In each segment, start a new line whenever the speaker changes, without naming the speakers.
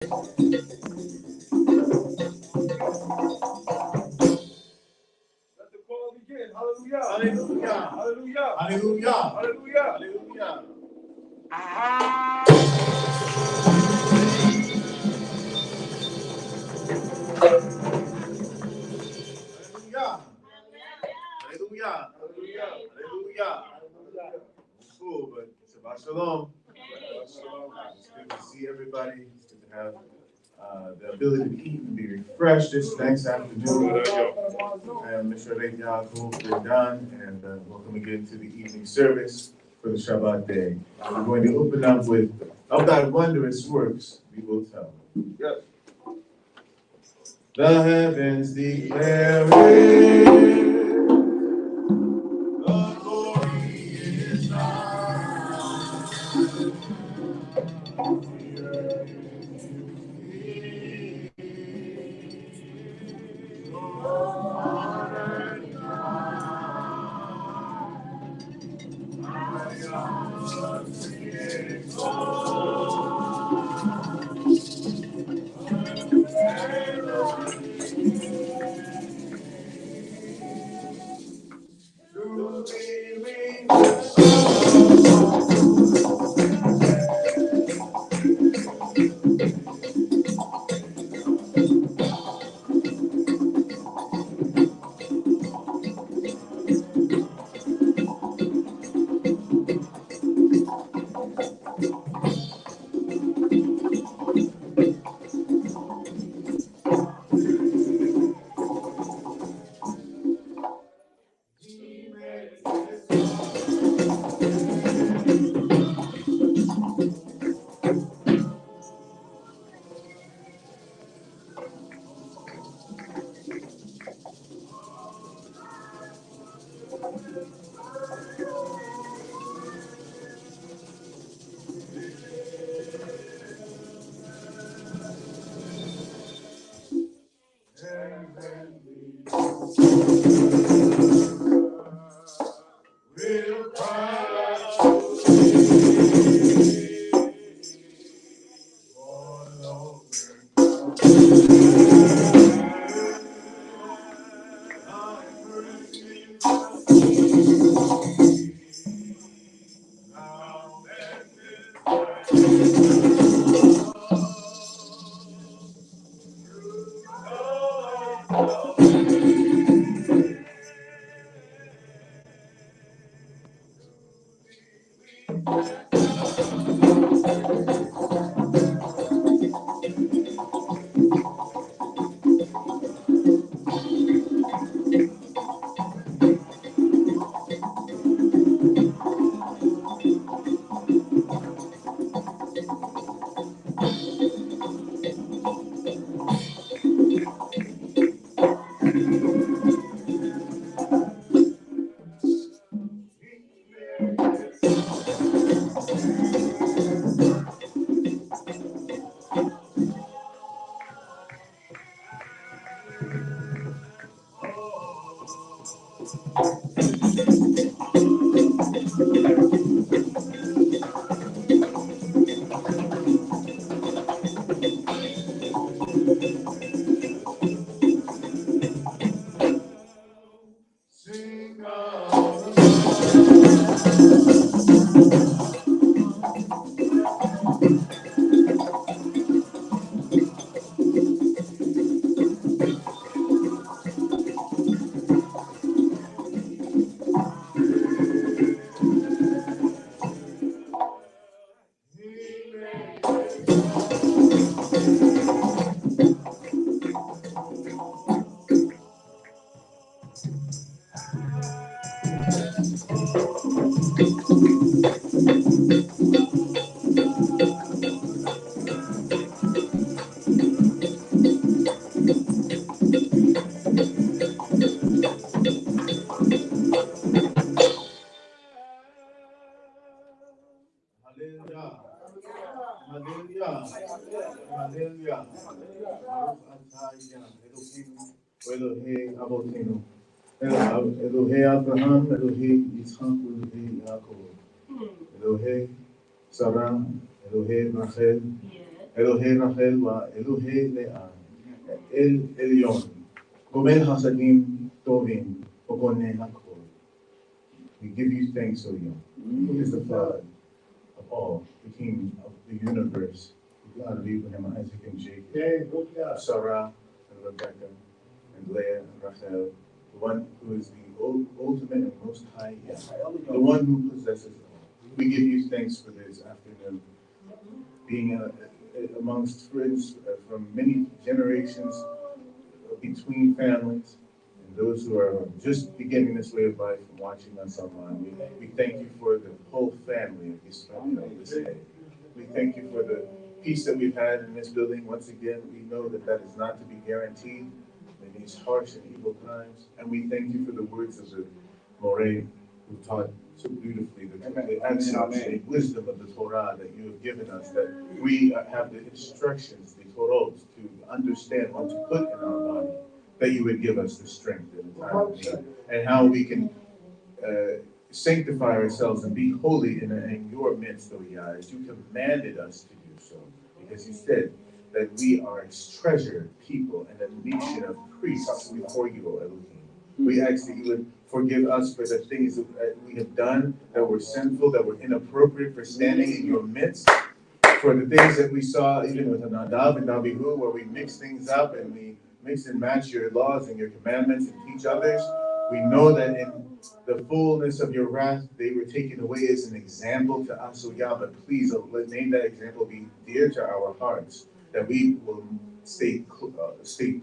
the call begin. Hallelujah.
Hallelujah.
Hallelujah.
Hallelujah.
Hallelujah.
Hallelujah. Hallelujah. Hallelujah. Hallelujah. It's cool, but it's about shalom. It's good to see everybody. It's good to have the ability to eat and be refreshed this next afternoon. I am Mr. Yehudah Devar and welcome again to the evening service for the Shabbat day. We're going to open up with, of thy wondrous works we will tell.
Yes.
The heavens declare it, the glory is thine. The earth is Hallelujah. Hallelujah. Baruch atah Eloheinu Elohei Avotenu. Elohei Abraham, Elohei Yitzchak, Elohei Yaakov. Elohei Sarah, Elohei Rachel, אלוהי רחל ואלוהי לאה, אל עליון, גומל חסדים טובים ובונה הכל. We give you thanks, O Yah, who is the Father of all, the King of the universe, the God of Abraham, Isaac, and Jacob, of Sarah and Rebecca, and Leah and Rachel, the one who is the ultimate and most high, Yah, the one who possesses all. We give you thanks for this afternoon, being amongst friends from many generations, between families, and those who are just beginning this way of life and watching us online. We thank you for the whole family of Yisrael this day. We thank you for the peace that we've had in this building. Once again, we know that that is not to be guaranteed in these harsh and evil times. And we thank you for the words of the Moreh who taught so beautifully the excellence and wisdom of the Torah that you have given us, that we have the instructions, the Torahs, to understand what to put in our body, that you would give us the strength in the time of need, and how we can sanctify ourselves and be holy in your midst, O Yah, as you commanded us to do so, because you said that we are a treasured people and a nation of priests before you, O Elohim. We ask that you would forgive us for the things that we have done that were sinful, that were inappropriate for standing in your midst, for the things that we saw even with Nadav and Abihu, where we mix things up and we mix and match your laws and your commandments and teach others. We know that in the fullness of your wrath, they were taken away as an example to us, O Yah, but please may that example be dear to our hearts, that we will stay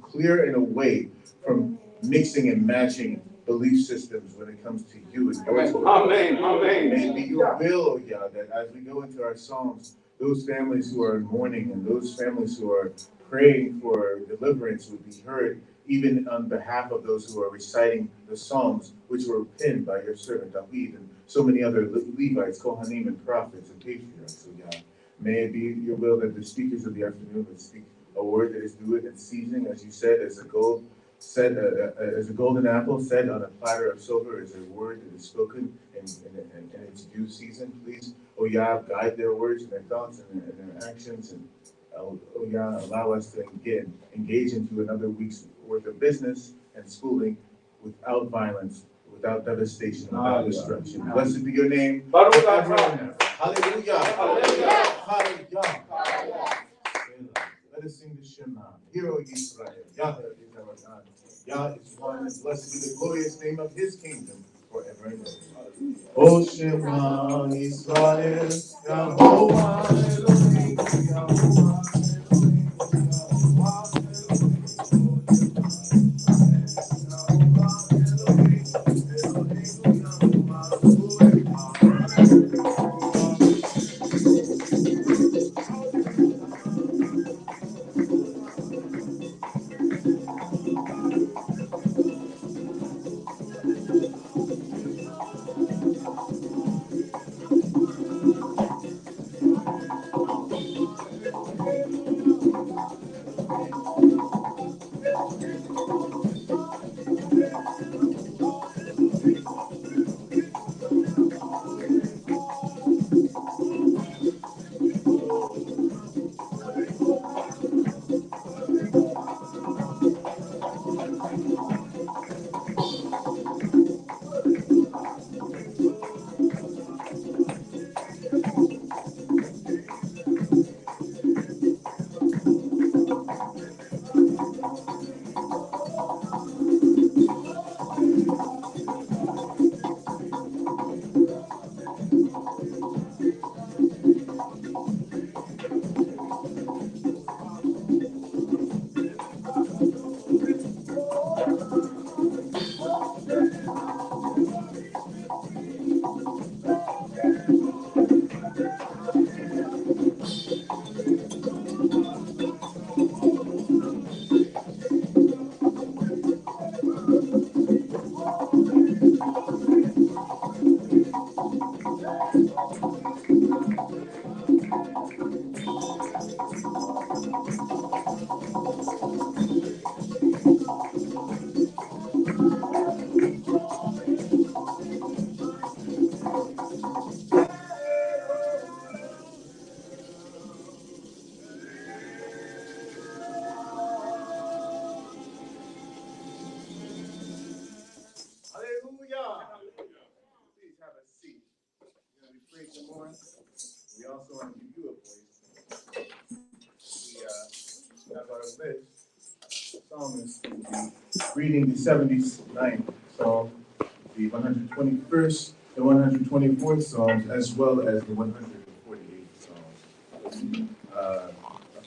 clear and away from mixing and matching belief systems when it comes to you and your Torah.
Amen. Amen.
May it be your will, O Yah, that as we go into our Psalms, those families who are in mourning and those families who are praying for deliverance would be heard, even on behalf of those who are reciting the Psalms, which were penned by your servant David and so many other Levites, Kohanim, and prophets and patriarchs, O Yah. May it be your will that the speakers of the afternoon would speak a word that is due in season, as you said, as a golden apple set on a platter of silver is a word that is spoken in its due season. Please, O Yah, guide their words and their thoughts and their actions, and O Yah, allow us to engage into another week's worth of business and schooling without violence, without devastation, without destruction. Blessed be your name.
Baruch
forever
A.
and ever. Hallelujah.
Hallelujah.
Hallelujah. Let us sing the Shema. Hear, O Yisrael. Yah is our God. Yah is one, and blessed be the glorious name of his kingdom forever and ever. O Shema Yisrael, Yahovah Elohim, Yahovah Elohim, Yahovah psalmist will be reading the 79th Psalm, the 121st, the 124th Psalms, as well as the 148th Psalm. The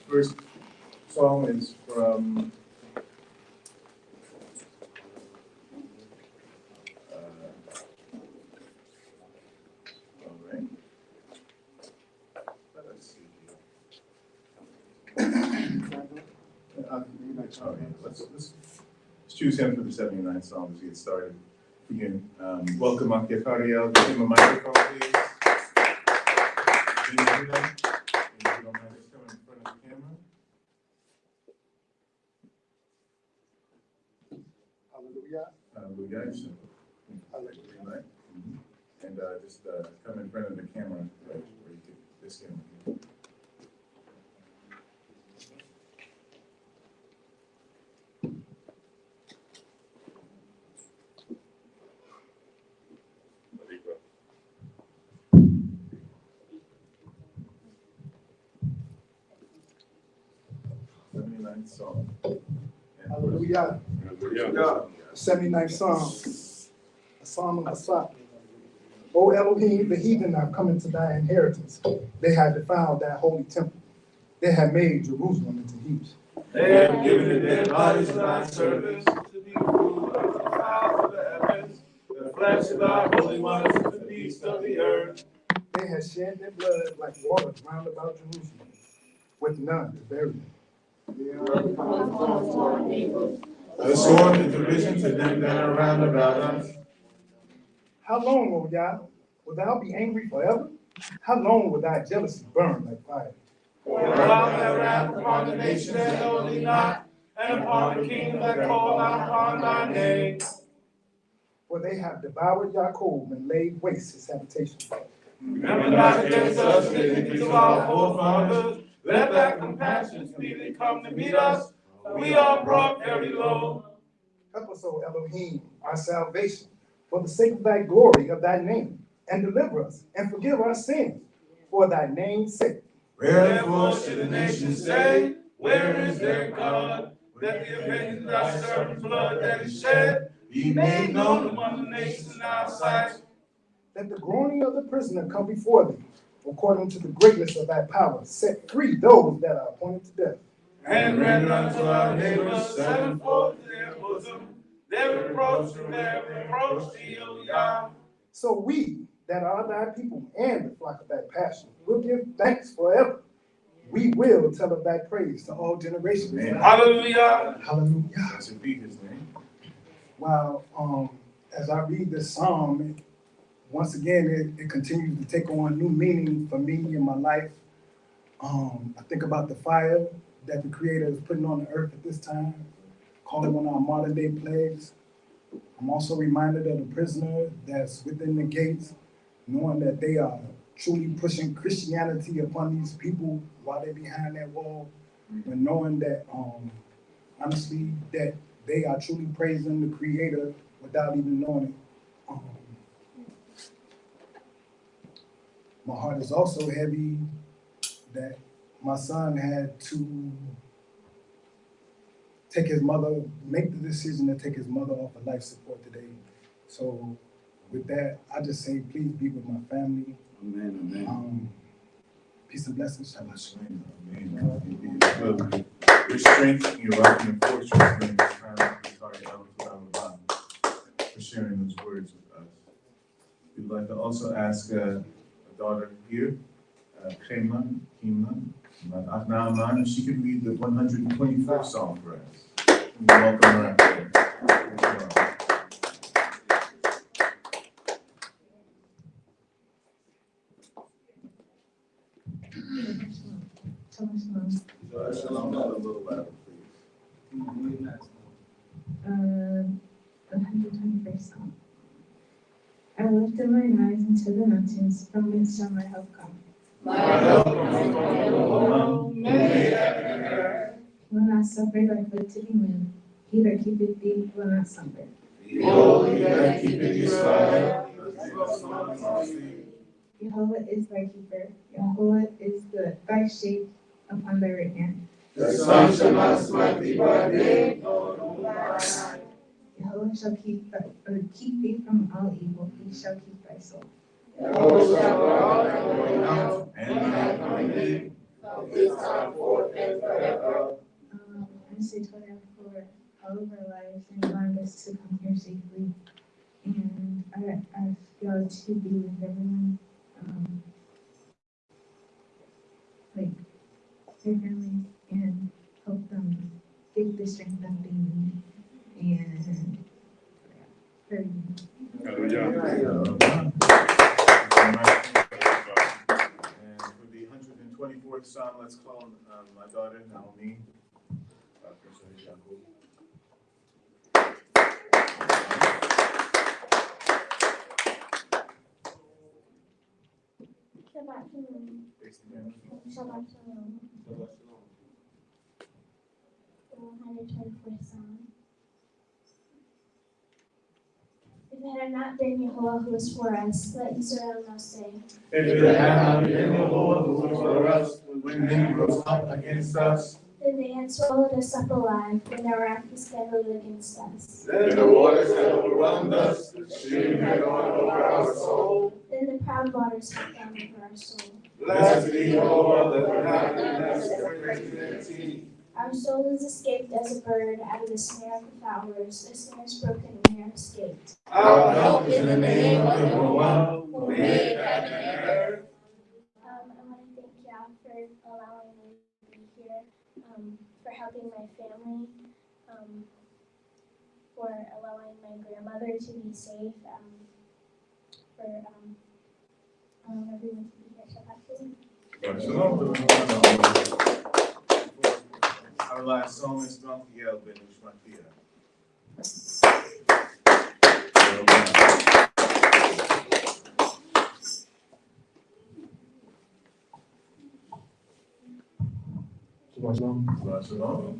first Psalm is from let's choose him for the 79th Psalm as we get started. Begin. Welcome, Yehudah. Give him a microphone, please. Yehudah, if you don't mind just coming in front of the camera.
Hallelujah.
Hallelujah.
Hallelujah.
And just come in front of the camera, right, where you get this camera. Psalm.
Hallelujah.
Hallelujah.
79th Psalm. A Psalm of Asaph. O Elohim, the heathen are coming to thy inheritance. They have defiled thy holy temple. They have made Jerusalem into heaps.
They have given their bodies to thy servants to be food of the fowls of the heavens, the flesh of thy holy ones, and the beasts of the earth.
They have shed their blood like waters round about Jerusalem, with none to bury them.
The sword and derision to them that are round about us.
How long, O Yah, will thou be angry forever? How long will thy jealousy burn like fire?
Pour out thy wrath upon the nations that know thee not, and upon the kingdom that call not upon thy name.
For they have devoured Jacob and laid waste his habitation.
Remember not against us the iniquities of our forefathers. Let thy compassion speedily come to meet us. We are brought very low.
Help us, O Elohim, our salvation, for the sake of thy glory of thy name, and deliver us, and forgive our sins, for thy name's sake.
Wherefore should the nations say, where is their God? That the avenging of thy servant's blood that is shed be made known among the nations in our sight.
Let the groaning of the prisoner come before thee, according to the greatness of thy power. Set free those that are appointed to death.
And render unto our neighbors sevenfold to their bosom their reproach and their reproach to you, Yah.
So we that are thy people and the flock of thy passion will give thanks forever. We will tell of thy praise to all generations.
Amen.
Hallelujah.
Hallelujah.
Blessed be his name.
Wow. As I read this psalm, once again, it continues to take on new meaning for me in my life. I think about the fire that the Creator is putting on the earth at this time, calling on our modern day plagues. I'm also reminded of the prisoner that's within the gates, knowing that they are truly pushing Christianity upon these people while they're behind that wall, but knowing that, honestly, that they are truly praising the Creator without even knowing it. My heart is also heavy that my son had to make the decision to take his mother off of life support today. So with that, I just say, please be with my family.
Amen.
Peace and blessings. Shabbat shalom.
Amen. Your strength, your rock and fortress during this time, for sharing those words with us. We'd like to also ask a daughter here, Kema, if she could read the 121st Psalm for us. We welcome her out there. Shalom. A little louder, please.
121st Psalm. I lift up mine eyes into the mountains, from whence shall my help come?
My help comes from the Lord, who made heaven and earth.
He will not suffer thy foot to be moved. He that keepeth thee will not slumber.
Behold, he that keepeth Israel.
Jehovah is thy keeper. Jehovah is thy shade upon thy right hand.
The sun shall not smite thee by day, nor the moon by night.
Yehovah shall keep thee from all evil. He shall keep thy soul.
Yehovah shall guard thy going out and thy coming in, from this time forth and forever.
I say to them for all of our lives and allowing us to come here safely. And I ask God to be with everyone, like their families, and help them get the strength that they need. And very
And for the 124th Psalm, let's call my daughter Naomi.
Shabbat Shalom. Shabbat Shalom. The 124th Psalm. If it had not been Yehovah who was for us, let Israel now say.
If it had not been the Lord who was for us, when men rose up against us,
Then they had swallowed us up alive, when their wrath was kindled against us.
then the waters had overwhelmed us, the stream had gone over our soul.
Then the proud waters had gone over our soul.
Blessed be Yehovah, the inhabitants of their sea.
Our soul is escaped as a bird out of the snare of the fowlers. The snare is broken and we are escaped.
Our help is in the name of the one who made heaven and earth.
I want to thank Yah for allowing me to be here, for helping my family, for allowing my grandmother to be safe, for allowing everyone to be here. Shabbat Shalom.
Our last song is Donkiel Ben Ushmatia.
Shabbat Shalom.
Shabbat Shalom.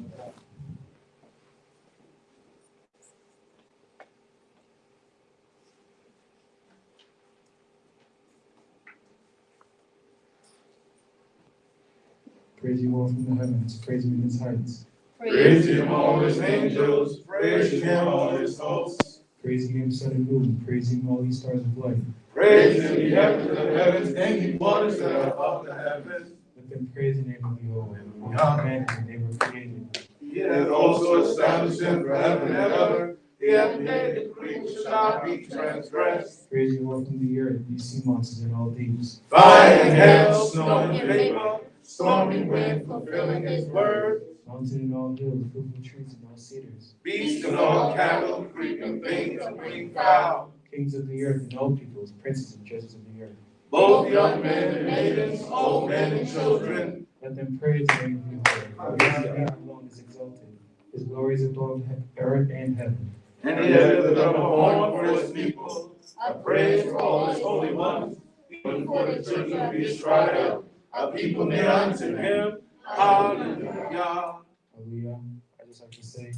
Praise you all from the heavens, praise him in his heights.
Praise him, all his angels, praise him, all his hosts.
Praise him, sun and moon, praise him, all ye stars of light.
Praise him, the heavens of heavens, and ye waters that are above the heavens.
Let them praise the name of Yehovah, who commanded and they were created.
He hath also established them forever and ever. He hath made a decree which shall not be transgressed.
Praise you all from the earth, ye sea monsters and all deeps.
Fire and hail, snow and vapor, stormy wind fulfilling his word.
Mountain and all hills, fruitful trees and all cedars.
Beast and all cattle, creeping things, and winged fowl.
Kings of the earth and all peoples, princes and judges of the earth.
Both young men and maidens, old men and children.
Let them praise the name of Yehovah, for his name alone is exalted. His glory is above earth and heaven.
And he hath lifted up a horn for his people, a praise for all his holy ones, even for the children of Israel, a people near unto him. Hallelujah.
Hallelujah. I just have to say,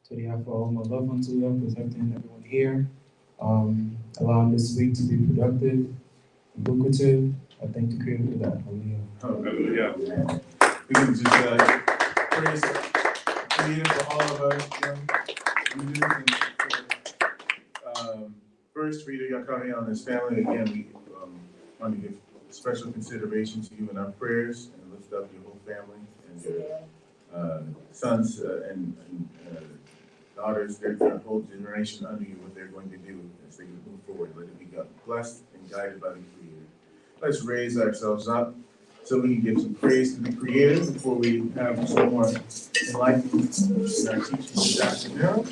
to the for all my love unto you, protecting everyone here, allowing this week to be productive and lucrative. I thank the Creator for that. Hallelujah.
Hallelujah. We can just praise the Creator for all of us. First, for Yehudah Devar and his family, again, we want to give special consideration to you in our prayers and lift up your whole family and your sons and daughters, their whole generation under you, what they're going to do as they move forward. Let it be blessed and guided by the Creator. Let's raise ourselves up so we can give some praise to the Creator before we have some more enlightenment in our teaching this afternoon.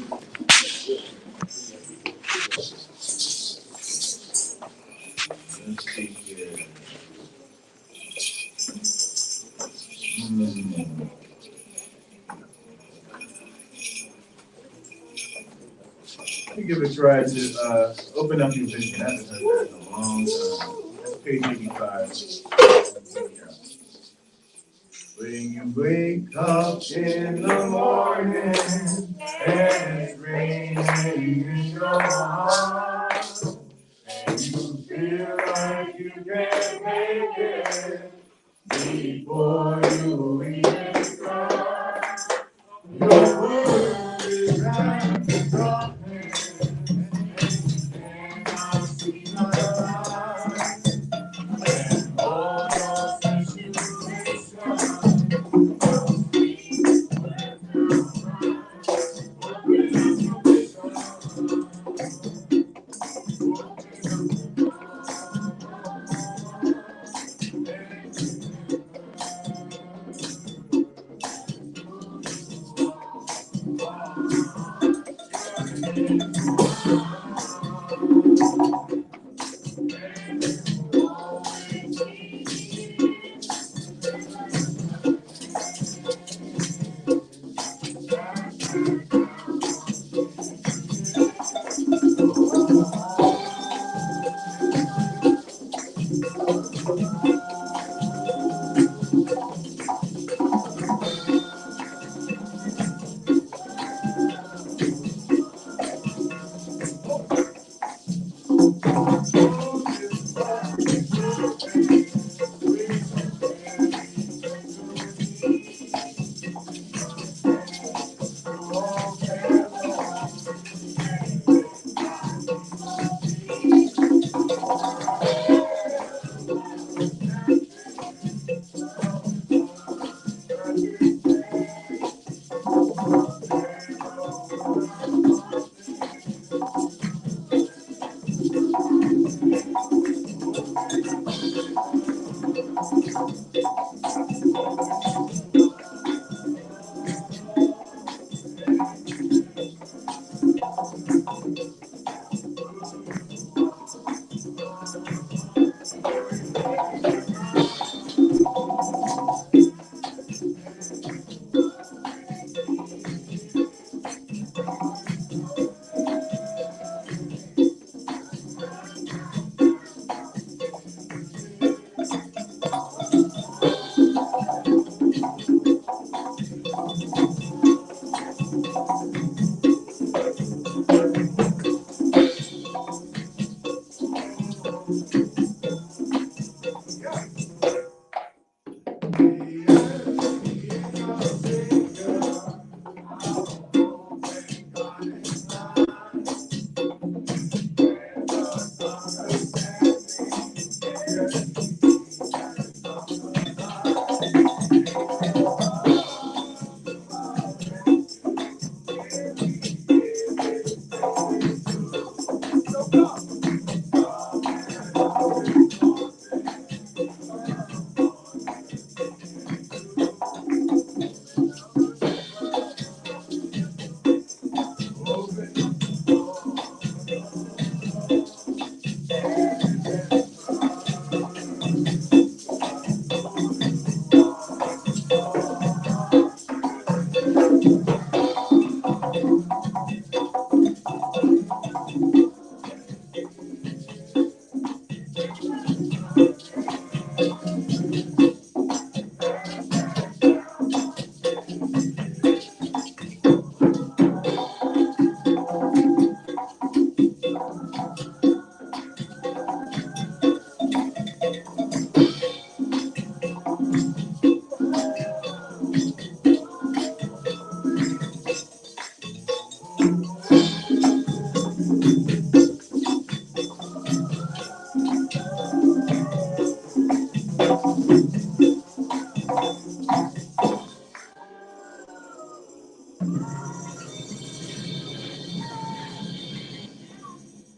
Let's see here. Give it a try to open up your vision. I haven't heard that in a long time. That's page 85. When you wake up in the morning and it's raining in your heart and you feel like you can't make it before you even start.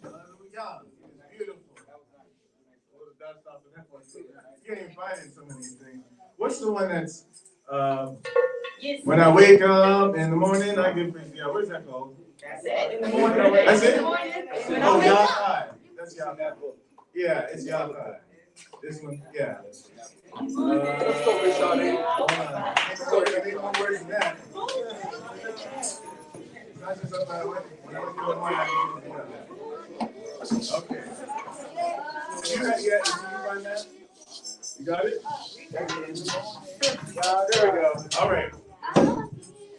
Hallelujah. It's beautiful. Pull the dust off of that one. You can't find it in some of these things. What's the one that's when I wake up in the morning, I give praise. Yeah, what is that called?
That's it. In the morning.
That's it? Oh,
Yeah.
Yahweh. That's Yahweh. Yeah, it's Yahweh. This one, yeah. Let's go with Shawty. Ain't more words than that. It's not just up my way. When I wake up in the morning, I give praise. Okay. You find that? You got it? There we go. All right.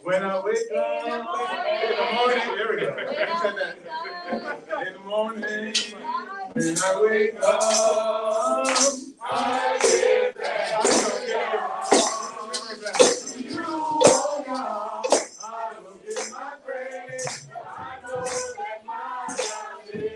When I wake up in the morning, there we go. In the morning, when I wake up, I give thanks. You, oh God, I will give my praise. I know that my God is.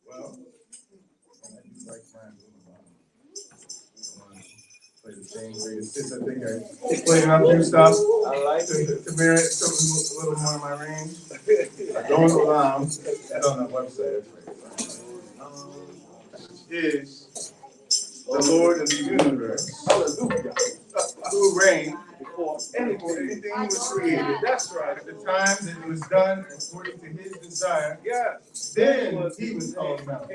Well, I do like mine. Play the same greatest hits. I think I played enough new stuff. I like to merit something a little more in my range. I don't allow. It's on the website. Is the Lord of the universe. Hallelujah. Who reigned before anything was created. That's right. At the time that it was done according to his desire. Yeah. Then he was called now.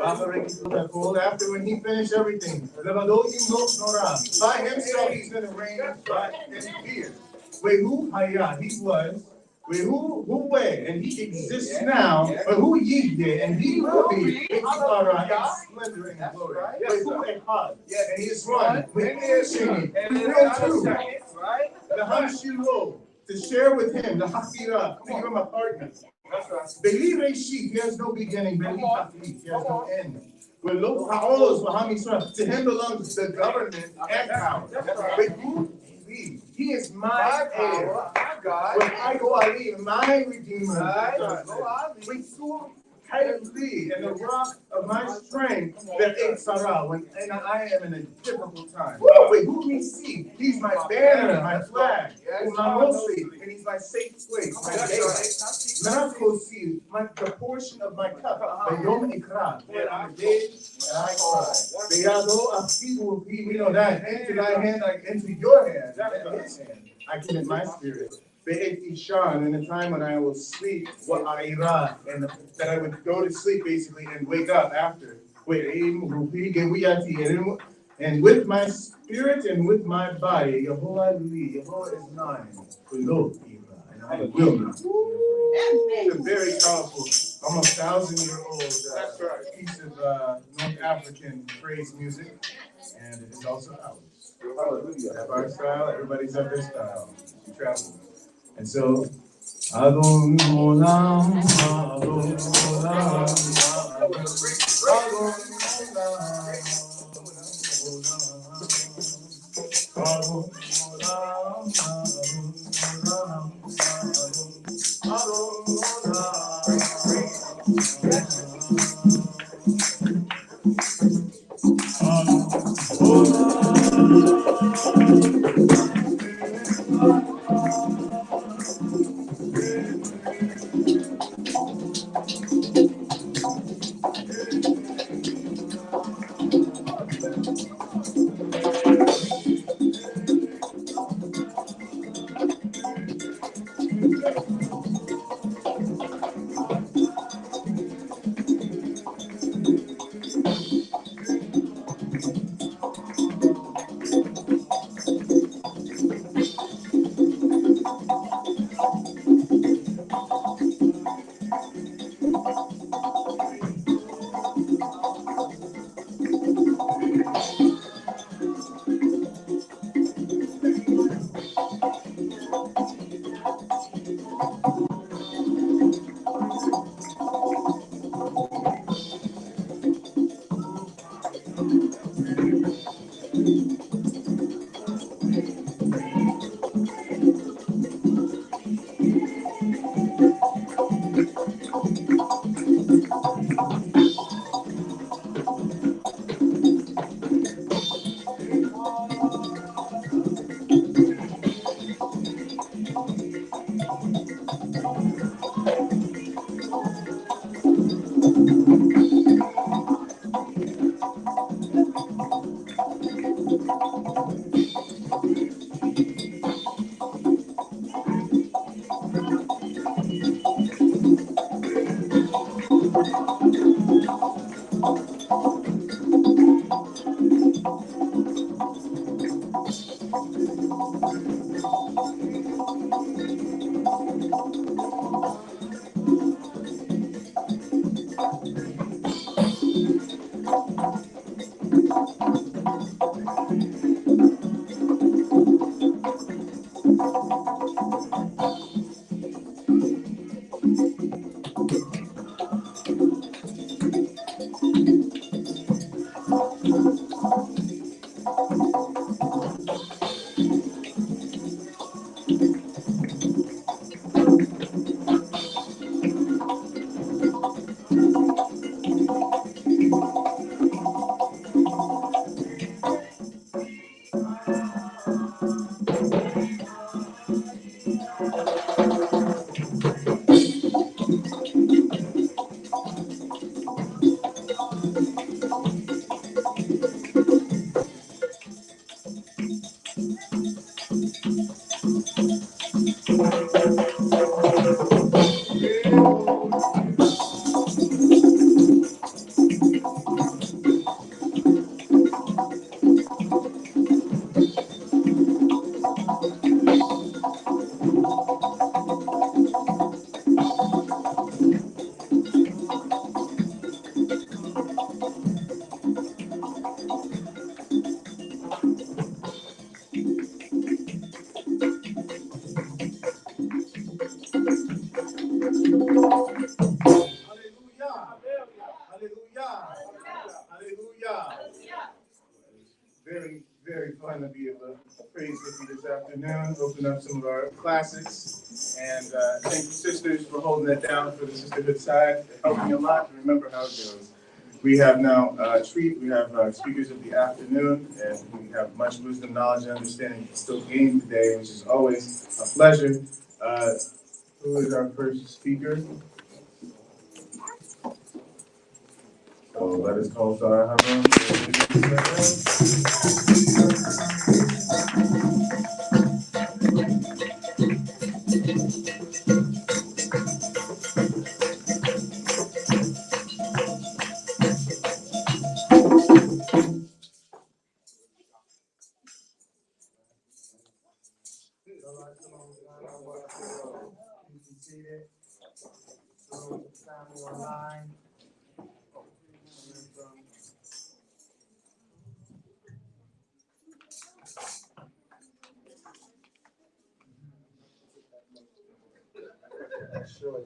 After when he finished everything. By himself he's going to reign and here. Who Haya, he was. Who way, and he exists now, but who ye did, and he will be in splendor and glory. Who Echad, and he is one, with singing, and two, right? The Hamshilo, to share with him, the Hakira, to give him a partner. Believe a sheep, he has no beginning, believe he has no end. To him belongs the government and power. But who he is my heir. When I go Ali, my redeemer. And the rock of my strength, that is Sarah, when and I am in a difficult time. Wait, who we see? He's my banner, my flag, my mercy, and he's my safe place, my the portion of my cup, the Yom Ikra, when I did and I cried. The Yado of people, we know that, into thy hand, like into your hand, and his hand. I commit my spirit. Be'et ishan, in the time when I will sleep, wa'ira, and that I would go to sleep basically and wake up after. And with my spirit and with my body, Yehovah is mine. And I will not. It's a very powerful, almost 1,000-year-old piece of North African praise music, and it is also ours. We have our style, everybody's of their style. We travel. And so, Adon Olam, Adon Olam, Adon Very, very fun to be able to praise with you this afternoon, open up some of our classics, and thank you, sisters, for holding that down for the sisterhood side, helping a lot to remember how it goes. We have now we have speakers of the afternoon, and we have much wisdom, knowledge, and understanding still gained today, which is always a pleasure. Who is our first speaker? So let us call Sarah Haman.
be seated. So, family online. Sure.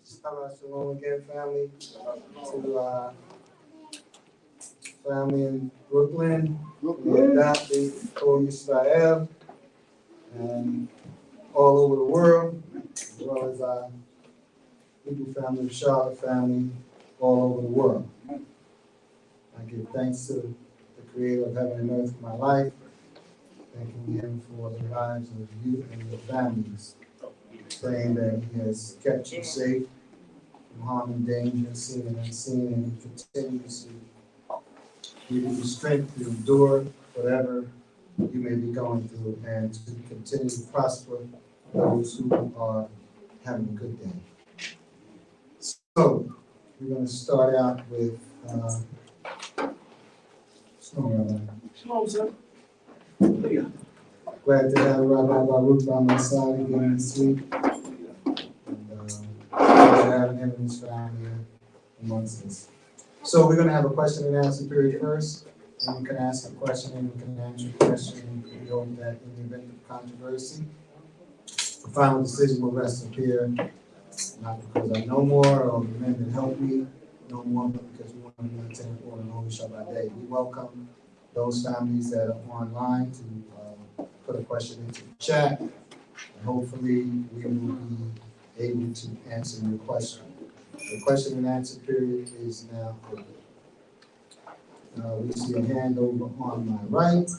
Shabbat shalom again, family. To family in Brooklyn, adopted Yisrael, and all over the world, as well as our Hebrew family, Charlotte family, all over the world. I give thanks to the Creator of heaven and earth for my life, thanking Him for the lives of you and your families, praying that He has kept you safe from harm and danger, seen and unseen, and continues to give you the strength to endure whatever you may be going through, and to continue to prosper those who are having a good day. So, we're going to start out with
Shalom, sir.
glad to have Rabbi Baruch A by my side again this week. And glad to have him and his family amongst us. So we're going to have a question and answer period first. And you can ask a question and you can answer a question. And we hope that in the event of controversy, the final decision will rest up here. Not because I know more or the men that help me know more, but because we want to maintain order and holy Shabbat day. We welcome those families that are online to put a question into the chat. And hopefully we will be able to answer your question. The question and answer period is now open. We see a hand over on my right.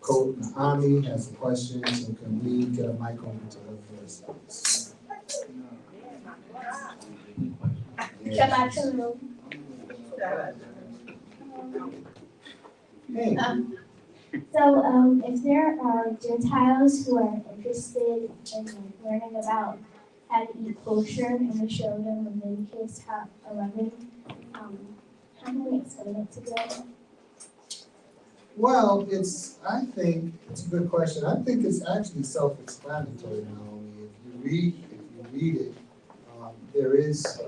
Coach Naomi has a question, so can we get a mic over to her first?
Shabbat shalom.
Hey.
So, if there are Gentiles who are interested in learning about how to eat kosher, and we show them Leviticus 11, how can we explain it to them?
Well, I think it's a good question. I think it's actually self-explanatory, Naomi. If you read it, there is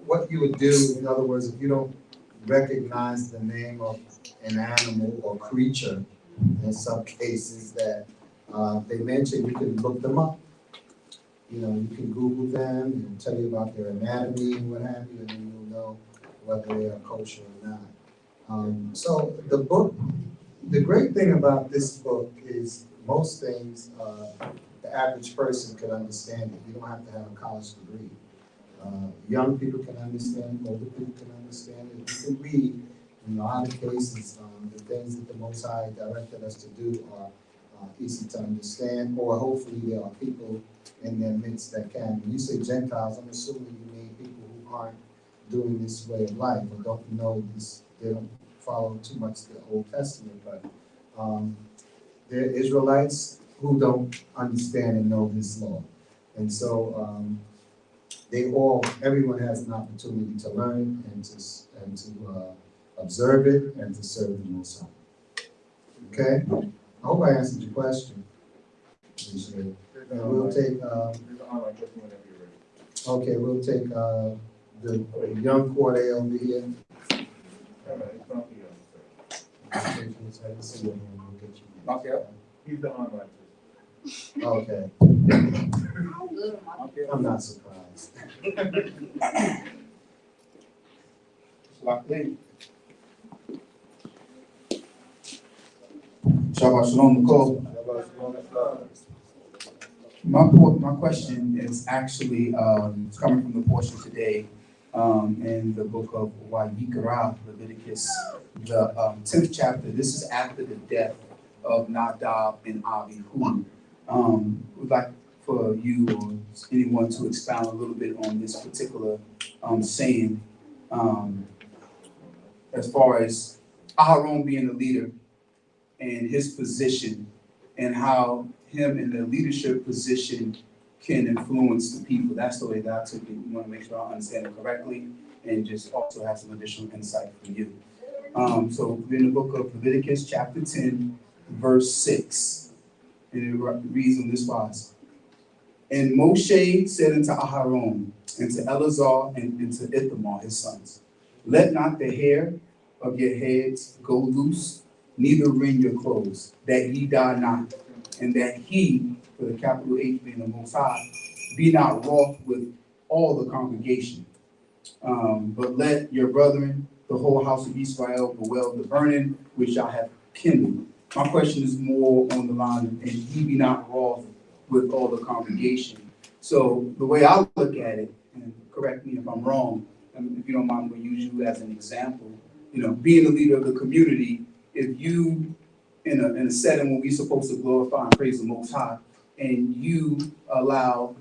what you would do. In other words, if you don't recognize the name of an animal or creature, in some cases that they mention, you can look them up. You know, you can Google them and tell you about their anatomy and what have you, and then you'll know whether they are kosher or not. So the book, the great thing about this book is most things the average person could understand it. You don't have to have a college degree. Young people can understand it, older people can understand it. You can read. In a lot of cases, the things that the Most High directed us to do are easy to understand, or hopefully there are people in their midst that can. When you say Gentiles, I'm assuming you mean people who aren't doing this way of life or don't know this, they don't follow too much the Old Testament, but they're Israelites who don't understand and know this law. And so everyone has an opportunity to learn and to observe it and to serve the Most High. Okay? I hope I answered your question. And we'll take, okay, we'll take the young Corday over here.
Okay. He's the online.
Okay. I'm not surprised.
Shabbat shalom, Nicole. My question is actually it's coming from the portion today in the book of Y.K.B.Y, Leviticus, the 10th chapter. This is after the death of Nadab and Abihu. We'd like for you or anyone to expound a little bit on this particular saying as far as Aharon being the leader and his position and how him in the leadership position can influence the people. That's the way that I took it. We want to make sure I understand it correctly and just also have some additional insight from you. So we're in the book of Leviticus chapter 10, verse 6. And it reads on this wise. And Moshe said unto Aharon, and to Eleazar, and to Ithamar, his sons, let not the hair of your heads go loose, neither rend your clothes, that ye die not, and that he, for the capital H being the Most High, be not wroth with all the congregation. But let your brethren, the whole house of Israel, bewail the burning which I have kindled. My question is more on the line of, and ye be not wroth with all the congregation. So the way I look at it, and correct me if I'm wrong, and if you don't mind, we'll use you as an example. You know, being the leader of the community, if you in a setting where we're supposed to glorify and praise the Most High, and you allow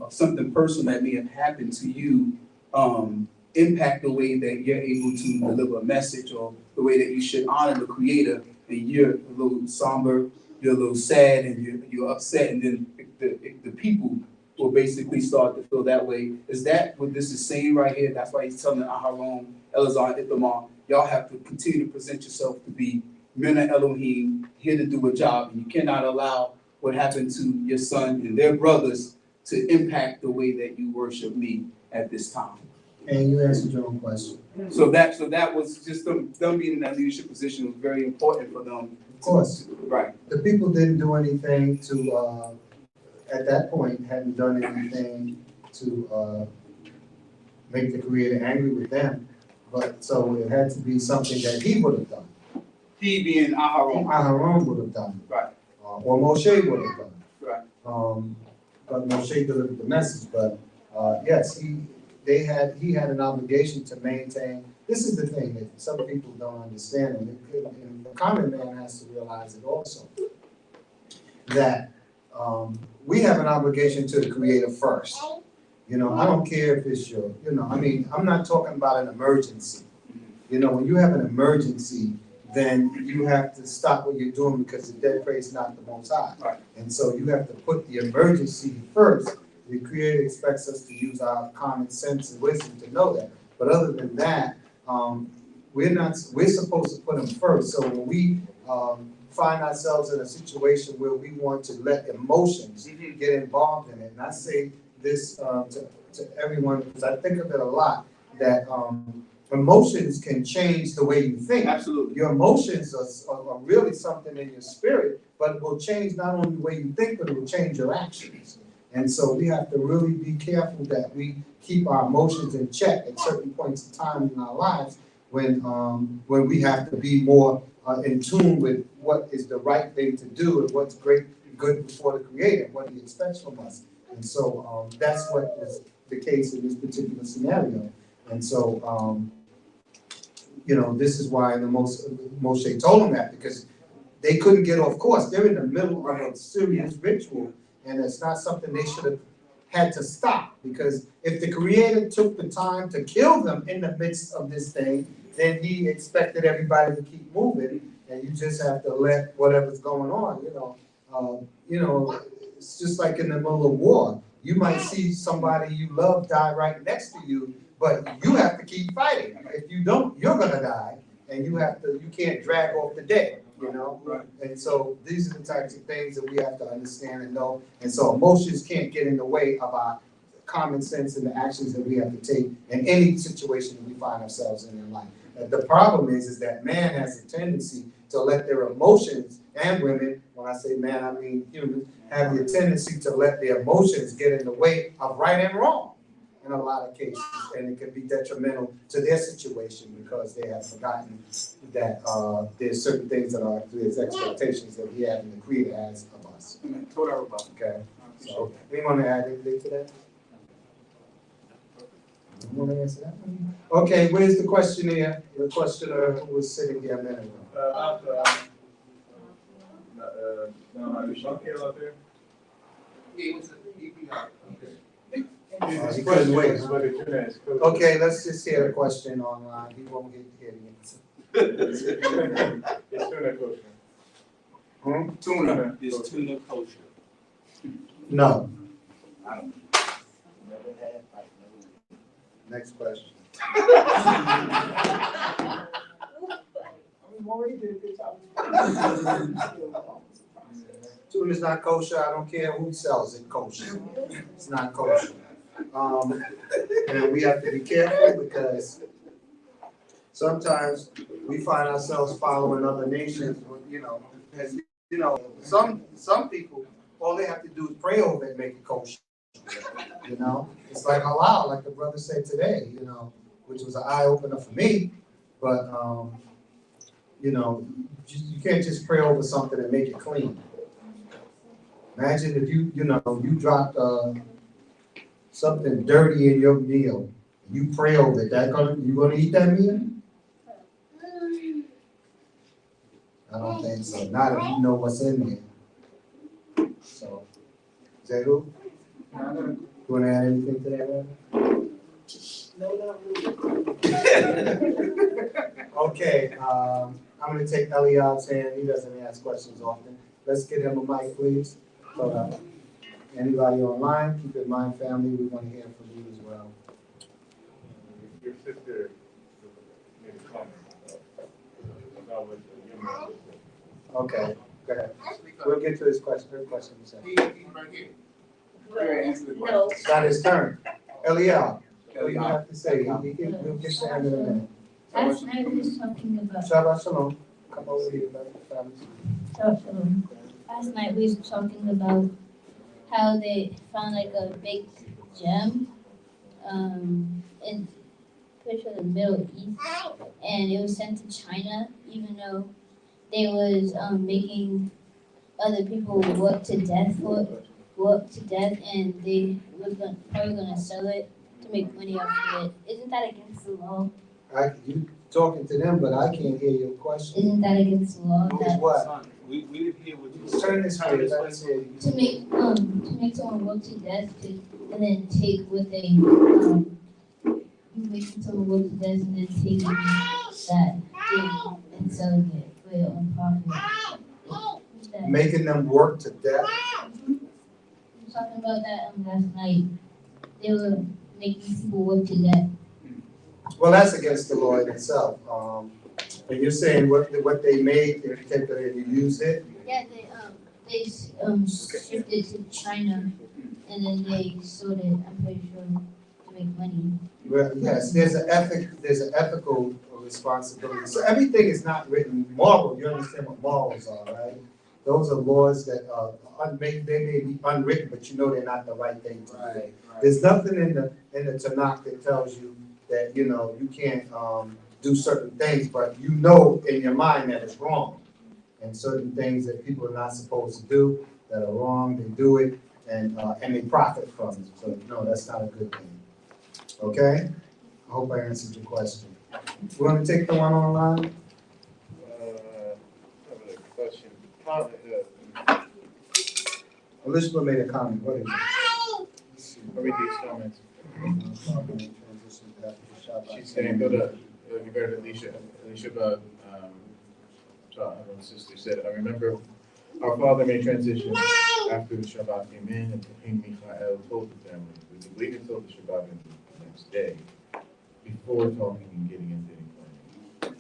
something personal that may have happened to you impact the way that you're able to deliver a message, or the way that you should honor the Creator, and you're a little somber, you're a little sad, and you're upset, and then the people will basically start to feel that way. Is that what this is saying right here? That's why he's telling Aharon, Eleazar, and Ithamar, y'all have to continue to present yourself to be men of Elohim, here to do a job, and you cannot allow what happened to your son and their brothers to impact the way that you worship me at this time.
And you answered your own question.
So that was just them being in that leadership position was very important for them.
Of course.
Right.
The people didn't do anything to, at that point, hadn't done anything to make the Creator angry with them. But so it had to be something that he would have done.
He being Aharon.
Aharon would have done.
Right.
Or Moshe would have done.
Right.
But Moshe delivered the message. But yes, he had an obligation to maintain. This is the thing that some people don't understand, and the common man has to realize it also, that we have an obligation to the Creator first. You know, I don't care if it's your, I mean, I'm not talking about an emergency. You know, when you have an emergency, then you have to stop what you're doing because the dead praise not the Most High. Right. And so you have to put the emergency first. The Creator expects us to use our common sense and wisdom to know that. But other than that, we're supposed to put Him first. So when we find ourselves in a situation where we want to let emotions get involved in it, and I say this to everyone because I think of it a lot, that emotions can change the way you think.
Absolutely.
Your emotions are really something in your spirit, but it will change not only the way you think, but it will change your actions. And so we have to really be careful that we keep our emotions in check at certain points in time in our lives when we have to be more in tune with what is the right thing to do and what's good before the Creator, what He expects from us. And so that's what was the case in this particular scenario. And so, this is why Moshe told them that, because they couldn't get off course. They're in the middle of a serious ritual, and it's not something they should have had to stop, because if the Creator took the time to kill them in the midst of this thing, then He expected everybody to keep moving, and you just have to let whatever's going on, it's just like in the middle of war. You might see somebody you love die right next to you, but you have to keep fighting. If you don't, you're gonna die, and you can't drag off the dead, Right. And so these are the types of things that we have to understand and know. And so emotions can't get in the way of our common sense and the actions that we have to take in any situation that we find ourselves in life. The problem is that man has a tendency to let their emotions, and women, when I say man, I mean humans, have the tendency to let their emotions get in the way of right and wrong in a lot of cases, and it can be detrimental to their situation because they have forgotten that there's certain things that are there's expectations that we have and the Creator has of us. Okay. So, anyone want to add anything to that? You want to answer that one? Okay, where's the questionnaire? The questioner who was sitting here a minute ago. He couldn't wait. Okay, let's just hear the question online. He won't get to hear the answer.
It's tuna kosher.
Tuna is tuna kosher.
No.
I don't.
Next question. tuna's not kosher, I don't care who sells it kosher. It's not kosher. And we have to be careful because sometimes we find ourselves following other nations, as some people, all they have to do is pray over it and make it kosher. It's like halal, like the brother said today, which was an eye opener for me. But you can't just pray over something and make it clean. Imagine if you dropped something dirty in your meal, you pray over it. You gonna eat that meal? I don't think so. Not if you know what's in there. So, Zeru, you wanna add anything to that, Reverend?
No, not really.
Okay, I'm gonna take Eliab's hand. He doesn't ask questions often. Let's get him a mic, please. So, anybody online, keep in mind, family, we want to hear from you as well.
Your sister made a comment about what the
Okay, go ahead. We'll get to his question. Her question is
He's right here.
No.
it's not his turn. Eliab, what do you have to say? We'll get to him in a minute.
Last night we was talking about.
Shabbat shalom. Come over here, family.
Shabbat shalom. Last night we was talking about how they found like a big gem in pretty sure the Middle East, and it was sent to China, even though they was making other people work to death, and they was probably gonna sell it to make money off of it. Isn't that against the law?
You talking to them, but I can't hear your question.
Isn't that against the law?
Is what?
We didn't hear what you
Turn this way. Let's hear you.
To make someone work to death, and then take what they you making someone work to death and then taking that thing and selling it for your own profit.
Making them work to death.
We were talking about that last night. They were making people work to death.
Well, that's against the law in itself. And you're saying what they made, they take it and you use it?
Yeah, they shipped it to China, and then they sold it. I'm pretty sure to make money.
Well, yes, there's an ethical responsibility. So everything is not written moral. You understand what morals are, right? Those are laws that they may be unwritten, but they're not the right thing to do. Right. There's nothing in the Tanakh that tells you that you can't do certain things, but in your mind that it's wrong. And certain things that people are not supposed to do that are wrong, they do it, and they profit from it. So no, that's not a good thing. Okay? I hope I answered your question. You want to take the one online?
question.
Elizabeth made a comment. What is it?
I'll read these comments. She's saying, go to Alicia, my sister said, I remember our father made transition after the Shabbat came in, and King Michael told the family, we could wait until the Shabbat the next day before talking and getting into any planning.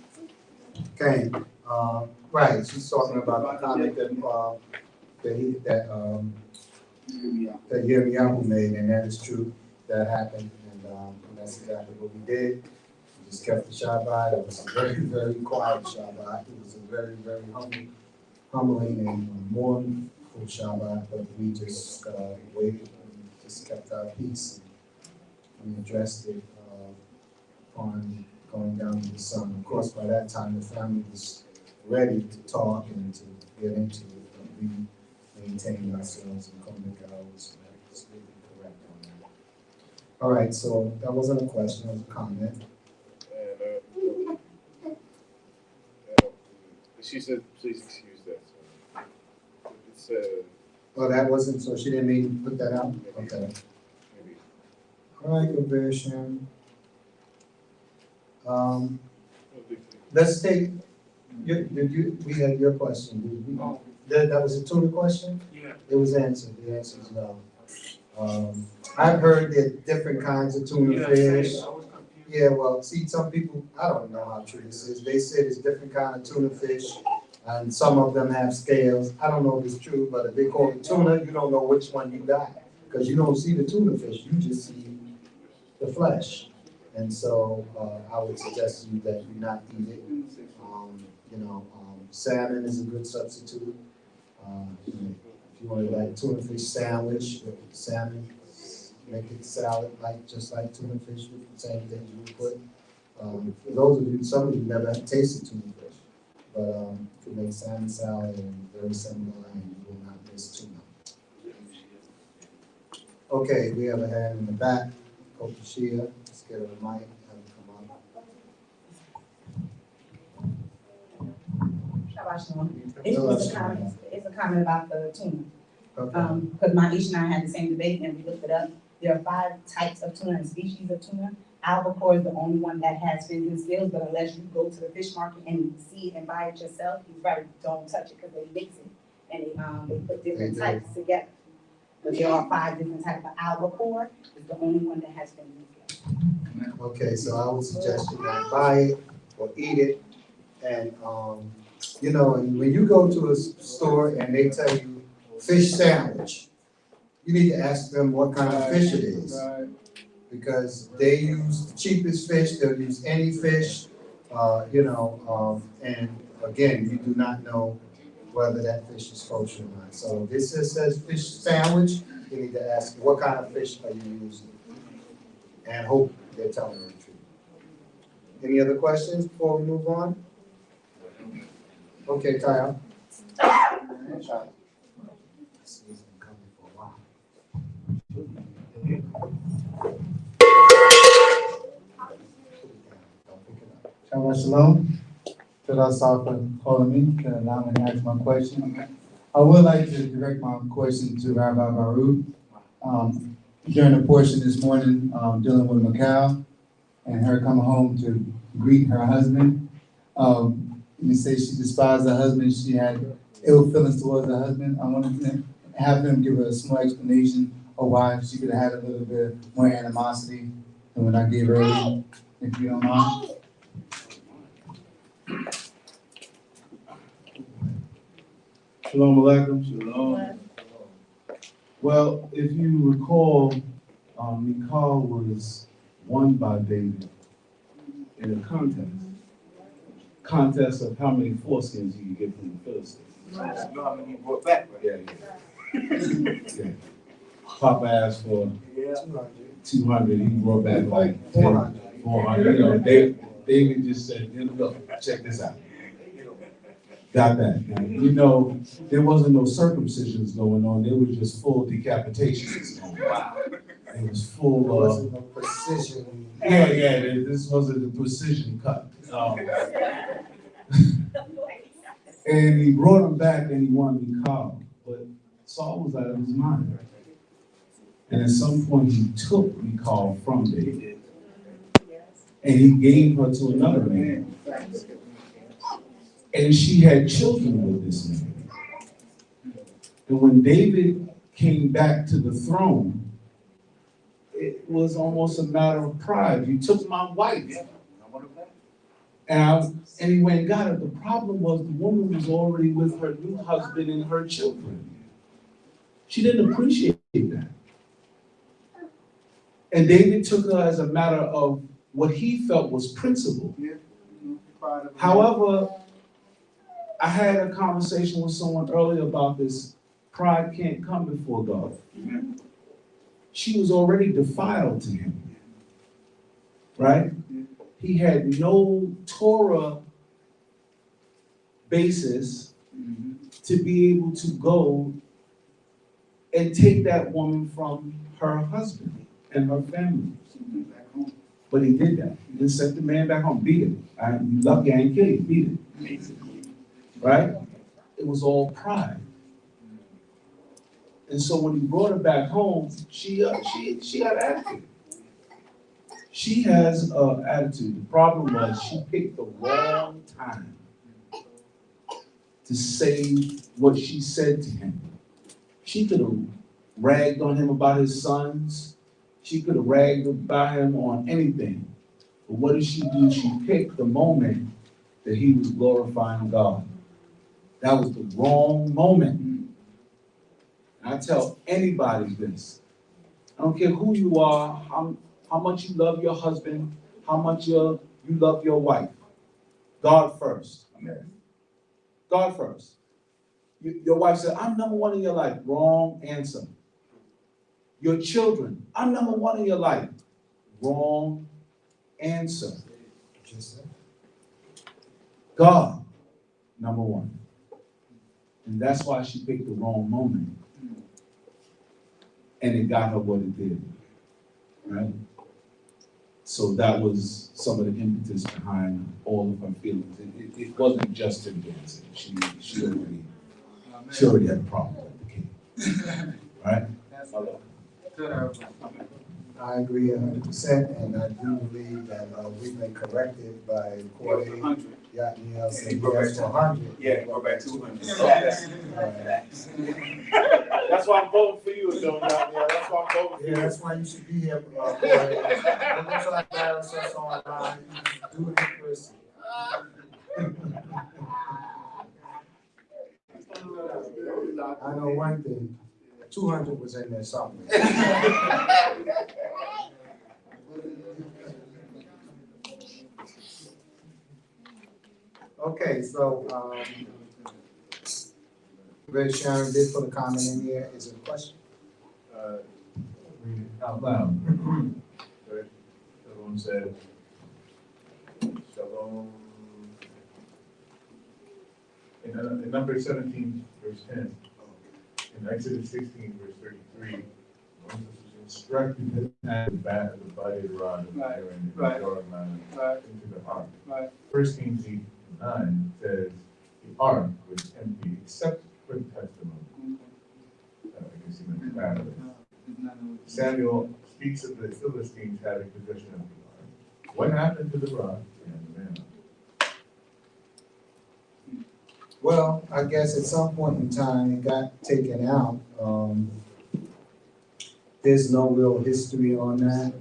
Okay, right, she's talking about the comment that Yirmiyahu made, and that is true, that happened, and that's exactly what we did. We just kept the Shabbat. It was a very, very quiet Shabbat. It was a very, very humbling and mournful Shabbat, but we just waited and just kept our peace. And we addressed it on going down to the sun. Of course, by that time, the family was ready to talk and to get into it, but we maintained ourselves and come to God was absolutely correct on that. All right, so that wasn't a question, it was a comment.
She said, please excuse that. It's
Oh, that wasn't, so she didn't mean to put that out? Okay.
maybe.
All right, good, very Sharon. Let's take, we had your question, did we? That was a tuna question?
Yeah.
It was answered, the answer is no. I've heard that different kinds of tuna fish. Yeah, well, see, some people, I don't know how true this is. They say there's different kind of tuna fish And some of them have scales. I don't know if it's true, but if they call it tuna, you don't know which one you got. Because you don't see the tuna fish, you just see the flesh. And so I would suggest to you that you not eat it. Salmon is a good substitute. If you want to like tuna fish sandwich, salmon, make it salad just like tuna fish with the same things you would put. For those of you, some of you never have tasted tuna fish, but you can make salmon salad and very similar, and you will not miss tuna. Okay, we have a hand in the back. Coach Shia, let's get her the mic. Have her come up.
It's a comment about the tuna.
Okay.
Because my Ish and I had the same debate and we looked it up. There are 5 types of tuna and species of tuna. Albacore is the only one that has fins and scales, but unless you go to the fish market and see it and buy it yourself, you probably don't touch it because they mix it and they put different types together. But there are 5 different types. But albacore is the only one that has fins and scales.
Okay, so I would suggest you not buy it or eat it. And, when you go to a store and they tell you fish sandwich, you need to ask them what kind of fish it is. Because they use the cheapest fish, they'll use any fish, and again, you do not know whether that fish is kosher or not. So if this says fish sandwich, you need to ask what kind of fish are you using? And hope they're telling you the truth. Any other questions before we move on? Okay, Kyle.
Shabbat Shalom. Fill us off for calling me, to allow me to ask my question. I would like to direct my question to Rabbi Baruch. During the portion this morning, dealing with Mikal and her coming home to greet her husband. You say she despised her husband, she had ill feelings towards her husband. I wanted to have them give her a small explanation of why she could have had a little bit more animosity than what I gave earlier, if you don't mind.
Shalom Aleichem. Shalom. Well, if you recall, Michal was won by David in a contest of how many foreskins you could get from the Philistines.
You know how many you brought back, right?
Yeah. Papa asked for 200, he brought back like 10, 400. David just said, look, check this out. Got that. Now, there wasn't no circumcisions going on. There was just full decapitations going on. Wow. It was full of
precision.
Yeah, this wasn't a precision cut. And he brought him back and he wanted to be called. But Saul was out of his mind. And at some point he took Michal from David. And he gave her to another man. And she had children with this man. And when David came back to the throne, it was almost a matter of pride. You took my wife. And he went and got her. The problem was the woman was already with her new husband and her children. She didn't appreciate that. And David took her as a matter of what he felt was principle. However, I had a conversation with someone earlier about this. Pride can't come before God. She was already defiled to him, right? He had no Torah basis to be able to go and take that woman from her husband and her family. But he did that. He just sent the man back home, beat him. You lucky I ain't kill you, beat him. Right? It was all pride. And so when he brought her back home, she had attitude. She has an attitude. The problem was she picked the wrong time to say what she said to him. She could have ragged on him about his sons. She could have ragged about him on anything. But what did she do? She picked the moment that he was glorifying God.
That was the wrong moment. And I tell anybody this. I don't care who you are, how much you love your husband, how much you love your wife. God first. God first. Your wife said, I'm number one in your life. Wrong answer. Your children, I'm number one in your life. Wrong answer. God, number one. And that's why she picked the wrong moment. And it got her what it did. Right? So that was some of the impetus behind all of her feelings. It wasn't just him dancing. She already had a problem with the king. Right?
I agree 100%, and I do believe that we've been corrected by Corey. Yatniel said yes to 100.
Yeah, go back 200.
That's why I'm voting for you, though, Yatniel. That's why I'm voting for you.
Yeah, that's why you should be here, Corey. Don't try to embarrass us online. Do it in person. I know one thing. 200 was in there somewhere. Okay, so, Red Sharon did put a comment in here. Is it a question?
Read it out loud. Everyone said, Shalom. In number 17, verse 10. In Exodus 16, verse 33, Moses was instructed to add the budded rod of Aaron and the Jordan into the ark. First Kings 8:9 says, the ark was empty except for the testimony. I can see my family. Samuel speaks of the Philistines having possession of the ark. What happened to the rod and the manna?
Well, I guess at some point in time, it got taken out. There's no real history on that.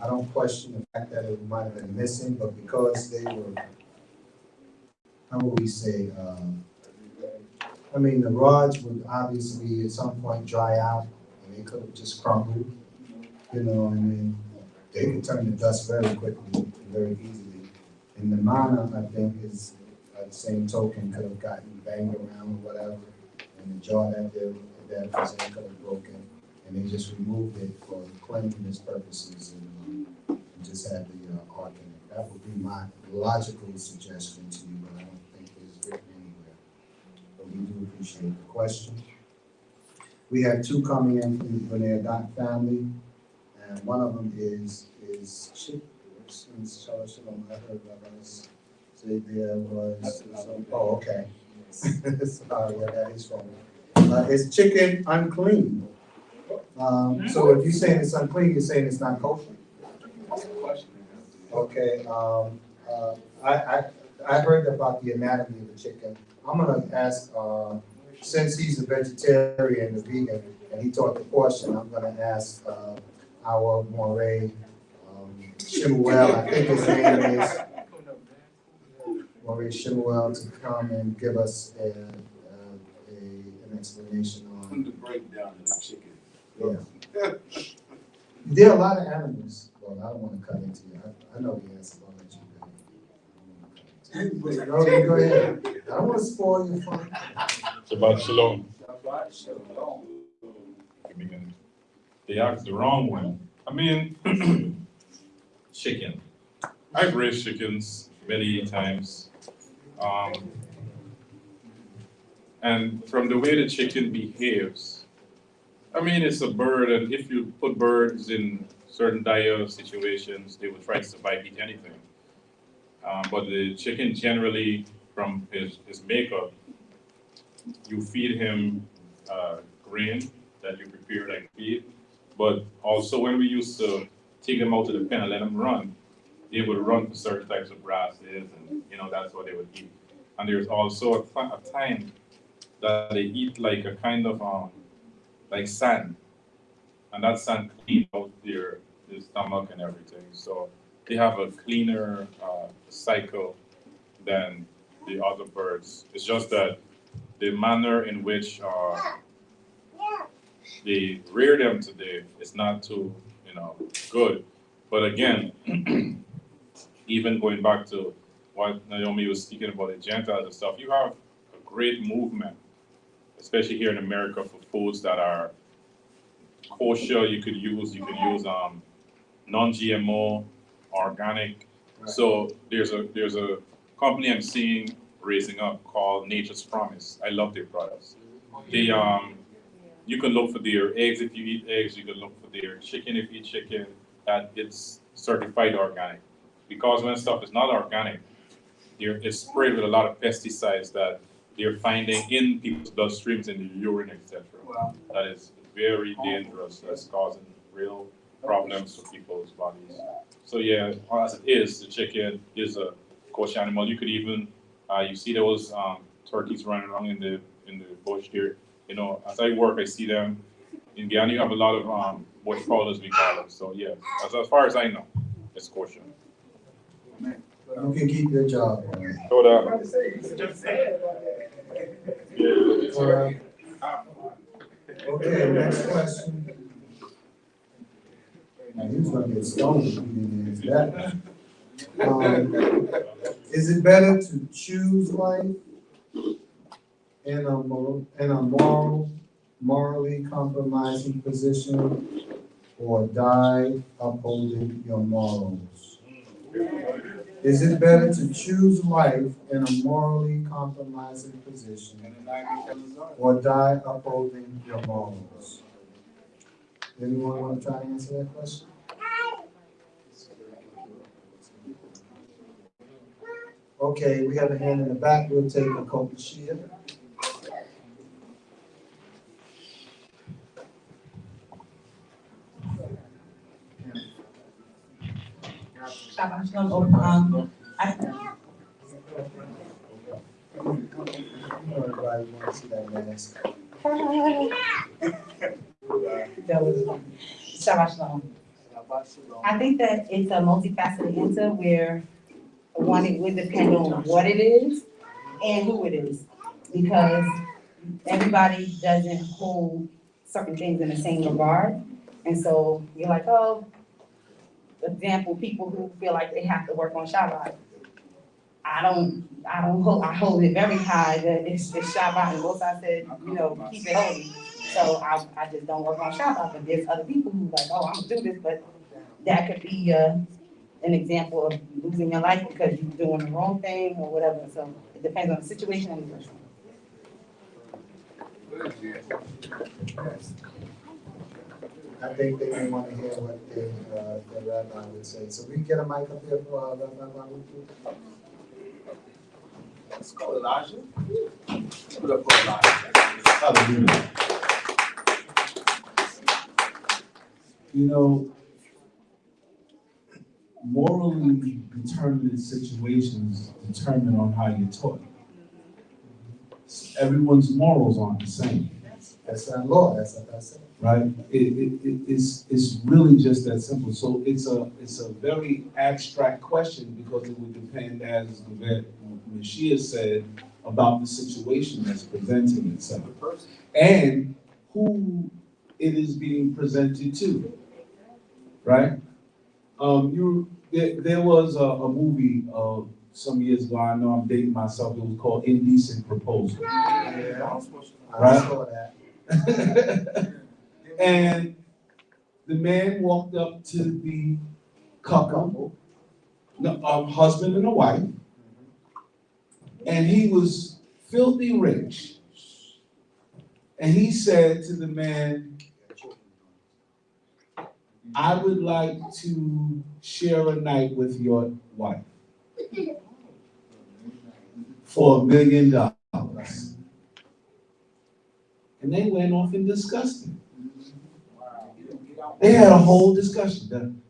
I don't question the fact that it might have been missing, but because they were, how would we say, I mean, the rods would obviously at some point dry out, and they could have just crumbled, you know, and then they could turn to dust very quickly, very easily. And the manna, I think, is, by the same token, could have gotten banged around or whatever, and the jar that was in could have broken, and they just removed it for cleanliness purposes and just had the ark in it. That would be my logical suggestion to you, but I don't think it's written anywhere. But we do appreciate the question. We have two coming in from the B'nai Adath family, and one of them is Shalom. I heard Rabbi's say there was, oh, okay. Sorry, yeah, that is wrong. Is chicken unclean? So if you're saying it's unclean, you're saying it's not kosher? Okay, I heard about the anatomy of the chicken. I'm gonna ask, since he's a vegetarian, a vegan, and he taught the portion, I'm gonna ask our Moray, Shemuel, I think his name is, Moray Shemuel, to come and give us an explanation on
the breakdown of the chicken.
Yeah. There are a lot of animals. Well, I don't want to cut into you. I know the answer. I'll let you go. Go ahead. I don't want to spoil your fun.
Shabbat Shalom.
Shabbat Shalom.
They asked the wrong one. I mean, chicken. I've raised chickens many times. And from the way the chicken behaves, I mean, it's a bird, and if you put birds in certain dire situations, they will try to survive, eat anything. But the chicken generally, from his makeup, you feed him grain that you prepare like feed. But also when we used to take them out to the pen and let them run, they would run for certain types of grasses, and that's what they would eat. And there's also a time that they eat like a kind of like sand, and that sand cleans out their stomach and everything. So they have a cleaner cycle than the other birds. It's just that the manner in which they rear them today is not too, good. But again, even going back to what Naomi was speaking about the Gentiles and stuff, you have a great movement, especially here in America, for foods that are kosher. You could use non-GMO, organic. So there's a company I'm seeing raising up called Nature's Promise. I love their products. They you can look for their eggs if you eat eggs. You can look for their chicken if you eat chicken. That it's certified organic. Because when stuff is not organic, it's sprayed with a lot of pesticides that they're finding in people's bloodstreams, in the urine, etc. Wow. That is very dangerous. That's causing real problems for people's bodies. So yeah, as it is, the chicken is a kosher animal. You could even you see those turkeys running around in the bush here. As I work, I see them. In Guyana, you have a lot of bush prowlers, we call them. So yeah, as far as I know, it's kosher.
You can keep your job.
So
Okay, next question. Now, he was gonna get stoned if he didn't answer that. Is it better to choose life in a morally compromising position, or die upholding your morals? Is it better to choose life in a morally compromising position, or die upholding your morals? Anyone want to try to answer that question? Okay, we have a hand in the back. We'll take a couple share.
Shabbat Shalom.
Everybody want to see that mask.
That was Shabbat Shalom. I think that it's a multifaceted answer where it would depend on what it is and who it is, because everybody doesn't hold certain things in the same regard. And so you're like, oh, for example, people who feel like they have to work on Shabbat. I hold it very high that it's Shabbat, and most I said, keep it holy. So I just don't work on Shabbat, but there's other people who like, oh, I'm gonna do this, but that could be an example of losing your life because you're doing the wrong thing or whatever. So it depends on the situation and the person.
I think they may want to hear what the rabbi would say. So we can get a mic up here for Rabbi Baruch.
Let's call Elijah. Put up for Elijah. Hallelujah. Morally determined situations determine on how you're taught. Everyone's morals aren't the same.
That's not law. That's what I said.
Right? It's really just that simple. So it's a very abstract question because it would depend, as the Mashiach said, about the situation that's presenting itself and who it is being presented to. Right? There was a movie some years ago. I know I'm dating myself. It was called Indecent Proposal.
Yeah,
right?
I saw that.
And the man walked up to the couple, husband and a wife, and he was filthy rich. And he said to the man, I would like to share a night with your wife for $1 million. And they went off and discussed it. They had a whole discussion.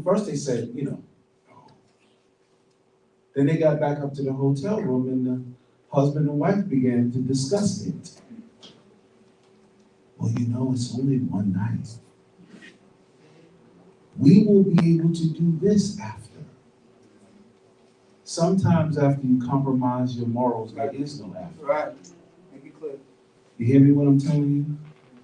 First they said, Then they got back up to the hotel room and the husband and wife began to discuss it. Well, it's only one night. We will be able to do this after. sometimes after you compromise your morals, there is no after.
Right. Make it clear.
You hear me what I'm telling you?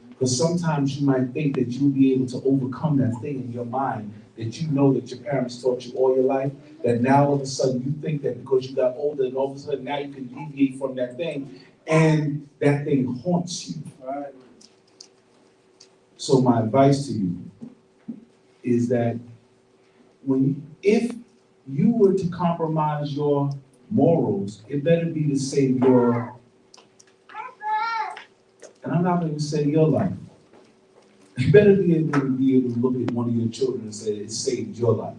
Because sometimes you might think that you'll be able to overcome that thing in your mind that you know that your parents taught you all your life, that now all of a sudden you think that because you got older and all of a sudden now you can deviate from that thing, and that thing haunts you.
Right.
So my advice to you is that if you were to compromise your morals, it better be to save your, and I'm not going to say your life. You better be able to look at one of your children and say it saved your life,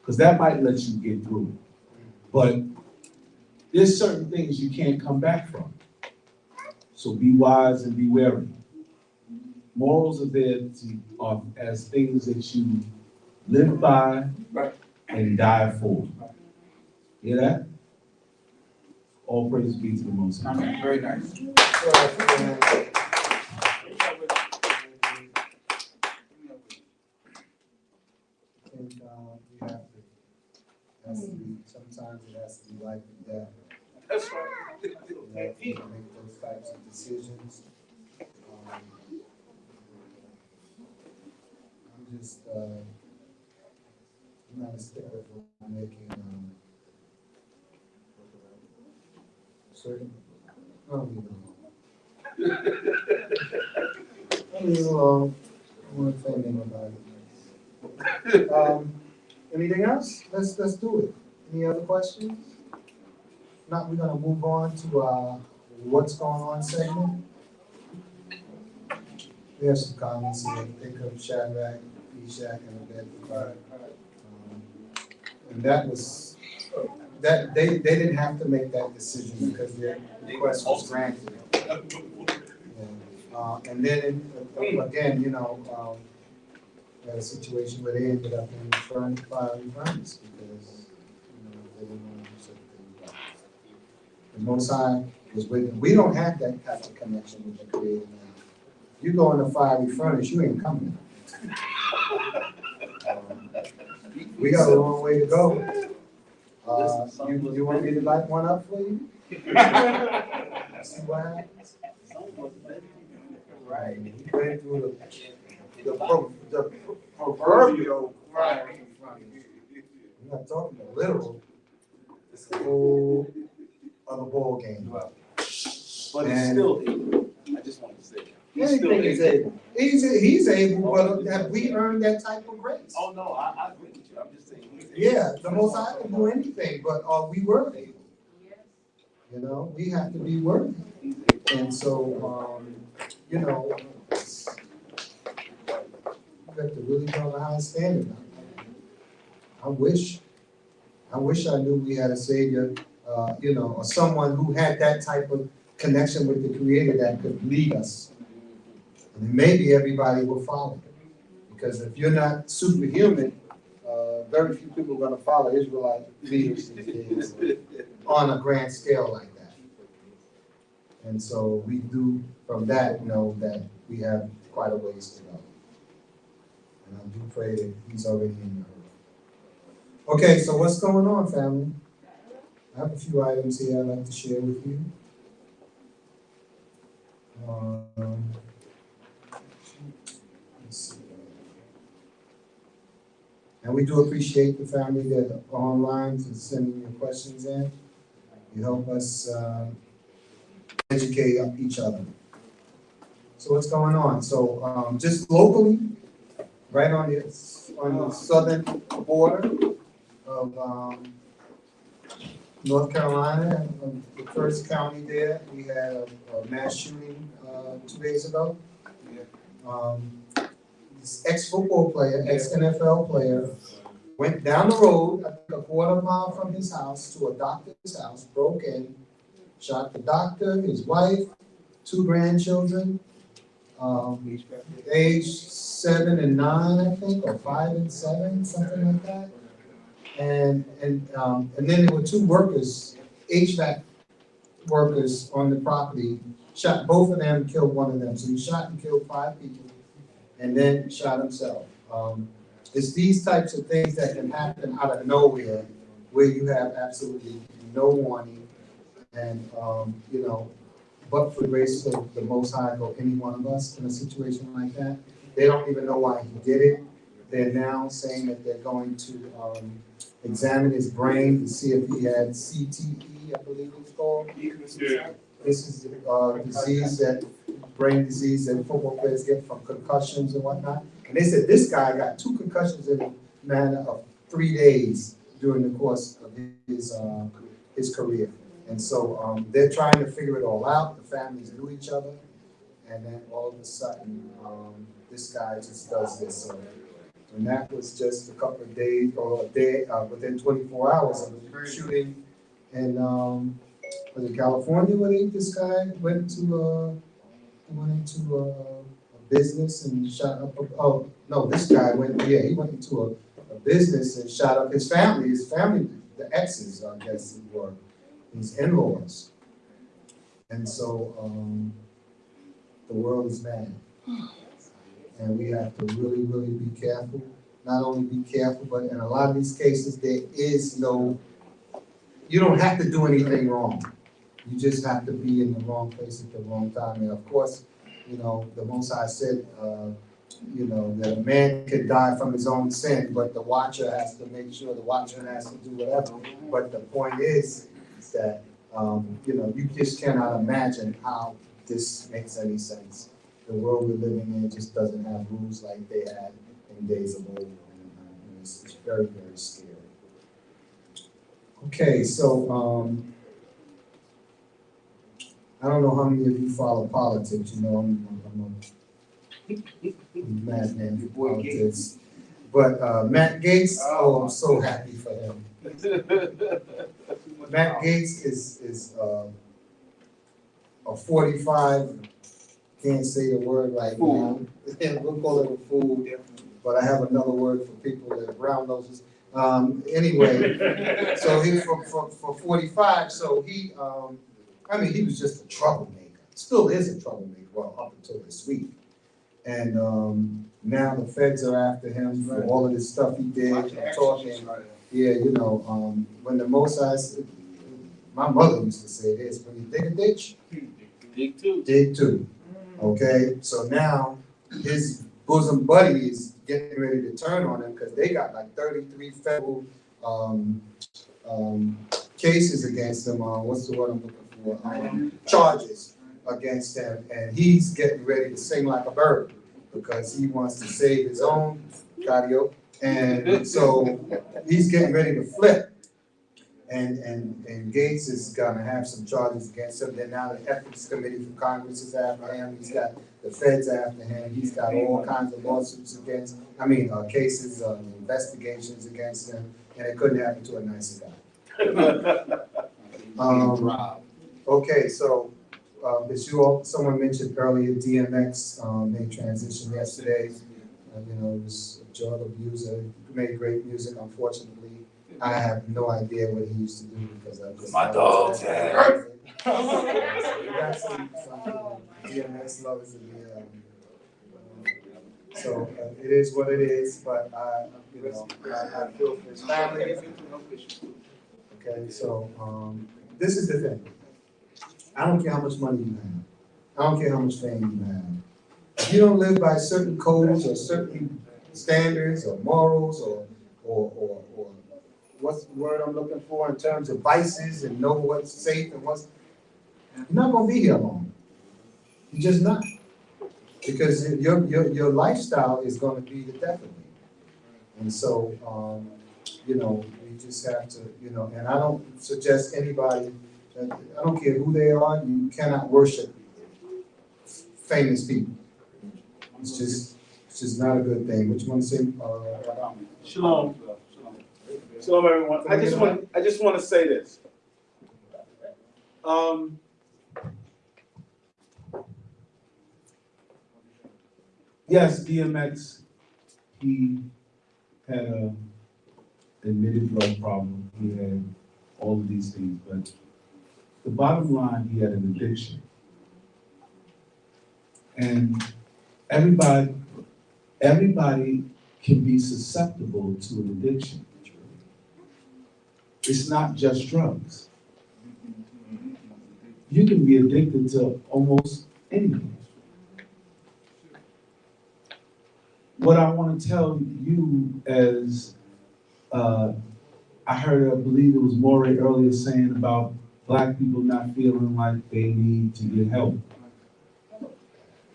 because that might let you get through it. But there's certain things you can't come back from. So be wise and be wary. Morals are there as things that you live by and die for. Hear that? All praise be to the Most High.
Very nice.
Sometimes it has to be life and death.
That's right.
Make those types of decisions. I'm just, I'm not a sticker for making, certain, I'll leave it alone. I won't say anything about it. Anything else? Let's do it. Any other questions? Not, we're gonna move on to what's going on segment. We have some comments here. Think of Shadrach, Meshach, and Abednego. And that was they didn't have to make that decision because their request was granted. And then again, we had a situation where they ended up in fiery furnace because they didn't want to do certain things. The Most High was with them. We don't have that type of connection with the Creator now. You go in the fiery furnace, you ain't coming. We got a long way to go. You want me to light one up for you? See what happens? Right. You went through the proverbial fiery furnace. I'm not talking the literal. It's a whole other ball game.
But it's still able. I just want to say that.
Anything is able. He's able, but have we earned that type of grace?
Oh, no, I agree with you. I'm just saying.
Yeah, the Most High can do anything, but are we worthy? We have to be worthy. And so, you have to really go on a high standard. I wish I knew we had a Savior, or someone who had that type of connection with the Creator that could lead us. And maybe everybody will follow. Because if you're not superhuman, very few people are going to follow Israelite leaders these days on a grand scale like that. And so we do, from that, know that we have quite a ways to go. And I do pray that he's already in the earth. Okay, so what's going on, family? I have a few items here I'd like to share with you. Let's see. And we do appreciate the family that are online to sending your questions in. You help us educate each other. So what's going on? So just locally, right on the southern border of North Carolina, the first county there, we had a mass shooting 2 days ago. This ex-football player, ex-NFL player, went down the road, I think a quarter mile from his house to a doctor's house, broke in, shot the doctor, his wife, 2 grandchildren, age 7 and 9, I think, or 5 and 7, something like that. And then there were 2 workers, HVAC workers on the property, shot both of them, killed one of them. So he shot and killed 5 people, and then shot himself. It's these types of things that can happen out of nowhere where you have absolutely no warning, and, but for the grace of the Most High, or any one of us in a situation like that, they don't even know why he did it. They're now saying that they're going to examine his brain to see if he had CTE, I believe it's called.
Yeah.
This is brain disease that football players get from concussions and whatnot. And they said this guy got 2 concussions in a matter of 3 days during the course of his career. And so they're trying to figure it all out. The families knew each other. And then all of a sudden, this guy just does this. And that was just a couple of days, or a day, within 24 hours of the shooting in, was it California, where this guy went into a business and shot up, this guy he went into a business and shot up his family, the exes, I guess, were his in-laws. And so, the world is mad. And we have to really, really be careful. Not only be careful, but in a lot of these cases, you don't have to do anything wrong. You just have to be in the wrong place at the wrong time. And of course, the Most High said, that a man could die from his own sin, but the watcher has to make sure the watcher has to do whatever. But the point is that, you just cannot imagine how this makes any sense. The world we're living in just doesn't have rules like they had in days of old. And it's very, very scary. Okay, so I don't know how many of you follow politics. I'm a madman for politics. But Matt Gaetz, I'm so happy for him. Matt Gaetz is a 45. Can't say the word right now. We'll call it a fool, but I have another word for people that are brown noses. Anyway, so he's for 45. So he was just a troublemaker. Still is a troublemaker. Well, up until this week, and now the feds are after him for all of this stuff he did. Talking, when the Most High, my mother used to say this: when you dig a ditch, dig two. Dig two. Okay, so now his bosom buddy is getting ready to turn on him because they got like 33 federal cases against him. What's the word I'm looking for? Charges against him, and he's getting ready to sing like a bird because he wants to save his own cardio, and so he's getting ready to flip. And Gaetz is gonna have some charges against him. Then now the ethics committee from Congress is after him. He's got the feds after him. He's got all kinds of lawsuits against, cases, investigations against him. And it couldn't happen to a nicer guy. Okay, so as someone mentioned earlier, DMX made transition yesterday. It was a drug abuser, made great music, unfortunately. I have no idea what he used to do because I just. My dog's head. We got some DMX lovers in here. So it is what it is, but I feel for his family. Okay, so this is the thing. I don't care how much money you have. I don't care how much fame you have. If you don't live by certain codes or certain standards or morals or what's the word I'm looking for in terms of vices and know what's safe and you're not gonna be here long. You're just not. Because your lifestyle is gonna be the death of you. And so, we just have to, and I don't suggest anybody, I don't care who they are, you cannot worship famous people. It's just not a good thing. What you want to say?
Shalom. Shalom, everyone. I just want to say this. Yes, DMX, he had a admitted drug problem. He had all of these things, but the bottom line, he had an addiction. And everybody can be susceptible to an addiction. it's not just drugs. You can be addicted to almost anything. What I want to tell you as I heard, I believe it was Morey earlier saying about Black people not feeling like they need to get help.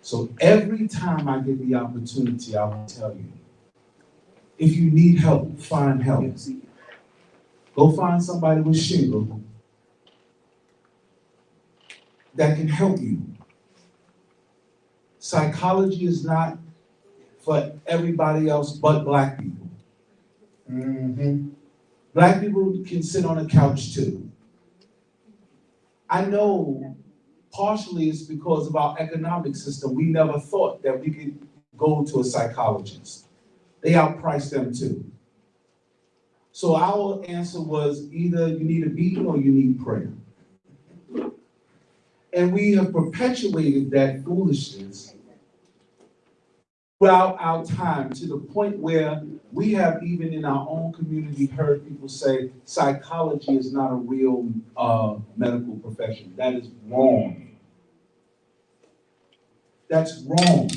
So every time I get the opportunity, I will tell you, if you need help, find help. Go find somebody with shingle that can help you. Psychology is not for everybody else but Black people.
Mm-hmm.
Black people can sit on a couch too. I know partially it's because of our economic system. We never thought that we could go to a psychologist. They outpriced them too. So our answer was either you need a beating or you need prayer. And we have perpetuated that foolishness throughout our time to the point where we have even in our own community heard people say psychology is not a real medical profession. That is wrong. That's wrong.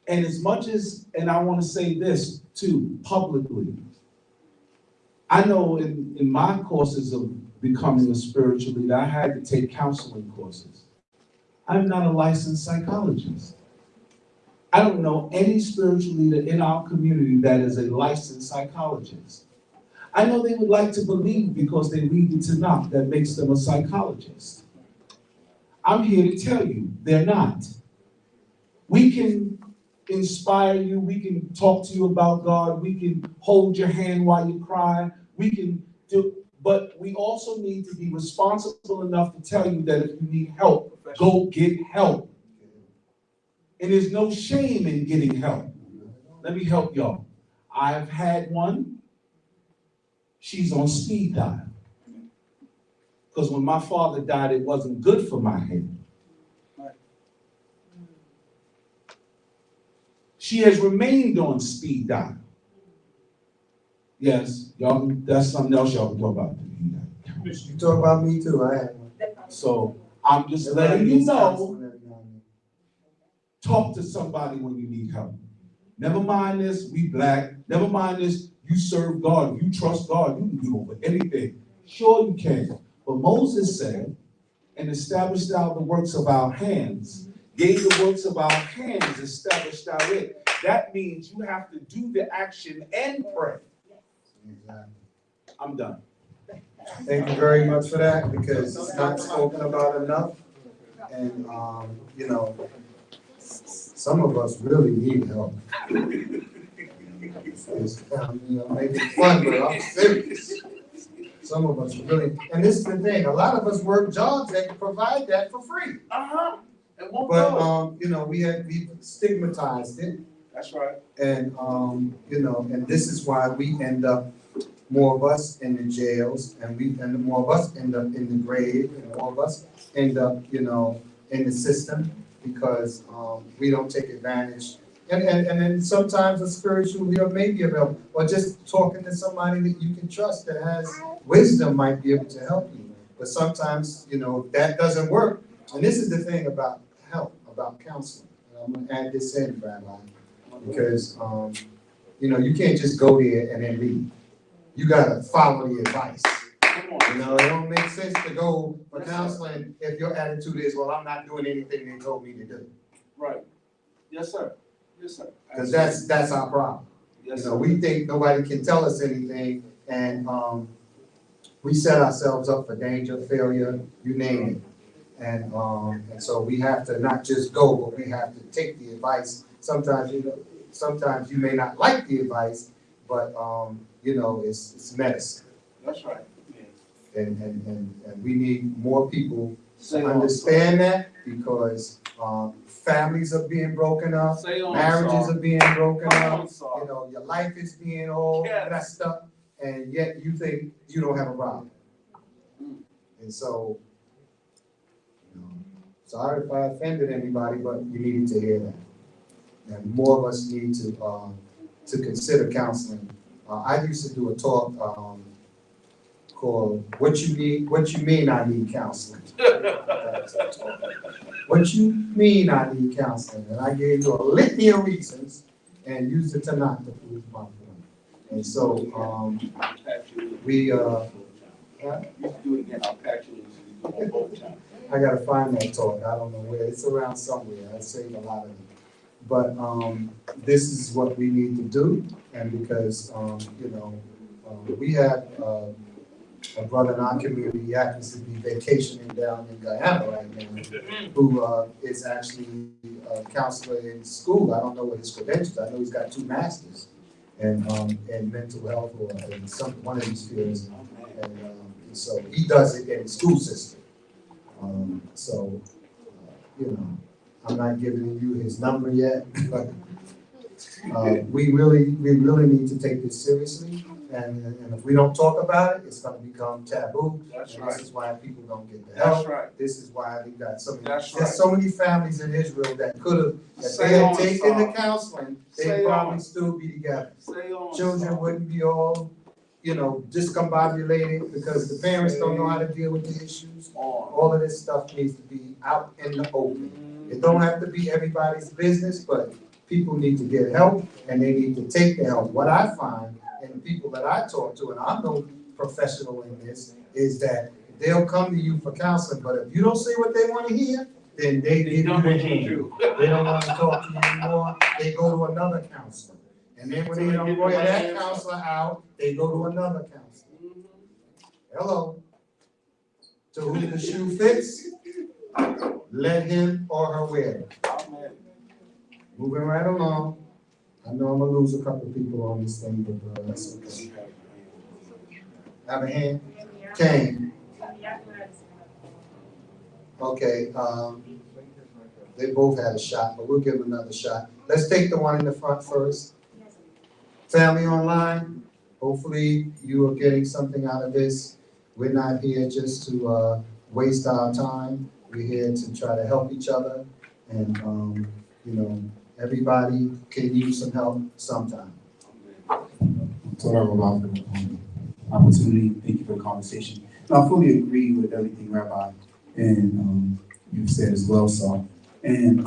And as much as, and I want to say this too, publicly, I know in my courses of becoming a spiritual leader, I had to take counseling courses. I'm not a licensed psychologist. I don't know any spiritual leader in our community that is a licensed psychologist. I know they would like to believe because they read the Tanakh that makes them a psychologist. I'm here to tell you, they're not. We can inspire you, we can talk to you about God, we can hold your hand while you cry, we can do, but we also need to be responsible enough to tell you that if you need help, go get help. And there's no shame in getting help. Let me help y'all. I've had one. She's on speed dial. Because when my father died, it wasn't good for my head. She has remained on speed dial. Yes, y'all, that's something else y'all can talk about.
You talk about me too, I had one.
So I'm just letting you know, talk to somebody when you need help. Never mind this, we Black. Never mind this, you serve God, you trust God, you can do over anything. Sure you can. But Moses said, and established thou the works of our hands, gave the works of our hands, established thou it. That means you have to do the action and pray.
Exactly.
I'm done.
Thank you very much for that, because it's not spoken about enough. And, you know, some of us really need help. I'm making fun, but I'm serious. Some of us really, and this is the thing, a lot of us work jobs that can provide that for free. But, you know, we stigmatized it.
That's right.
And, you know, and this is why we end up, more of us in the jails, and more of us end up in the grave, and more of us end up, you know, in the system, because we don't take advantage. And then sometimes a spiritual leader may be available, or just talking to somebody that you can trust that has wisdom might be able to help you. But sometimes, you know, that doesn't work. And this is the thing about help, about counseling. And I'm gonna add this in, Rabbi, because, you know, you can't just go there and then leave. You gotta follow the advice. You know, it don't make sense to go for counseling if your attitude is, well, I'm not doing anything they told me to do.
Right. Yes, sir. Yes, sir.
Because that's our problem.
Yes,
you know, we think nobody can tell us anything, and we set ourselves up for danger, failure, you name it. And so we have to not just go, but we have to take the advice. Sometimes you may not like the advice, but you know, it's medicine.
That's right.
And we need more people to understand that, because families are being broken up, marriages are being broken up, you know, your life is being all messed up, and yet you think you don't have a problem. And so, you know, sorry if I offended anybody, but you needed to hear that. And more of us need to consider counseling. I used to do a talk called What You Mean I Need Counseling. What you mean I need counseling? And I gave you a litany of reasons and used it tonight to prove my point. And so, I gotta find that talk. I don't know where. It's around somewhere. I saved a lot of it. But this is what we need to do. And because, we have a brother in our community, he happens to be vacationing down in Guyana right now, who is actually a counselor in school. I don't know what his credentials. I know he's got 2 masters in mental health or in one of these fields. And so he does it in the school system. I'm not giving you his number yet, but we really need to take this seriously. And if we don't talk about it, it's going to become taboo. That's right. This is why people don't get the help. That's right. This is why we got so many. There's so many families in Israel that could have, if they had taken the counseling, they'd probably still be together. Children wouldn't be all, discombobulated because the parents don't know how to deal with the issues. All of this stuff needs to be out in the open. It don't have to be everybody's business, but people need to get help and they need to take the help. What I find, and the people that I talk to, and I'm no professional in this, is that they'll come to you for counseling, but if you don't say what they want to hear, then they give you the hand. They don't want to talk to you anymore. They go to another counselor. And then when they don't go to that counselor out, they go to another counselor. Hello. To whom the shoe fits, let him or her wear it. Moving right along. I know I'm gonna lose a couple people on this thing, but that's okay. Have a hand? Kane. Okay, they both had a shot, but we'll give them another shot. Let's take the one in the front first. Family online, hopefully you are getting something out of this. We're not here just to waste our time. We're here to try to help each other, and everybody can use some help sometime.
So about the opportunity. Thank you for the conversation. I fully agree with everything Rabbi and you've said as well, so. And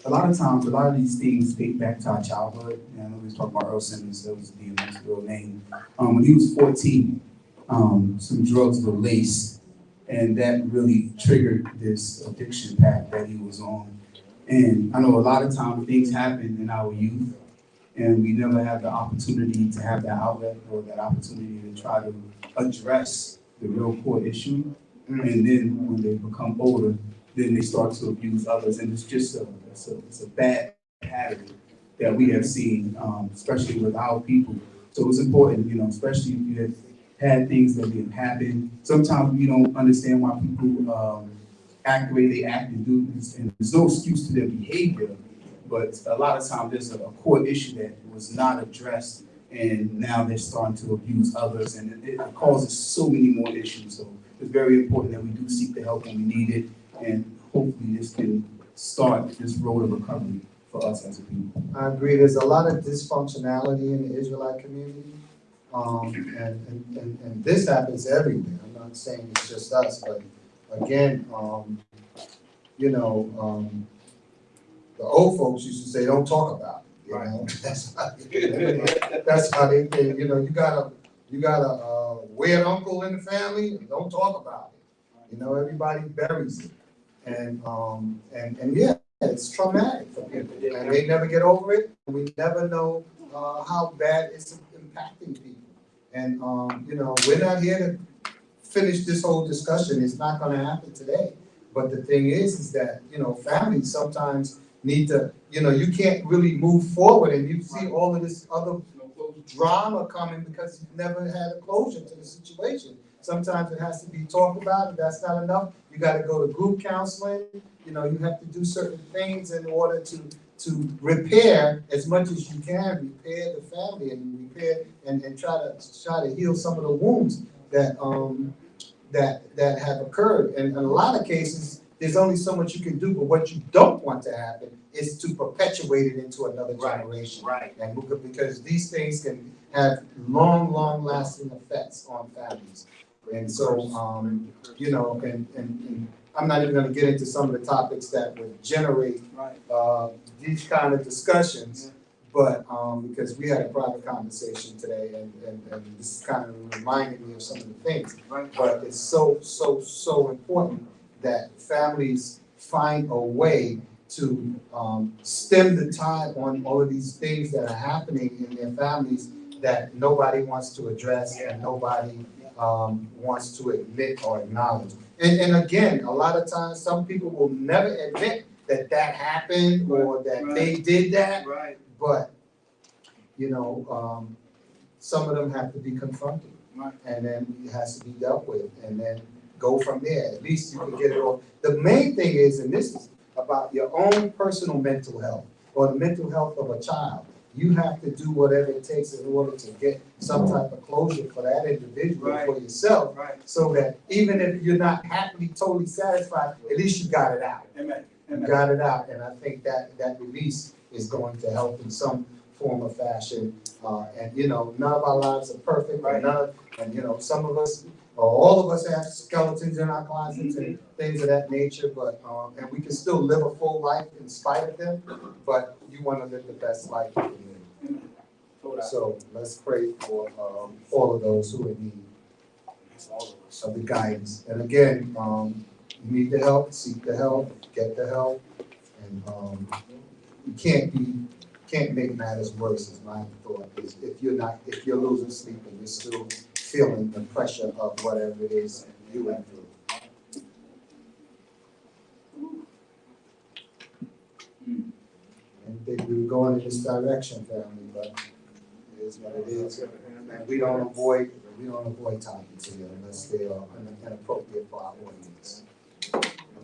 a lot of times, a lot of these things date back to our childhood. And I know we was talking about Earl Simmons, that was the real name. When he was 14, some drugs were laced, and that really triggered this addiction path that he was on. And I know a lot of times things happen in our youth, and we never have the opportunity to have that outlet or that opportunity to try to address the real core issue. And then when they become older, then they start to abuse others, and it's just a bad pattern that we have seen, especially with our people. So it's important, especially if you have had things that have happened. Sometimes we don't understand why people act the way they act and do this, and there's no excuse to their behavior, but a lot of times there's a core issue that was not addressed, and now they're starting to abuse others, and it causes so many more issues. So it's very important that we do seek the help when we need it, and hopefully this can start this road of recovery for us as a people.
I agree. There's a lot of dysfunctionality in the Israelite community, and this happens everywhere. I'm not saying it's just us, but again, the old folks used to say, "Don't talk about it." Right. That's how they think. You got a weird uncle in the family. Don't talk about it. Everybody buries it, and yeah, it's traumatic for people, and they never get over it. We never know how bad it's impacting people. And we're not here to finish this whole discussion. It's not going to happen today. But the thing is that families sometimes need to, you can't really move forward, and you see all of this other drama coming because you've never had a closure to the situation. Sometimes it has to be talked about. If that's not enough, you got to go to group counseling. You have to do certain things in order to repair as much as you can, repair the family and repair and try to heal some of the wounds that have occurred. And in a lot of cases, there's only so much you can do, but what you don't want to happen is to perpetuate it into another generation. Right. And because these things can have long lasting effects on families. And so, you know, and I'm not even gonna get into some of the topics that would generate, these kind of discussions. But, because we had a private conversation today and this is kind of reminding me of some of the things. But it's so important that families find a way to, stem the tide on all of these things that are happening in their families that nobody wants to address and nobody, wants to admit or acknowledge. And again, a lot of times, some people will never admit that that happened or that they did that. But, you know, some of them have to be confronted. And then it has to be dealt with and then go from there. At least you can get it off. The main thing is, and this is about your own personal mental health or the mental health of a child. You have to do whatever it takes in order to get some type of closure for that individual, for yourself, so that even if you're not happily, totally satisfied, at least you got it out.
Amen.
You got it out, and I think that release is going to help in some form or fashion. And you know, none of our lives are perfect, and you know, some of us, or all of us have skeletons in our closets and things of that nature, but, and we can still live a full life in spite of them, but you want to live the best life you can live. So let's pray for all of those who are in need of the guidance. And again, you need the help, seek the help, get the help, and you can't make matters worse, is my thought, is if you're losing sleep and you're still feeling the pressure of whatever it is you went through. I didn't think we were going in this direction, family, but it is what it is. And we don't avoid topics here unless they are inappropriate for our audience.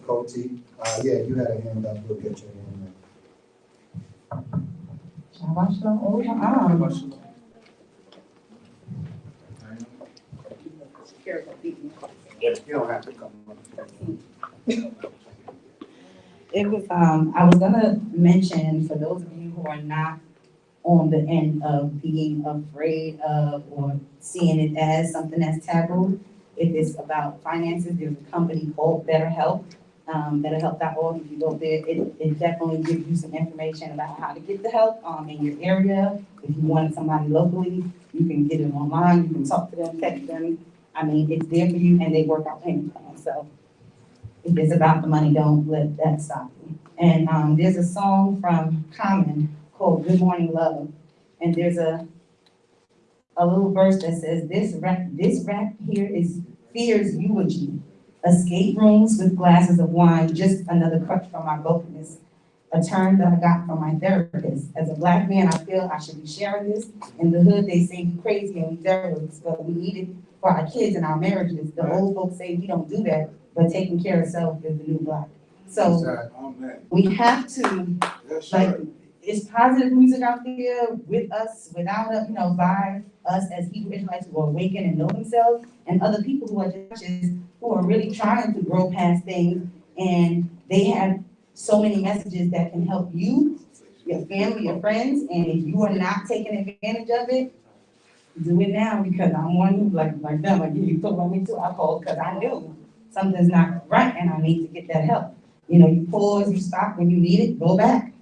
Koti, yeah, you had a hand up, we'll get your hand up.
Shabbat shalom.
You don't have to come up.
It was, I was gonna mention, for those of you who are not on the end of being afraid of or seeing it as something that's taboo, if it's about finances, there's a company called BetterHelp, BetterHelp.org. If you go there, it definitely gives you some information about how to get the help, in your area. If you wanted somebody locally, you can get it online, you can talk to them, text them. I mean, it's there for you, and they work out payment plans. So if it's about the money, don't let that stop you. And there's a song from Common called Good Morning Love. And there's a little verse that says, this rap here is fear's eulogy. Escape rooms with glasses of wine, just another crutch from my brokenness. A term that I got from my therapist. As a Black man, I feel I should be sharing this. In the hood, they say we crazy and we terrorists, but we need it for our kids and our marriages. The old folks say we don't do that, but taking care of self is the new Black. So we have to, like, it's positive music out there with us, without us, by us as Hebrew Israelites who are awakened and know themselves, and other people who are churches who are really trying to grow past things, and they have so many messages that can help you, your family, your friends, and if you are not taking advantage of it, do it now, because I'm one who, like them, like you talk about me too, I called because I knew something's not right and I need to get that help. You pause, you stop when you need it, go back.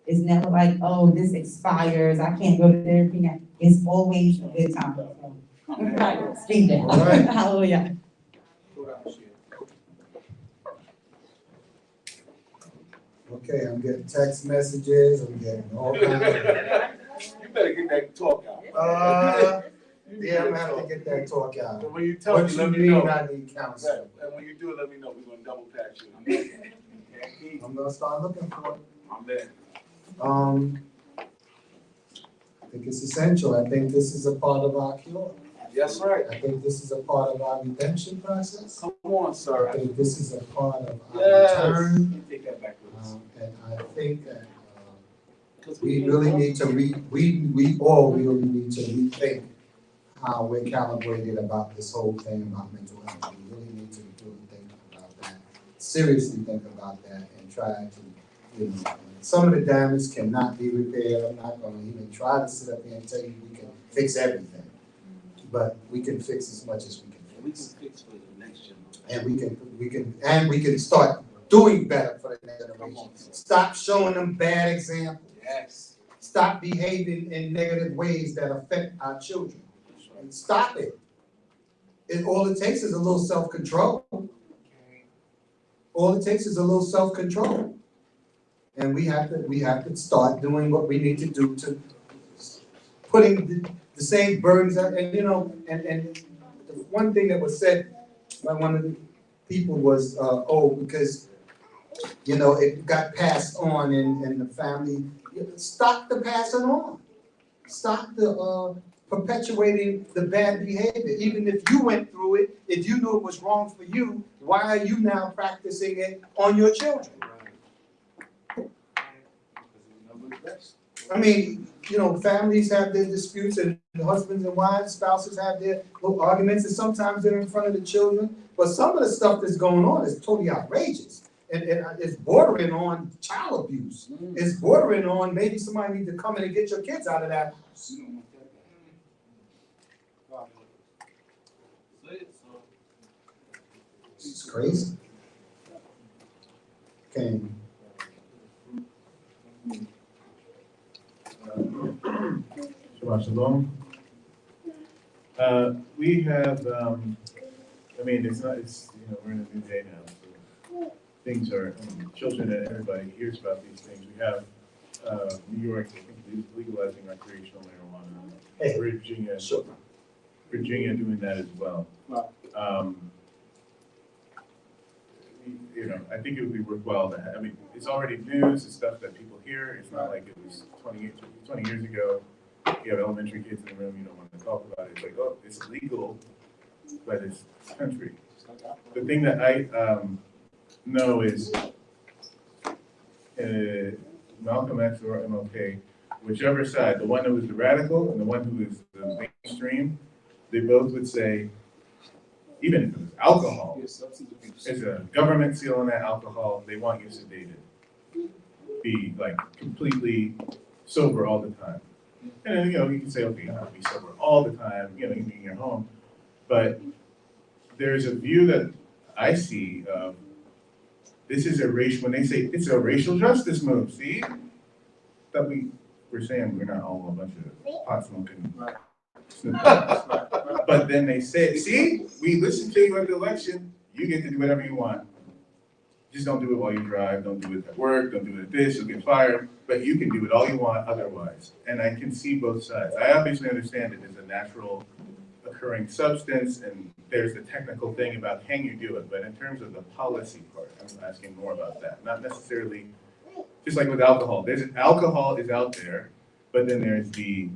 It's never like, oh, this expires, I can't go to therapy now. It's always a good time. Speak that.
All right.
Hallelujah.
Okay, I'm getting text messages, I'm getting all kinds of.
You better get that talk out.
Yeah, I'm gonna have to get that talk out.
So when you tell
What
me,
you
let me
mean
know.
I need counsel?
And when you do, let me know. We're gonna double patch you.
I'm gonna start looking for it.
I'm there.
I think it's essential. I think this is a part of our cure.
That's right.
I think this is a part of our redemption process.
Come on, sir.
I think this is a part of our
Yes.
return.
You take that back with us.
And I think that we really need to we all really need to rethink how we're calibrated about this whole thing about mental health. We really need to really think about that, seriously think about that, and try to, some of the damage cannot be repaired. I'm not gonna even try to sit up here and tell you we can fix everything, but we can fix as much as we can
We can fix for the next generation.
And we can start doing better for the next generation. Stop showing them bad examples.
Yes.
Stop behaving in negative ways that affect our children. And stop it. All it takes is a little self-control. All it takes is a little self-control. And we have to start doing what we need to do to putting the same burdens out. And and the one thing that was said by one of the people was, because it got passed on in the family. Stop the passing on. Stop the perpetuating the bad behavior. Even if you went through it, if you knew it was wrong for you, why are you now practicing it on your children? I mean, families have their disputes, and husbands and wives, spouses have their little arguments, and sometimes they're in front of the children. But some of the stuff that's going on is totally outrageous. And it's bordering on child abuse. It's bordering on maybe somebody needs to come in and get your kids out of that house. It's crazy. Okay.
Shabbat shalom. We have, we're in a new day now, so things are, children and everybody hears about these things. We have New York, I think, legalizing recreational marijuana.
Hey.
Virginia doing that as well. I think it would be worthwhile to have, it's already news, it's stuff that people hear. It's not like it was 20 years ago. You have elementary kids in the room, you don't want to talk about it. It's like, oh, it's illegal by this country. The thing that I know is Malcolm X or MLK, whichever side, the one who was the radical and the one who was the mainstream, they both would say, even if it was alcohol, it's a government seal on that alcohol, they want you sedated. Be like completely sober all the time. And then, you can say, okay, you don't have to be sober all the time, you can be in your home. But there's a view that I see of this is when they say it's a racial justice move, see? That we're saying we're not all a bunch of pot smoking. But then they say, see, we listened to you at the election, you get to do whatever you want. Just don't do it while you drive, don't do it at work, don't do it at this, you'll get fired, but you can do it all you want otherwise. And I can see both sides. I obviously understand it is a natural occurring substance, and there's the technical thing about can you do it, but in terms of the policy part, I'm asking more about that. Not necessarily, just like with alcohol. Alcohol is out there, but then there's the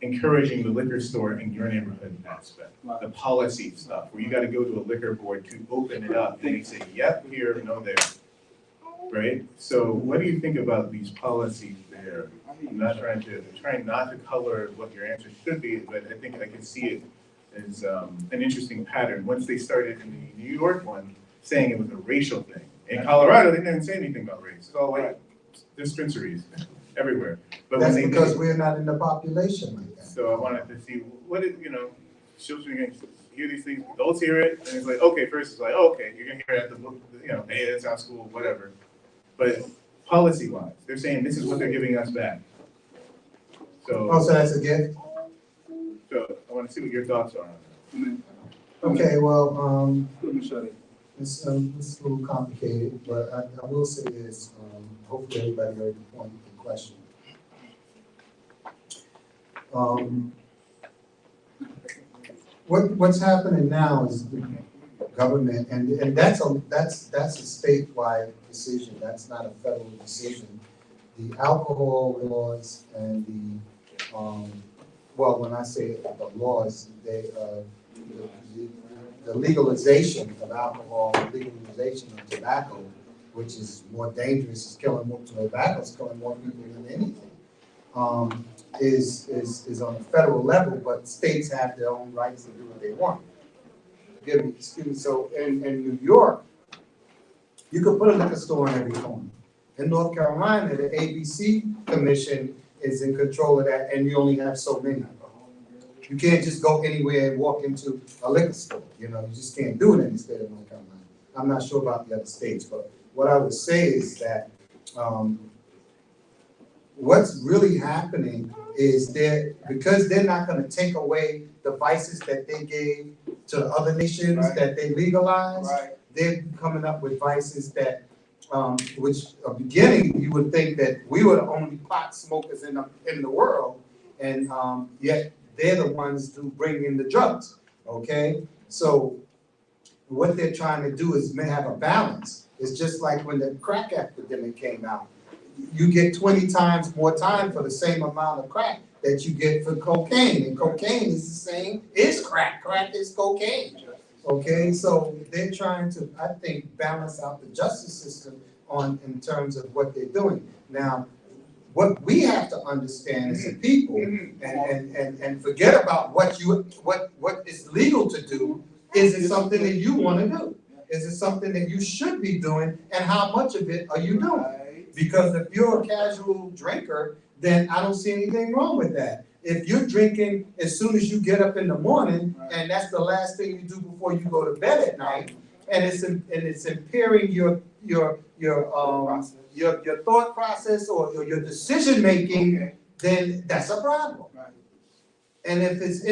encouraging the liquor store in your neighborhood aspect, the policy stuff, where you got to go to a liquor board to open it up, and they say, yep, here, no, there, right? So what do you think about these policies there? I'm not trying not to color what your answer should be, but I think I can see it as an interesting pattern. Once they started in the New York one, saying it was a racial thing. In Colorado, they didn't say anything about race. It's all like dispensaries everywhere. But
that's because we're not in the population like that.
So I wanted to see children hear these things, adults hear it, and it's like, okay, first it's like, oh, okay, you're gonna hear it at the book, hey, that sounds cool, whatever. But policy-wise, they're saying this is what they're giving us back. So
that's a gift?
So I want to see what your thoughts are on that.
Okay, well, it's a little complicated, but I will say this, hopefully everybody heard the point of the question. What's happening now is the government, and that's a statewide decision. That's not a federal decision. The alcohol laws and when I say the laws, the legalization of alcohol, the legalization of tobacco, which is more dangerous, is killing more. Tobacco is killing more people than anything. Is on a federal level, but states have their own rights to do what they want. Excuse me. So in New York, you could put a liquor store on every corner. In North Carolina, the ABC Commission is in control of that, and you only have so many. you can't just go anywhere and walk into a liquor store, you know, you just can't do it in the state of North Carolina. I'm not sure about the other states, but what I would say is that, what's really happening is because they're not gonna take away the vices that they gave to the other nations that they legalized, they're coming up with vices that, which beginning, you would think that we were the only pot smokers in the world, and yet they're the ones who bring in the drugs, okay? So what they're trying to do is have a balance. It's just like when the crack epidemic came out. You get 20 times more time for the same amount of crack that you get for cocaine, and cocaine is the same, is crack, crack is cocaine. Okay, so they're trying to, I think, balance out the justice system in terms of what they're doing. Now, what we have to understand as a people, and forget about what is legal to do, is it something that you want to do? Is it something that you should be doing, and how much of it are you doing? Because if you're a casual drinker, then I don't see anything wrong with that. If you're drinking as soon as you get up in the morning, and that's the last thing you do before you go to bed at night, and it's impairing your thought process or your decision making, then that's a problem. And if it's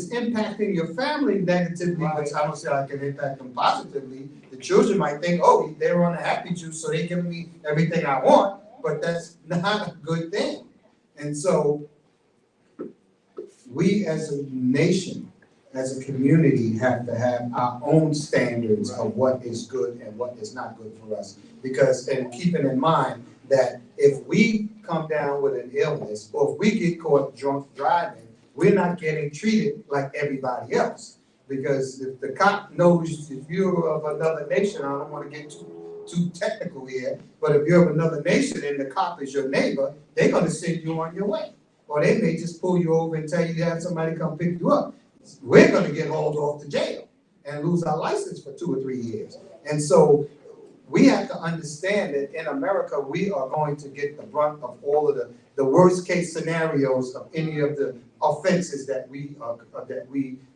impacting your family negatively, which I don't say I can impact them positively, the children might think, oh, they're on a happy juice, so they're giving me everything I want, but that's not a good thing. And so we as a nation, as a community, have to have our own standards of what is good and what is not good for us. Because, and keeping in mind that if we come down with an illness, or if we get caught drunk driving, we're not getting treated like everybody else. Because if the cop knows, if you're of another nation, I don't want to get too technical here, but if you're of another nation and the cop is your neighbor, they're going to send you on your way. Or they may just pull you over and tell you to have somebody come pick you up. We're going to get hauled off to jail and lose our license for 2 or 3 years. And so we have to understand that in America, we are going to get the brunt of all of the worst case scenarios of any of the offenses that we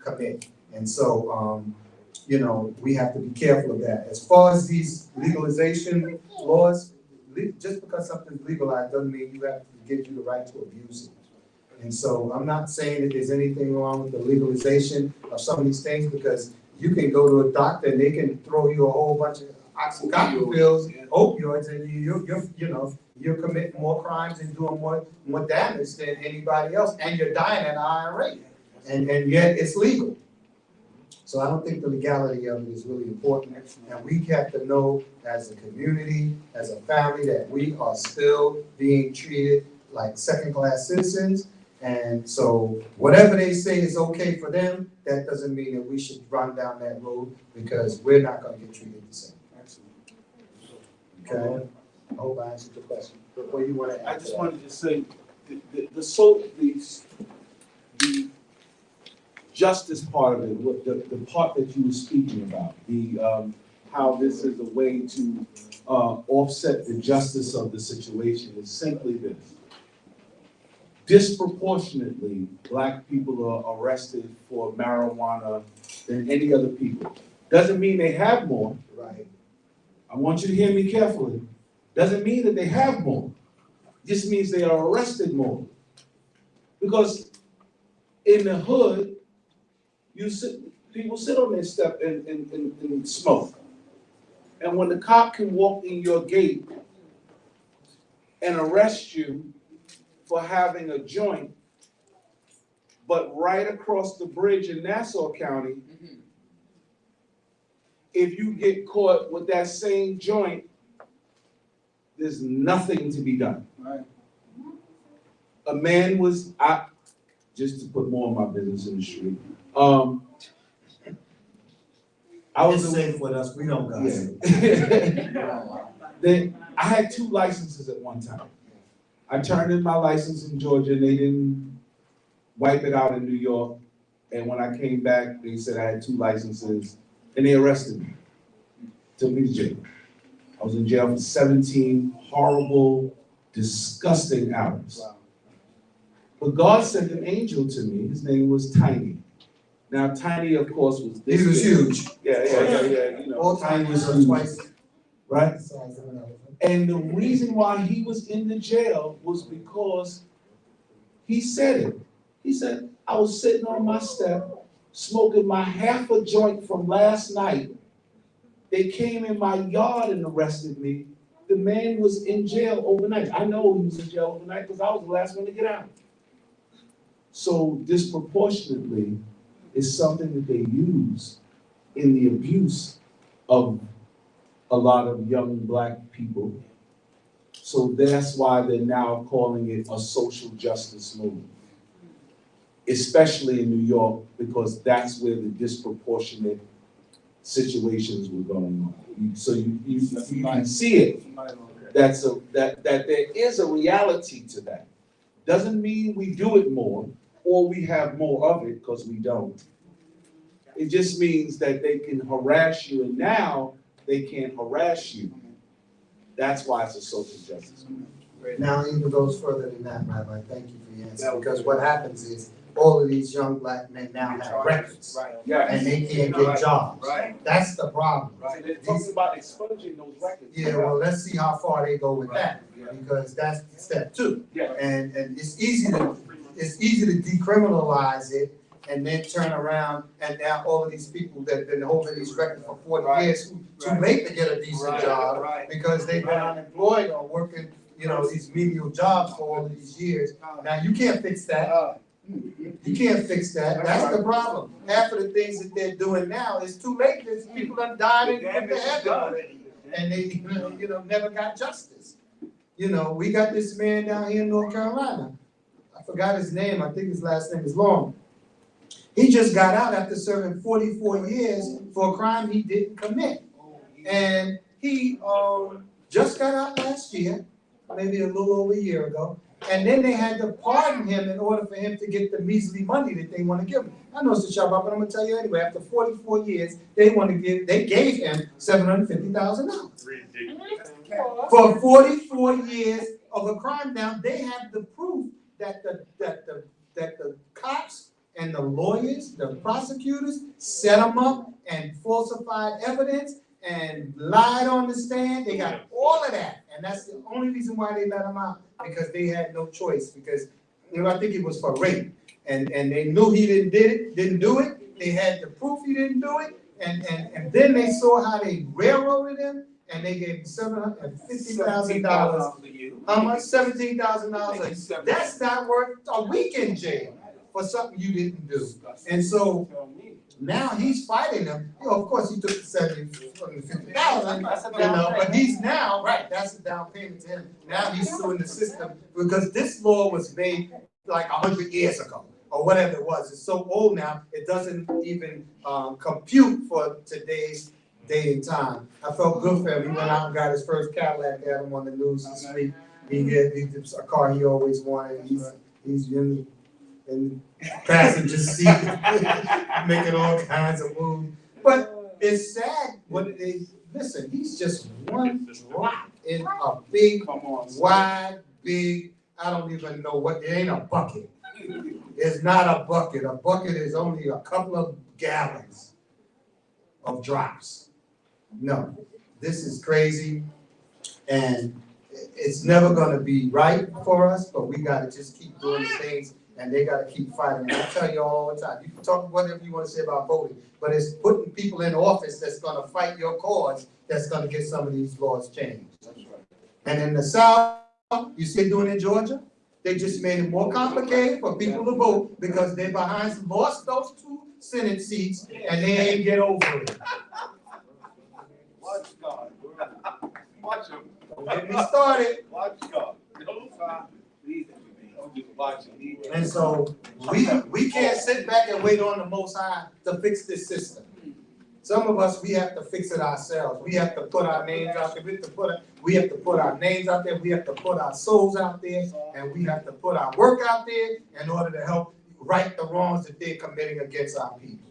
commit. And so, you know, we have to be careful of that. As far as these legalization laws, just because something's legalized doesn't mean you have to give you the right to abuse it. And so I'm not saying that there's anything wrong with the legalization of some of these things, because you can go to a doctor and they can throw you a whole bunch of oxycontin pills, opioids, and you're committing more crimes and doing more damage than anybody else, and you're dying at a higher rate, and yet it's legal. So I don't think the legality of it is really important, and we have to know as a community, as a family, that we are still being treated like second-class citizens. And so whatever they say is okay for them, that doesn't mean that we should run down that road, because we're not going to get treated the same. Okay, I hope I answered your question. Before you want to
I
add
just
to
wanted to say, the justice part of it, the part that you were speaking about, how this is a way to offset the justice of the situation, is simply this. Disproportionately, Black people are arrested for marijuana than any other people. Doesn't mean they have more.
Right.
I want you to hear me carefully. Doesn't mean that they have more. Just means they are arrested more. Because in the hood, people sit on their step and smoke. And when the cop can walk in your gate and arrest you for having a joint, but right across the bridge in Nassau County, if you get caught with that same joint, there's nothing to be done.
Right.
A man was, just to put more of my business in the street, I was
safe with us, we don't gossip.
Then I had 2 licenses at one time. I turned in my license in Georgia, and they didn't wipe it out in New York. And when I came back, they said I had 2 licenses, and they arrested me. Took me to jail. I was in jail for 17 horrible, disgusting hours. But God sent an angel to me. His name was Tiny. Now, Tiny, of course, was this.
He was huge.
Yeah. You know,
All
Tiny
Tiny
was
was
huge,
twice
right?
the size of an elephant.
And the reason why he was in the jail was because he said it. He said, I was sitting on my step, smoking my half a joint from last night. They came in my yard and arrested me. The man was in jail overnight. I know he was in jail overnight because I was the last one to get out. So disproportionately is something that they use in the abuse of a lot of young black people. So that's why they're now calling it a social justice movement, especially in New York, because that's where the disproportionate situations were going on. So you can see it. That there is a reality to that. Doesn't mean we do it more or we have more of it, because we don't. It just means that they can harass you, and now they can't harass you. That's why it's a social justice movement.
Now, it even goes further than that, Rabbi. Thank you for your answer. Because what happens is, all of these young black men now have records, and they can't get jobs. That's the problem.
They're talking about expunging those records.
Yeah, well, let's see how far they go with that, because that's step 2. And it's easy to decriminalize it and then turn around, and now all of these people that have been holding these records for 40 years, too late to get a decent job because they've been unemployed or working, these menial jobs for all of these years. Now, you can't fix that. You can't fix that. That's the problem. Half of the things that they're doing now is too late. There's people that died and put their head already, and they, never got justice. We got this man down here in North Carolina. I forgot his name. I think his last name is Long. He just got out after serving 44 years for a crime he didn't commit, and he just got out last year, maybe a little over a year ago. And then they had to pardon him in order for him to get the measly money that they want to give him. I know it's a Shabbat, but I'm going to tell you anyway. After 44 years, they gave him $750,000. For 44 years of a crime. Now, they have the proof that the cops and the lawyers, the prosecutors, set him up and falsified evidence and lied on the stand. They got all of that. And that's the only reason why they let him out, because they had no choice. Because I think it was for rape. And they knew he didn't do it. They had the proof he didn't do it. And then they saw how they railroaded him, and they gave him $750,000. How much? $17,000. That's not worth a week in jail for something you didn't do. And so now he's fighting them. Of course, he took the $750,000, but he's now, that's the down payment to him. Now he's suing the system, because this law was made like 100 years ago, or whatever it was. It's so old now, it doesn't even compute for today's day and time. I felt good for him. He went out and got his first Cadillac. They had him on the news this week. He a car he always wanted. He's in the passenger seat, making all kinds of moves. But it's sad. Listen, he's just one drop in a big, wide, big, I don't even know what, it ain't a bucket. It's not a bucket. A bucket is only a couple of gallons of drops. No, this is crazy, and it's never going to be right for us, but we got to just keep doing the things, and they got to keep fighting. And I tell you all the time, you can talk whatever you want to say about voting, but it's putting people in office that's going to fight your cause that's going to get some of these laws changed. And in the South, you see it doing in Georgia, they just made it more complicated for people to vote because they lost those 2 Senate seats, and they ain't get over it.
Watch God. Watch him.
Don't get me started.
Watch God.
And so we can't sit back and wait on the Most High to fix this system. Some of us, we have to fix it ourselves. We have to put our names out there. We have to put our names out there. We have to put our souls out there, and we have to put our work out there in order to help right the wrongs that they're committing against our people.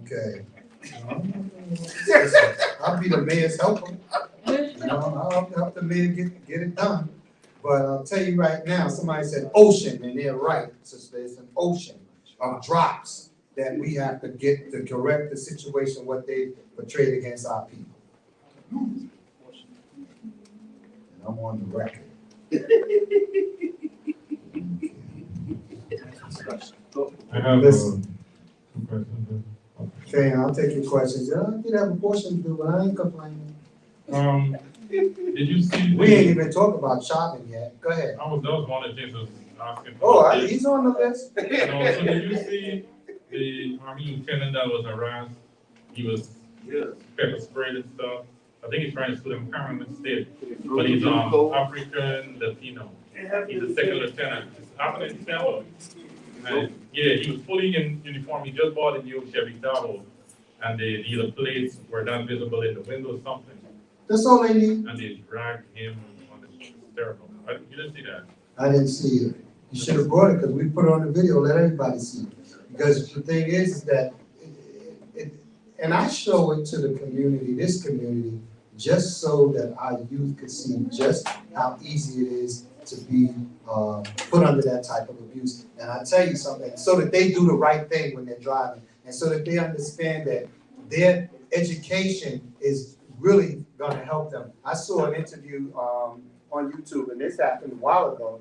Okay. Listen, I'll be the mayor's helper. I'll help the mayor get it done. But I'll tell you right now, somebody said ocean, and they're right. So there's an ocean of drops that we have to get to correct the situation, what they portrayed against our people. And I'm on the record.
I have
Listen.
two questions.
Okay, I'll take your questions. I did have a portion to do, but I ain't complaining.
Did you see?
We ain't even talked about shopping yet. Go ahead.
That was one of the things I was asking.
He's on the list.
So did you see the Army lieutenant that was harassed? He was pepper sprayed and stuff. I think he's trying to sue them currently state, but he's African Latino. He's a second lieutenant. It's happening in December. And yeah, he was fully in uniform. He just bought a new Chevy Tahoe, and the dealer plates were not visible in the window or something.
That's all they need.
And they dragged him on the hysterical. You didn't see that?
I didn't see it. You should have brought it because we put it on the video, let everybody see it. Because the thing is that, and I show it to the community, this community, just so that our youth could see just how easy it is to be put under that type of abuse. And I tell you something, so that they do the right thing when they're driving, and so that they understand that their education is really gonna help them. I saw an interview on YouTube, and this happened a while ago.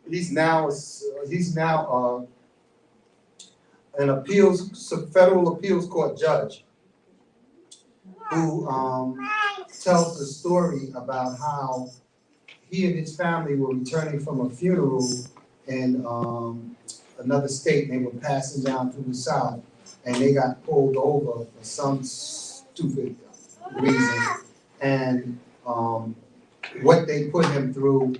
He's now an federal appeals court judge who tells the story about how he and his family were returning from a funeral in another state, and they were passing down through the South, and they got pulled over for some stupid reason. And what they put him through,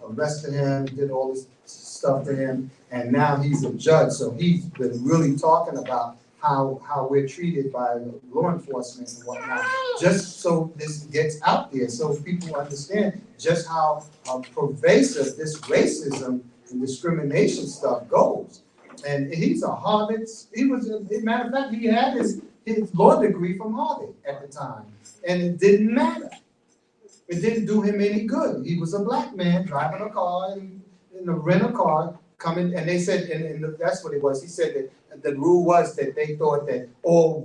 arrested him, did all this stuff to him, and now he's a judge. So he's been really talking about how we're treated by law enforcement and whatnot, just so this gets out there, so people understand just how pervasive this racism and discrimination stuff goes. And he's a Harvard, as a matter of fact, he had his law degree from Harvard at the time, and it didn't matter. It didn't do him any good. He was a black man driving a car and in a rental car coming, and they said, and that's what it was. He said that the rule was that they thought that all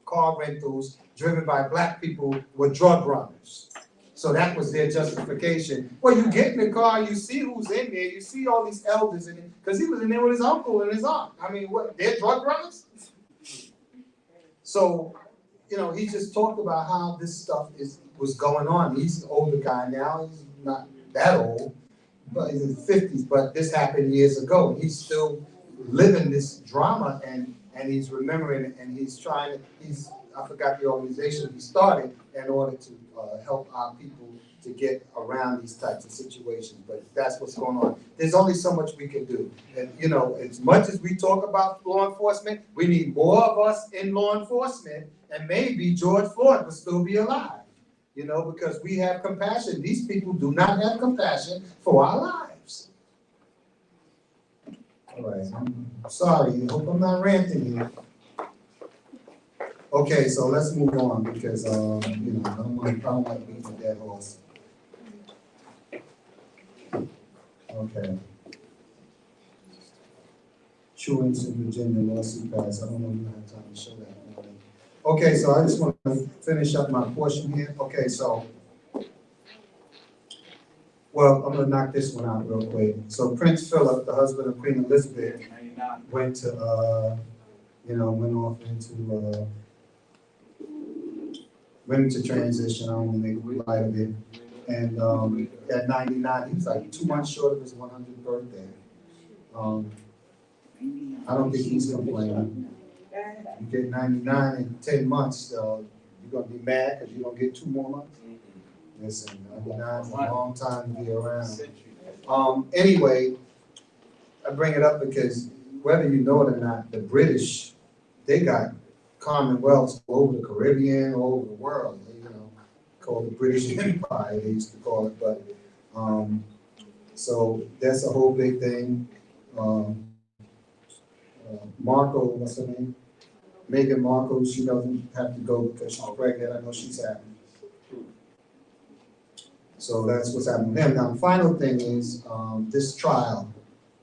car rentals driven by black people were drug runners. So that was their justification. Well, you get in the car, you see who's in there, you see all these elders in it, because he was in there with his uncle and his aunt. I mean, what, they're drug runners? So, he just talked about how this stuff was going on. He's an older guy now, he's not that old, but he's in his 50s, but this happened years ago. He's still living this drama, and he's remembering it, and I forgot the organization he started in order to help our people to get around these types of situations, but that's what's going on. There's only so much we can do. And as much as we talk about law enforcement, we need more of us in law enforcement, and maybe George Floyd will still be alive, because we have compassion. These people do not have compassion for our lives. All right, I'm sorry, I hope I'm not ranting here. Okay, so let's move on, because I don't want to beat a dead horse. Okay. Truants in Virginia lawsuit passed. I don't know if we have time to show that. Okay, so I just want to finish up my portion here. Okay, so, well, I'm going to knock this one out real quick. So Prince Philip, the husband of Queen Elizabeth, went into transition. I don't want to make light of it. And at 99, he was like 2 months short of his 100th birthday. I don't think he's complaining. You get 99 in 10 months, you're going to be mad because you don't get 2 more months? Listen, 99 is a long time to be around. Anyway, I bring it up because whether you know it or not, the British, they got commonwealths all over the Caribbean, all over the world, called the British Empire, they used to call it, but, so that's a whole big thing. Markle, what's her name? Meghan Markle, she doesn't have to go because she's pregnant. I know she's happy. So that's what's happening with him. Now, the final thing is, this trial,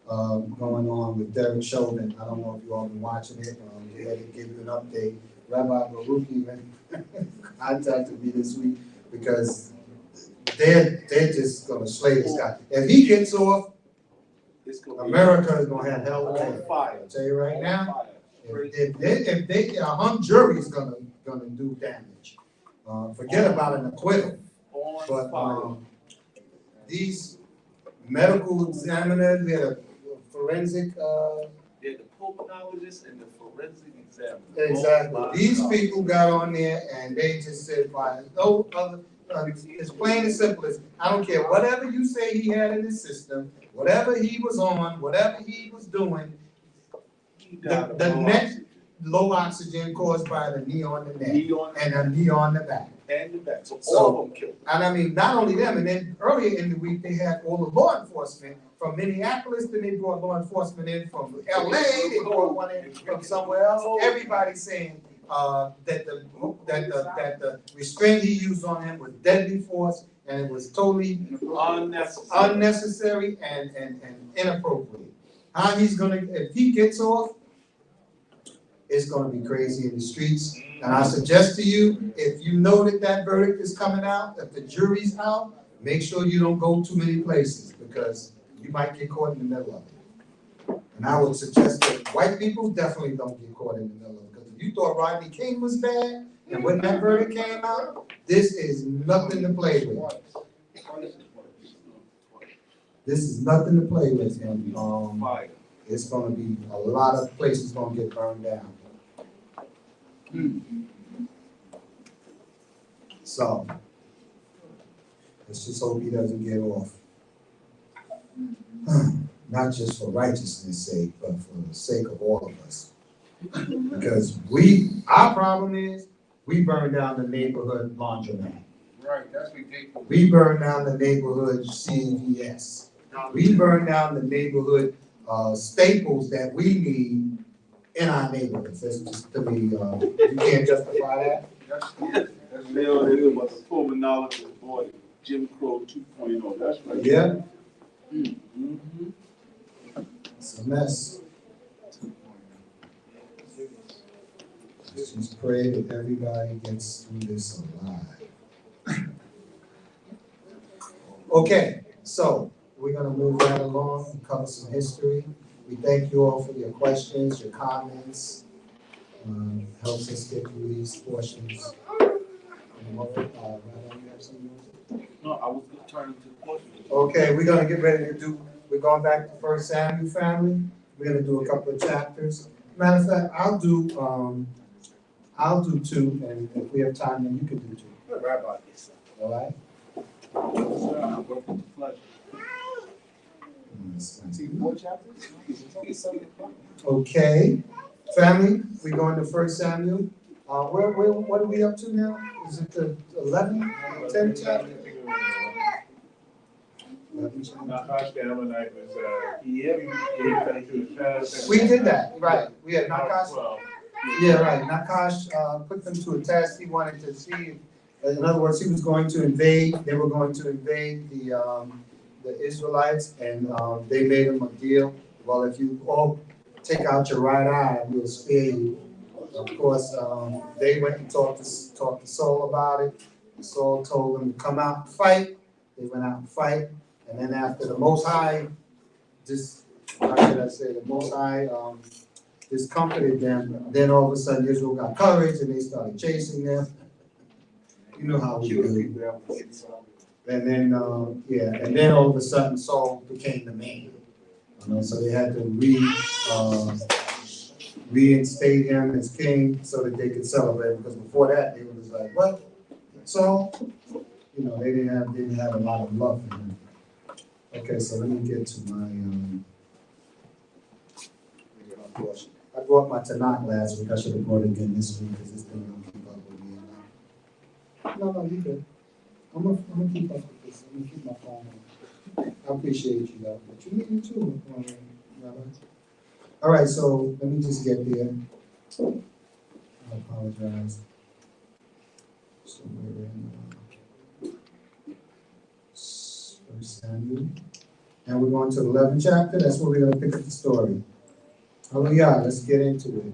going on with Derek Chauvin. I don't know if you all been watching it. He had to give you an update. Rabbi Baruch A even contacted me this week because they're just gonna slay this guy. If he gets off, America is gonna have hell to pay. I'll tell you right now. If a hung jury is gonna do damage. Forget about an acquittal. But these medical examiners, we had a forensic.
They're the pulmonologists and the forensic examiner.
Exactly. These people got on there and they just said, "Fine, no other." It's plain and simple. I don't care whatever you say he had in his system, whatever he was on, whatever he was doing. The neck low oxygen caused by the knee on the neck and a knee on the back.
And the back. So all of them killed.
And I mean, not only them, and then earlier in the week, they had all the law enforcement from Minneapolis, then they brought law enforcement in from LA, they brought one in from somewhere else. Everybody saying that the restraint he used on him was deadly force and it was totally unnecessary and inappropriate. How he's gonna, if he gets off, it's gonna be crazy in the streets. And I suggest to you, if you know that verdict is coming out, if the jury's out, make sure you don't go too many places because you might get caught in the middle of it. And I would suggest that white people definitely don't get caught in the middle of it. Because if you thought Rodney King was bad, and when that verdict came out, this is nothing to play with. This is nothing to play with. And it's gonna be a lot of places gonna get burned down. So, let's just hope he doesn't get off. Not just for righteousness' sake, but for the sake of all of us. Because our problem is, we burn down the neighborhood laundromat.
Right, that's ridiculous.
We burn down the neighborhood CVS. We burn down the neighborhood staples that we need in our neighborhoods. That's just to me, you can't justify that.
That's nailed it about the pulmonologist boy, Jim Crow 2.0. That's right.
Yeah.
Mm-hmm.
It's a mess. Let's just pray that everybody gets through this alive. Okay, so we're gonna move right along and cover some history. We thank you all for your questions, your comments. Helps us get through these portions.
No, I was turning to the question.
Okay, we're gonna get ready to we're going back to 1 Samuel, family. We're gonna do a couple of chapters. Matter of fact, I'll do 2, and if we have time, then you can do 2. All right? Okay, family, we're going to 1 Samuel. What are we up to now? Is it the 11, 10 chapter? We did that, right. We had Nakash. Yeah, right. Nakash put them to a test. He wanted to see, in other words, he was going to invade. They were going to invade the Israelites, and they made him a deal. Well, if you all take out your right eye, we'll spare you. Of course, they went and talked to Saul about it. Saul told them to come out and fight. They went out and fight. And then after the Most High, the Most High discomforted them, then all of a sudden Israel got courage and they started chasing them. You know how we do. And then, and then all of a sudden Saul became the man. So they had to reinstate him as king so that they could celebrate. Because before that, they were just like, what? Saul? They didn't have a lot of love for him. Okay, so let me get to my portion. I brought my Tanakh last week. I should have brought it again this week because this thing don't keep up with me. No, you good. I'm gonna keep up with this. I'm gonna keep my phone on. I appreciate you though, but you need me too, Rabbi. All right, so let me just get there. I apologize. So we're in First Samuel. And we're going to the 11th chapter. That's where we're going to pick up the story. Hallelujah. Let's get into it.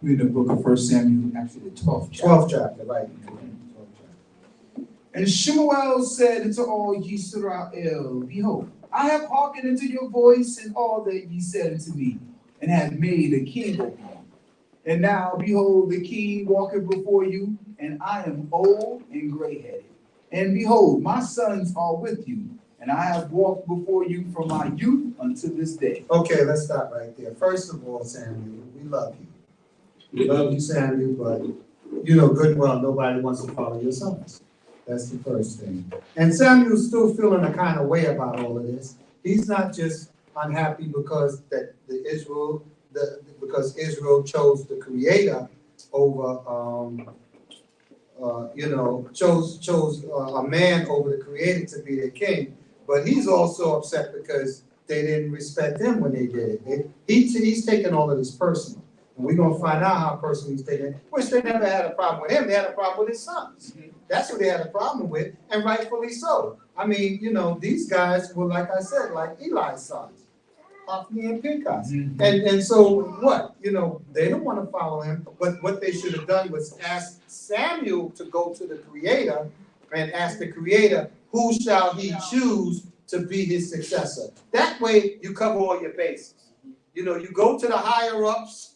We're in the book of 1 Samuel, actually the 12th chapter.
12th chapter, right. 12th chapter.
And Shemuel said unto all Yisrael, Behold, I have hearkened unto your voice and all that ye said unto me, and have made a king over you. And now, behold, the king walketh before you, and I am old and gray-headed. And behold, my sons are with you, and I have walked before you from my youth unto this day.
Okay, let's stop right there. First of all, Samuel, we love you. We love you, Samuel, but you know good and well nobody wants to follow your sons. That's the first thing. And Samuel's still feeling a kind of way about all of this. He's not just unhappy because because Israel chose the Creator over chose a man over the Creator to be their king, but he's also upset because they didn't respect him when they did it. He's taking all of this personal. And we're going to find out how personal he's taking it, which they never had a problem with him. They had a problem with his sons. That's what they had a problem with, and rightfully so. I mean, these guys were, like I said, like Eli's sons, Hophni and Pinchas. And so what? They don't want to follow him, but what they should have done was ask Samuel to go to the Creator and ask the Creator, who shall he choose to be his successor? That way you cover all your bases. You go to the higher ups,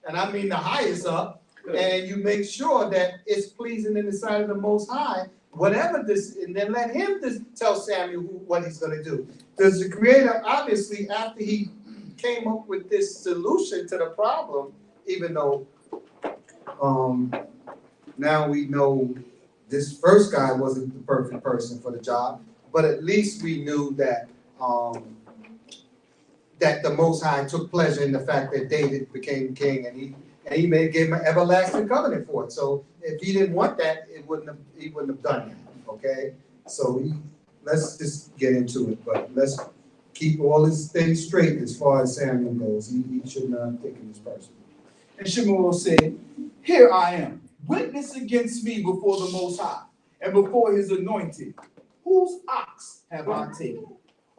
and I mean the highest up, and you make sure that it's pleasing in the sight of the Most High, whatever this, and then let him just tell Samuel what he's going to do. Because the Creator, obviously, after he came up with this solution to the problem, even though now we know this first guy wasn't the perfect person for the job, but at least we knew that that the Most High took pleasure in the fact that David became king, and he gave him an everlasting covenant for it. So if he didn't want that, he wouldn't have done that. Okay, so let's just get into it, but let's keep all his things straight as far as Samuel goes. He should not have taken this person.
And Shemuel said, Here I am, witness against me before the Most High, and before his anointed. Whose ox have I taken?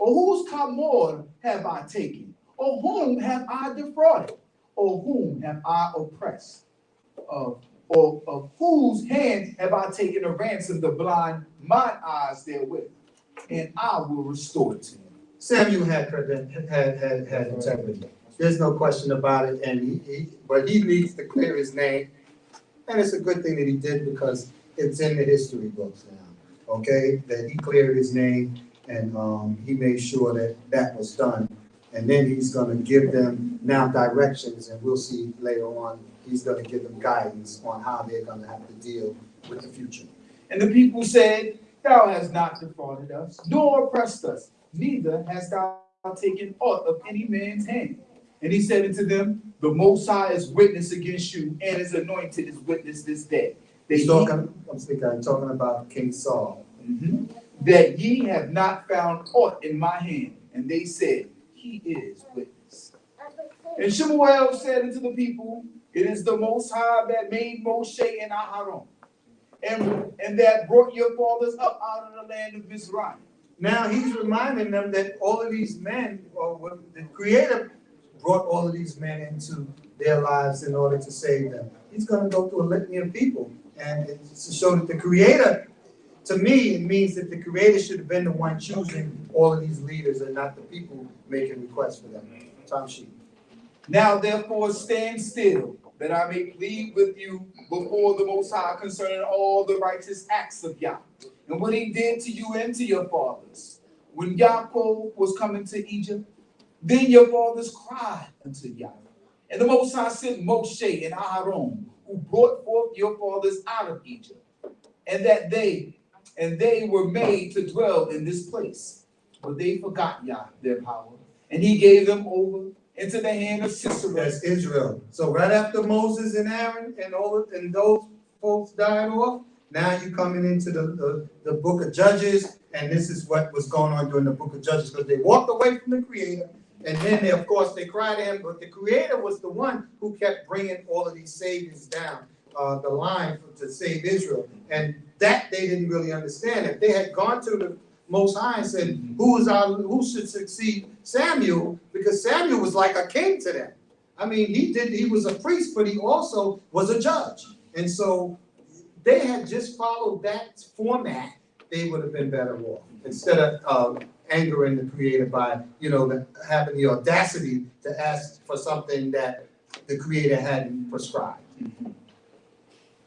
Or whose kamor have I taken? Or whom have I defrauded? Or whom have I oppressed? Or of whose hand have I taken a ransom to blind mine eyes therewith? And I will restore it to him.
Samuel had integrity. There's no question about it, and but he needs to clear his name, and it's a good thing that he did because it's in the history books now. Okay, that he cleared his name, and he made sure that was done, and then he's going to give them now directions, and we'll see later on. He's going to give them guidance on how they're going to have to deal with the future.
And the people said, Thou hast not defrauded us, nor oppressed us, neither hast thou taken aught of any man's hand. And he said unto them, The Most High is witness against you, and his anointed is witness this day.
I'm talking about King Saul.
That ye have not found aught in my hand. And they said, He is witness. And Shemuel said unto the people, It is the Most High that made Moshe and Aharon, and that brought your fathers up out of the land of Mizraim.
Now he's reminding them that all of these men, or the Creator brought all of these men into their lives in order to save them. He's going to go through a litany of people, and it's to show that the Creator, to me, it means that the Creator should have been the one choosing all of these leaders and not the people making requests for them. Tom Sheep.
Now therefore stand still, that I may plead with you before the Most High concerning all the righteous acts of Yah, and what he did to you and to your fathers. When Yaakov was coming to Egypt, then your fathers cried unto Yah. And the Most High sent Moshe and Aharon, who brought forth your fathers out of Egypt, and they were made to dwell in this place. But they forgot Yah, their power, and he gave them over into the hand of Sisera.
That's Israel. So right after Moses and Aaron and those folks died off, now you're coming into the book of Judges, and this is what was going on during the book of Judges, because they walked away from the Creator, and then they cried to him, but the Creator was the one who kept bringing all of these saviors down the line to save Israel, and that they didn't really understand. If they had gone to Most High and said, who should succeed Samuel? Because Samuel was like a king to them. I mean, he was a priest, but he also was a judge. And so they had just followed that format, they would have been better off. Instead of angering the Creator by, having the audacity to ask for something that the Creator hadn't prescribed.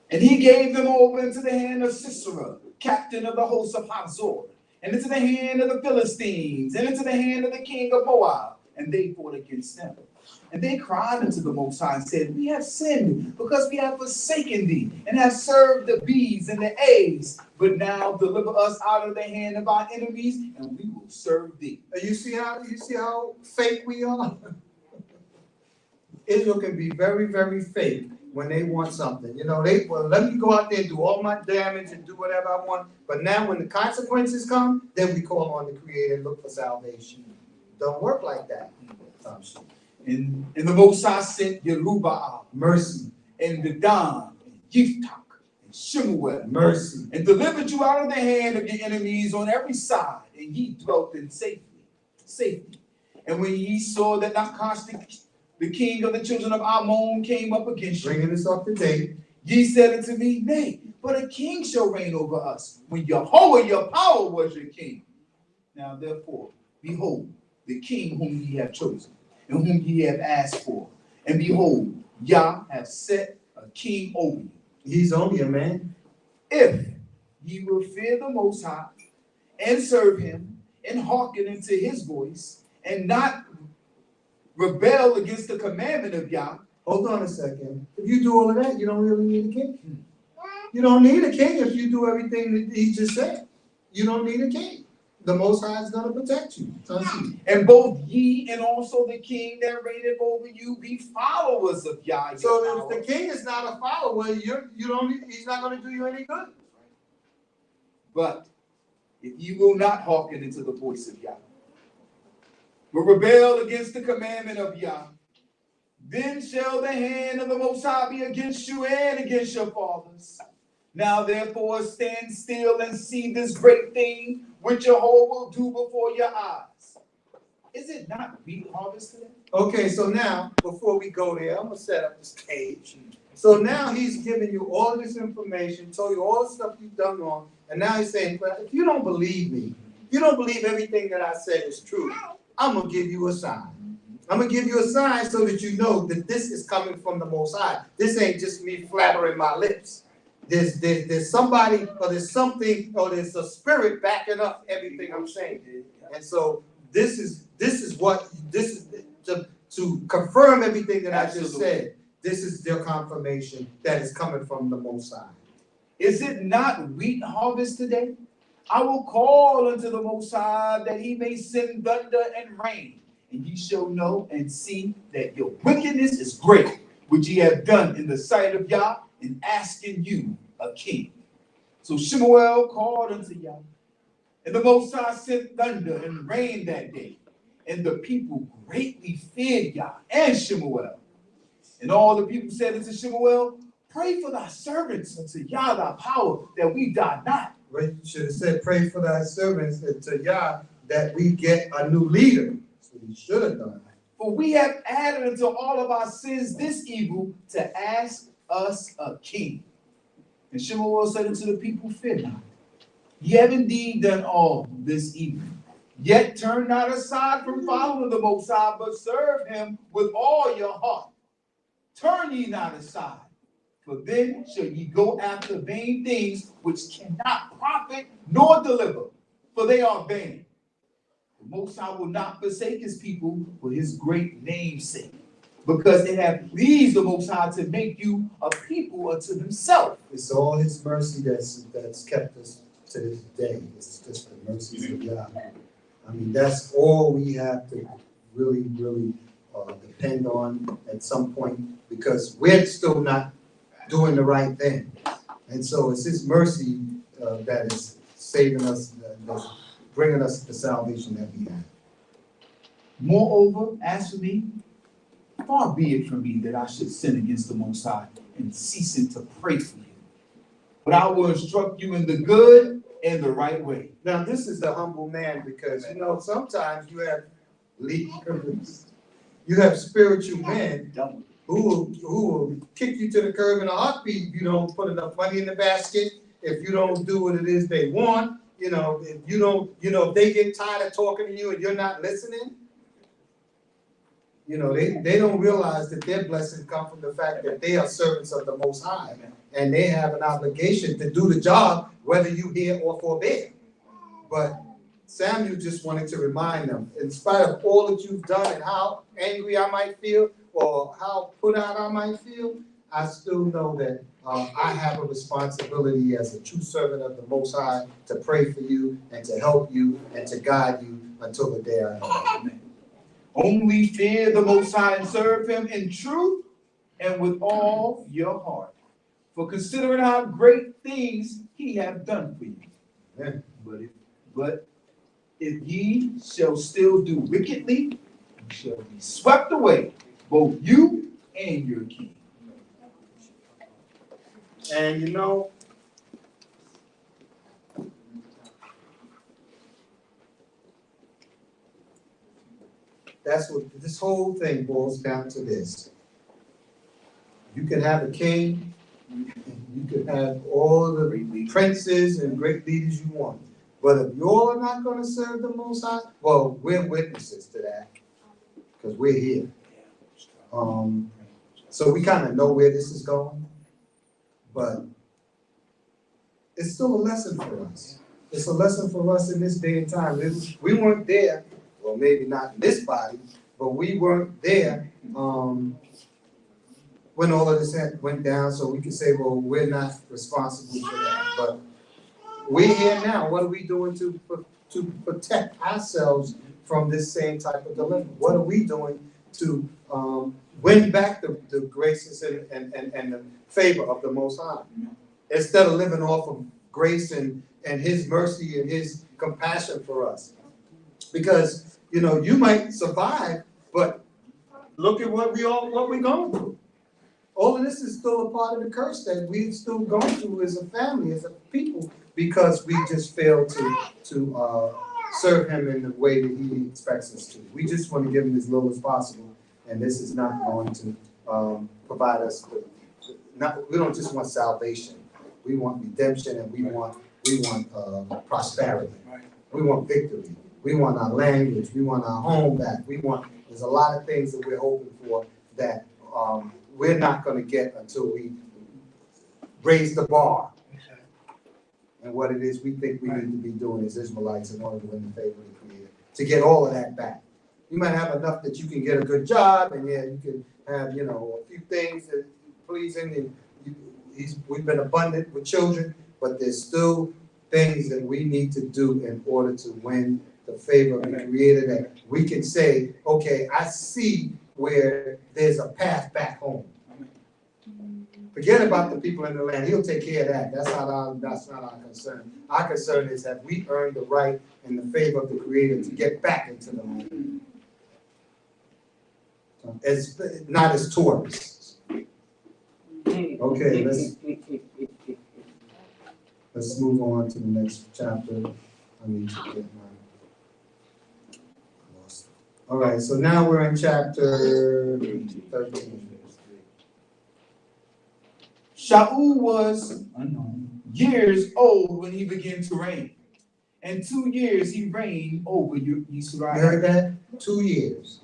And he gave them over into the hand of Sisera, captain of the host of Hazor, and into the hand of the Philistines, and into the hand of the king of Moab, and they fought against them. And they cried unto the Most High and said, we have sinned because we have forsaken thee and have served the B's and the A's. But now deliver us out of the hand of our enemies, and we will serve thee.
You see how fake we are? Israel can be very, very fake when they want something. Let me go out there and do all my damage and do whatever I want. But now when the consequences come, then we call on the Creator and look for salvation. Don't work like that.
And the Most High sent Yehudah,
mercy,
and Dedan, and Yiftach, and Shemuel,
mercy,
and delivered you out of the hand of your enemies on every side, and ye dwelt in safety. And when ye saw that Nachshon, the king of the children of Ammon, came up against you,
bringing us up to date,
ye said unto me, nay, but a king shall reign over us, when Jehovah your power was your king. Now therefore, behold, the king whom ye have chosen, and whom ye have asked for. And behold, Yah hath set a king over you.
He's only a man.
If ye will fear the Most High, and serve him, and hearken unto his voice, and not rebel against the commandment of Yah.
Hold on a second. If you do all of that, you don't really need a king. You don't need a king if you do everything that he just said. You don't need a king. The Most High is going to protect you.
And both ye and also the king that reigneth over you be followers of Yah.
So if the king is not a follower, he's not going to do you any good.
But if you will not hearken into the voice of Yah, but rebel against the commandment of Yah, then shall the hand of the Most High be against you and against your fathers. Now therefore stand still and see this great thing which Jehovah will do before your eyes. Is it not wheat harvest today?
Okay, so now, before we go there, I'm going to set up the stage. So now he's giving you all this information, told you all the stuff you've done wrong, and now he's saying, well, if you don't believe me, if you don't believe everything that I said is true, I'm going to give you a sign. I'm going to give you a sign so that you know that this is coming from the Most High. This ain't just me flattering my lips. There's somebody, or there's something, or there's a spirit backing up everything I'm saying. And so this is to confirm everything that I just said. This is their confirmation that is coming from the Most High.
Is it not wheat harvest today? I will call unto the Most High that he may send thunder and rain, and ye shall know and see that your wickedness is great, which ye have done in the sight of Yah, in asking you a king. So Shemuel called unto Yah, and the Most High sent thunder and rain that day, and the people greatly feared Yah and Shemuel. And all the people said unto Shemuel, pray for thy servants unto Yah thy power, that we die not.
Well, you should have said, pray for thy servants unto Yah, that we get a new leader. That's what he should have done.
For we have added unto all of our sins this evil, to ask us a king. And Shemuel said unto the people, fear not. Ye have indeed done all this evil. Yet turn not aside from following the Most High, but serve him with all your heart. Turn ye not aside, for then shall ye go after vain things which cannot profit nor deliver, for they are vain. The Most High will not forsake his people for his great name's sake, because it hath pleased the Most High to make you a people unto himself.
It's all his mercy that's kept us to this day. It's just the mercies of God. I mean, that's all we have to really, really depend on at some point, because we're still not doing the right thing. And so it's his mercy that is saving us, that's bringing us the salvation that we have.
Moreover, as for me, far be it from me that I should sin against the Most High and ceasing to pray for you. But I will instruct you in the good
in the right way.
Now, this is the humble man because, you know, sometimes you have leaders, you have spiritual men who will kick you to the curb in a heartbeat if you don't put enough money in the basket, if you don't do what it is they want, you know, if you don't, you know, if they get tired of talking to you and you're not listening, you know, they don't realize that their blessings come from the fact that they are servants of the Most High, and they have an obligation to do the job, whether you hear or forbear. But Samuel just wanted to remind them, in spite of all that you've done and how angry I might feel or how put out I might feel, I still know that I have a responsibility as a true servant of the Most High to pray for you and to help you and to guide you until the day I know.
Only fear the Most High and serve him in truth and with all your heart. For considering how great things he hath done for you.
Amen.
But if ye shall still do wickedly, you shall be swept away, both you and your king.
And you know, that's what this whole thing boils down to this. You can have a king, you can have all the princes and great leaders you want. But if you're not going to serve the Most High, well, we're witnesses to that because we're here. So we kind of know where this is going, but it's still a lesson for us. It's a lesson for us in this day and time. We weren't there, well, maybe not in this body, but we weren't there when all of this went down, so we could say, well, we're not responsible for that. But we're here now. What are we doing to protect ourselves from this same type of dilemma? What are we doing to win back the graces and the favor of the Most High? Instead of living off of grace and his mercy and his compassion for us. Because, you know, you might survive, but look at what we're going through. All of this is still a part of the curse that we're still going through as a family, as a people, because we just failed to serve him in the way that he expects us to. We just want to give him as little as possible, and this is not going to provide us with. We don't just want salvation. We want redemption, and we want prosperity. We want victory. We want our language. We want our home back. There's a lot of things that we're hoping for that we're not going to get until we raise the bar. And what it is we think we need to be doing as Israelites in order to win the favor of the Creator, to get all of that back. You might have enough that you can get a good job, and yeah, you can have, you know, a few things that pleasing, and we've been abundant with children, but there's still things that we need to do in order to win the favor of the Creator, that we can say, okay, I see where there's a path back home. Forget about the people in the land. He'll take care of that. That's not our concern. Our concern is that we earn the right and the favor of the Creator to get back into the land. As not as tourists. Okay, let's move on to the next chapter. I need to get my lost. All right, so now we're in chapter 13.
Shaul was years old when he began to reign, and 2 years he reigned over Yisrael.
You heard that? 2 years.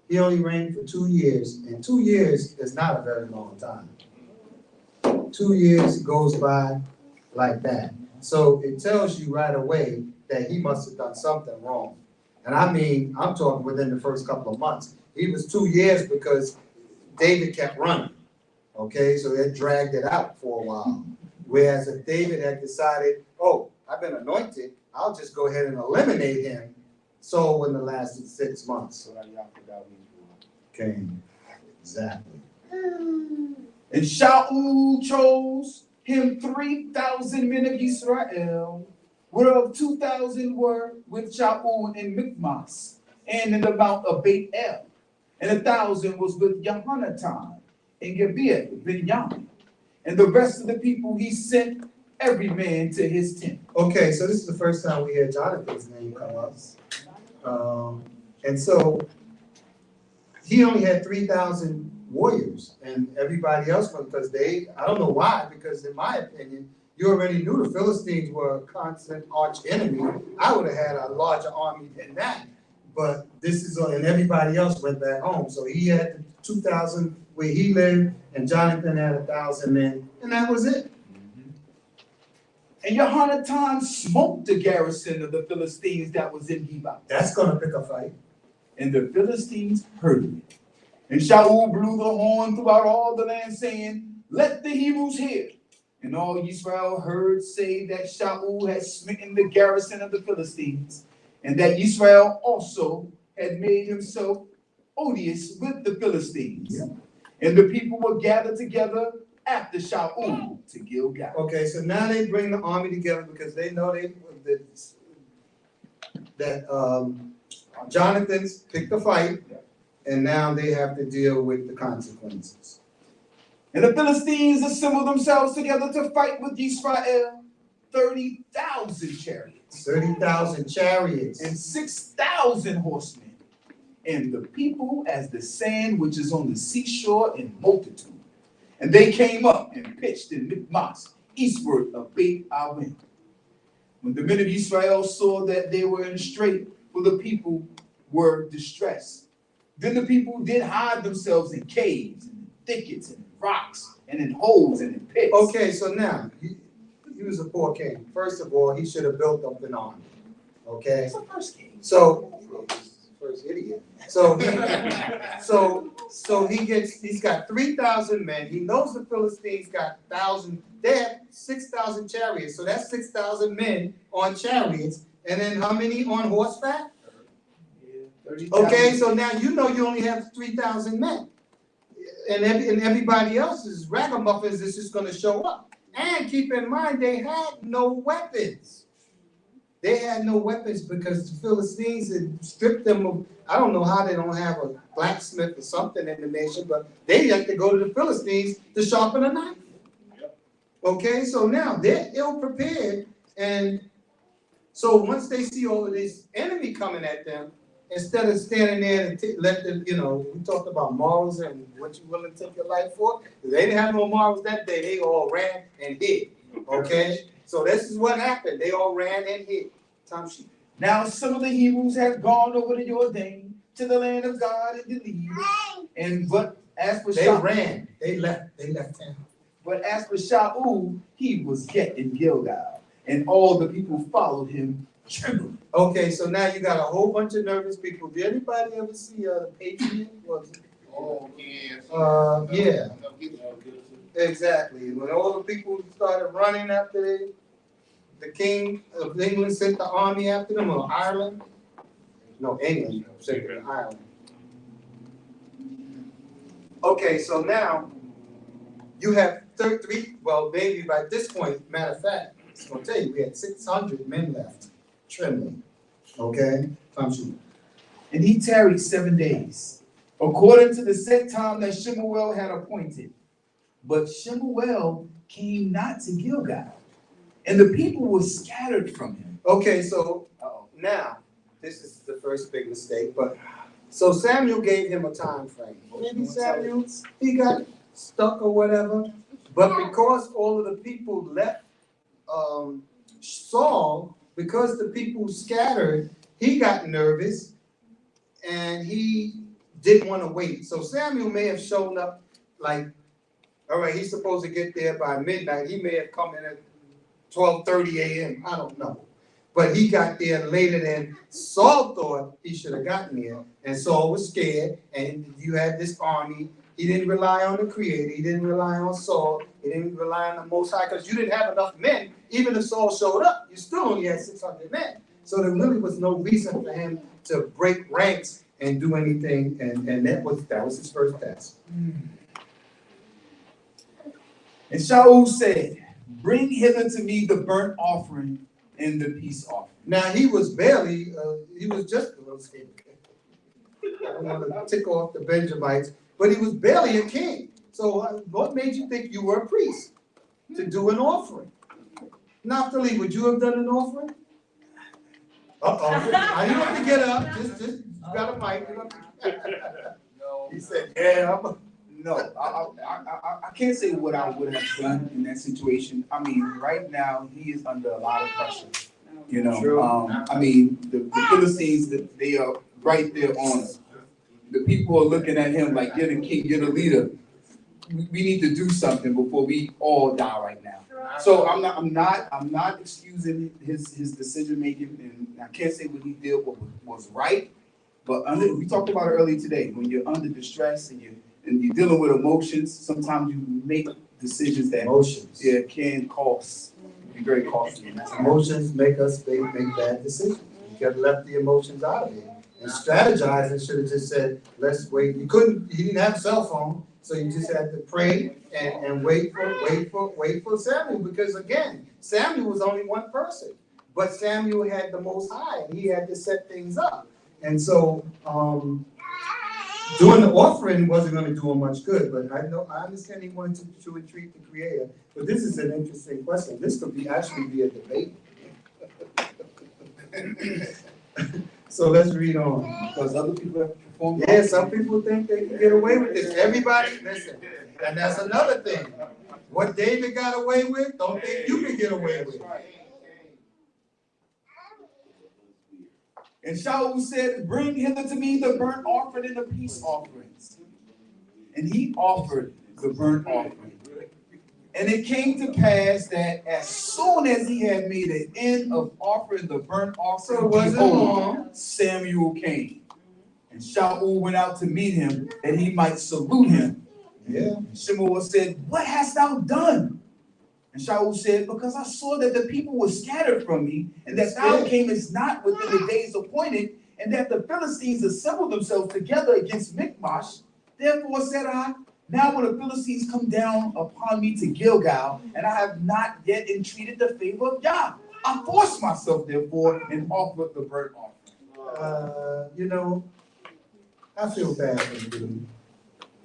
He only reigned for 2 years, and 2 years is not a very long time. 2 years goes by like that. So it tells you right away that he must have done something wrong. And I mean, I'm talking within the first couple of months. He was 2 years because David kept running. Okay, so that dragged it out for a while. Whereas if David had decided, oh, I've been anointed, I'll just go ahead and eliminate him. So when the lasted 6 months. Okay, exactly.
And Shaul chose him 3,000 men of Israel, whereof 2,000 were with Shaul in Michmas, and in the mount of Beth-El, and 1,000 was with Yehonatan in Gibeah, Benjamin. And the rest of the people he sent
every man to his tent.
Okay, so this is the first time we hear Jonathan's name come up. And so he only had 3,000 warriors, and everybody else, because I don't know why, because in my opinion, you already knew the Philistines were a constant arch enemy. I would have had a larger army than that. But this is, and everybody else went back home. So he had 2,000 where he lived, and Jonathan had 1,000 men, and that was it.
And Yehonatan smote the garrison of the Philistines that was in Geba.
That's gonna pick a fight.
And the Philistines heard of it. And Shaul blew the horn throughout all the land, saying, let the Hebrews hear. And all Yisrael heard say that Shaul had smitten the garrison of the Philistines, and that Yisrael also had made himself odious with the Philistines. Yeah. And the people were gathered together after Shaul to Gilgal.
Okay, so now they bring the army together because they know that Jonathan's picked the fight, and now they have to deal with the consequences.
And the Philistines assembled themselves together to fight with Yisrael, 30,000 chariots.
30,000 chariots.
And 6,000 horsemen. And the people as the sand which is on the seashore in multitude. And they came up and pitched in Michmas, eastward of B.A.K.B.Y. When the men of Israel saw that they were in strait, for the people were distressed, then the people did hide themselves in caves, and in thickets, and in rocks, and in holes, and in pits.
Okay, so now, he was a poor king. First of all, he should have built up an army. Okay?
That's the first king.
So, first idiot. So he's got 3,000 men. He knows the Philistines got 1,000. They had 6,000 chariots. So that's 6,000 men on chariots. And then how many on horseback? Okay, so now you know you only have 3,000 men. And everybody else's ragamuffins is just going to show up. And keep in mind, they had no weapons. They had no weapons because the Philistines had stripped them of, I don't know how they don't have a blacksmith or something in the nation, but they have to go to the Philistines to sharpen a knife. Okay, so now they're ill prepared. And so once they see all of this enemy coming at them, instead of standing there and let them, we talked about morals and what you're willing to take your life for. They didn't have no morals that day. They all ran and hid. Okay? So this is what happened. They all ran and hid. Time sheet.
Now some of the Hebrews had gone over the Jordan to the land of God and believed. But as for
Shaul, ran. They left town.
But as for Shaul, he was yet in Gilgal, and all the people followed him trembling.
Okay, so now you got a whole bunch of nervous people. Did anybody ever see the Patriot? Oh, yeah. Yeah. Exactly. When all the people started running after the king of England sent the army after them, or Ireland? No, England sent it to Ireland. Okay, so now you have 33, well, maybe by this point, matter of fact, it's going to tell you, we had 600 men left, trembling. Okay?
And he tarried 7 days, according to the set time that Shemuel had appointed. But Shemuel came not to Gilgal, and the people were scattered from him.
Okay, so now, this is the first big mistake, but so Samuel gave him a time frame. Maybe Samuel, he got stuck or whatever, but because all of the people left Saul, because the people scattered, he got nervous and he didn't want to wait. So Samuel may have shown up like, all right, he's supposed to get there by midnight. He may have come in at 12:30 a.m. I don't know. But he got there later than Saul thought he should have gotten there. And Saul was scared. And you had this army. He didn't rely on the Creator. He didn't rely on Saul. He didn't rely on the Most High because you didn't have enough men. Even if Saul showed up, you still only had 600 men. So there really was no reason for him to break ranks and do anything. And that was his first test.
And Shaul said, bring hither to me the burnt offering and the peace offering.
Now he was barely, he was just, I don't want to tick off the Benjamites, but he was barely a king. So what made you think you were a priest to do an offering? Naphtali, would you have done an offering? Uh-oh. Now you don't have to get up. Just you got a mic. You don't have to... No. He said, yeah,
No, I can't say what I would have done in that situation. I mean, right now, he is under a lot of pressure. You know, I mean, the Philistines, they are right there on us. The people are looking at him like, you're the king, you're the leader. We need to do something before we all die right now. So I'm not excusing his decision making, and I can't say what he did was right. But we talked about it earlier today. When you're under distress and you're dealing with emotions, sometimes you make decisions that can be very costly.
Emotions make us make bad decisions. You could have left the emotions out of it and strategize and should have just said, let's wait. You didn't have a cell phone, so you just had to pray and wait for Samuel, because again, Samuel was only one person, but Samuel had the Most High and he had to set things up. And so doing the offering wasn't going to do him much good, but I understand he wanted to entreat the Creator. But this is an interesting question. This could actually be a debate. So let's read on.
Because other people have performed.
Yeah, some people think they can get away with this. Everybody, listen. And that's another thing. What David got away with, don't think you can get away with.
And Shaul said, bring hither to me the burnt offering and the peace offerings. And he offered the burnt offering. And it came to pass that as soon as he had made an end of offering the burnt offering, behold, Samuel came. And Shaul went out to meet him, that he might salute him.
Yeah.
Shemuel said, what hast thou done? And Shaul said, because I saw that the people were scattered from me, and that thou camest not within the days appointed, and that the Philistines assembled themselves together against Michmash. Therefore said I, now when the Philistines come down upon me to Gilgal, and I have not yet entreated the favor of Yah, I forced myself therefore and offered the burnt offering.
I feel bad for the dude.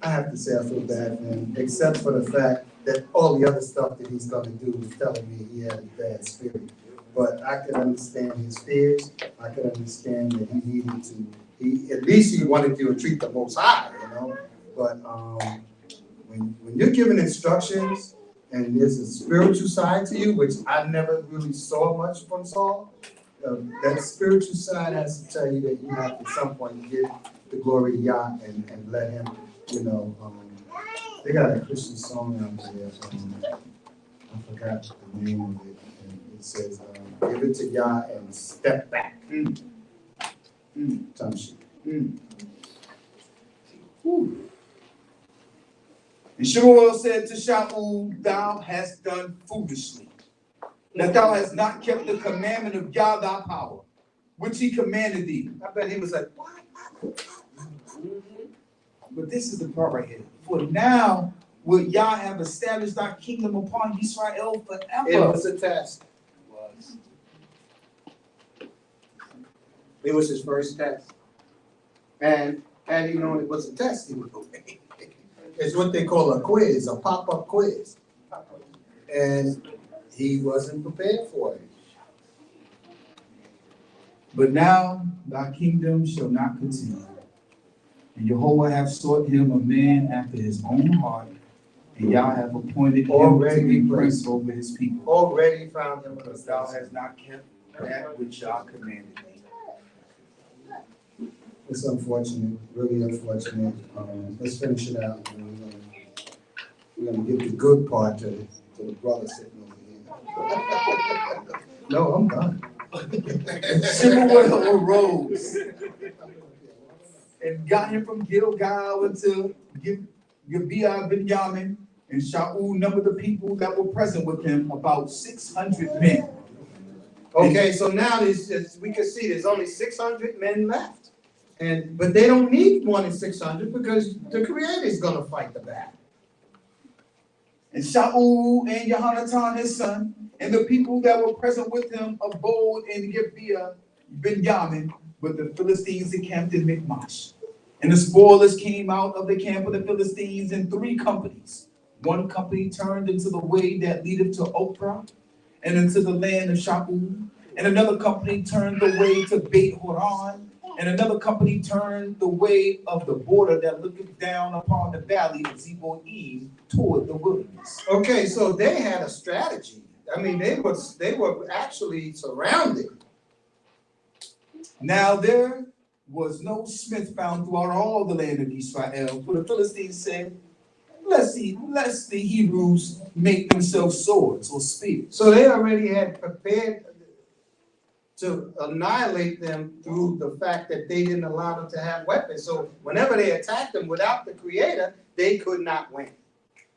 I have to say I feel bad for him, except for the fact that all the other stuff that he's going to do is telling me he had a bad spirit. But I can understand his fears. I can understand that he needed to, at least he wanted to entreat the Most High, But when you're given instructions and there's a spiritual side to you, which I never really saw much from Saul, that spiritual side has to tell you that you have to at some point give the glory to Yah and let him, they got a Christian song out there. I forgot the name of it. And it says, give it to Yah and step back. Some shit.
And Shemuel said to Shaul, thou hast done foolishly, that thou hast not kept the commandment of Yah thy power, which he commanded thee.
I bet he was like, what?
But this is the part right here. For now will Yah have established thy kingdom upon Yisrael forever.
It was a test. It was his first test. And he knew it was a test he was doing. It's what they call a quiz, a pop-up quiz. And he wasn't prepared for it.
But now thy kingdom shall not continue. And Jehovah hath sought him a man after his own heart, and Yah hath appointed him to be prince over his people.
Already found him,
because thou hast not kept that which Yah commanded thee.
It's unfortunate, really unfortunate. Let's finish it out. We're gonna give the good part to the brother sitting over here. No, I'm done.
Shemuel arose and got him from Gilgal into Gibeah Benjamin, and Shaul numbered the people that were present with him, about 600 men.
Okay, so now we can see there's only 600 men left. But they don't need more than 600 because the Creator is going to fight the battle.
And Shaul and Yehonatan his son, and the people that were present with him abode in Gibeah Benjamin, but the Philistines encamped in Michmash. And the spoilers came out of the camp of the Philistines in 3 companies. One company turned into the way that leadeth to Ophrah, and into the land of Shaul. And another company turned the way to Beit Horon, and another company turned the way of the border that looketh down upon the valley of Zeboim toward the wilderness.
Okay, so they had a strategy. I mean, they were actually surrounded.
Now there was no smith found throughout all the land of Israel, for the Philistines said, lest the Hebrews make themselves swords or spears.
So they already had prepared to annihilate them through the fact that they didn't allow them to have weapons. So whenever they attacked them without the Creator, they could not win.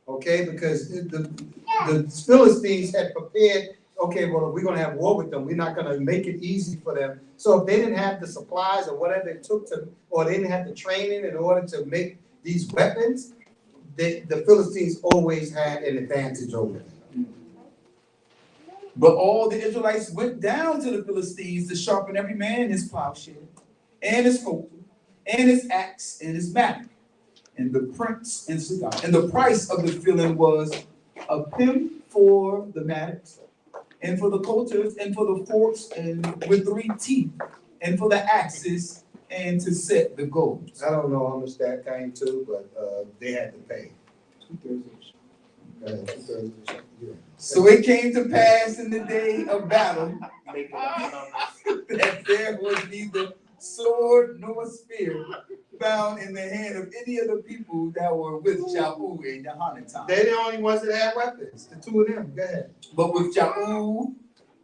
Okay, because the Philistines had prepared, okay, well, if we're going to have war with them, we're not going to make it easy for them. So if they didn't have the supplies or whatever it took to, or they didn't have the training in order to make these weapons, the Philistines always had an advantage over them.
But all the Israelites went down to the Philistines to sharpen every man his plowshare, and his fork, and his axe, and his mattock. And the price of the filling was a pim for the mattocks, and for the coulters, and for the forks, and with 3 teeth, and for the axes, and to set the goals.
I don't know how much that came to, but they had to pay. 2/3 of the shekel.
So it came to pass in the day of battle that there was neither sword nor spear found in the hand of any of the people that were with Shaul and Yehonatan.
They're the only ones that had weapons, the 2 of them. Go ahead.
But with Shaul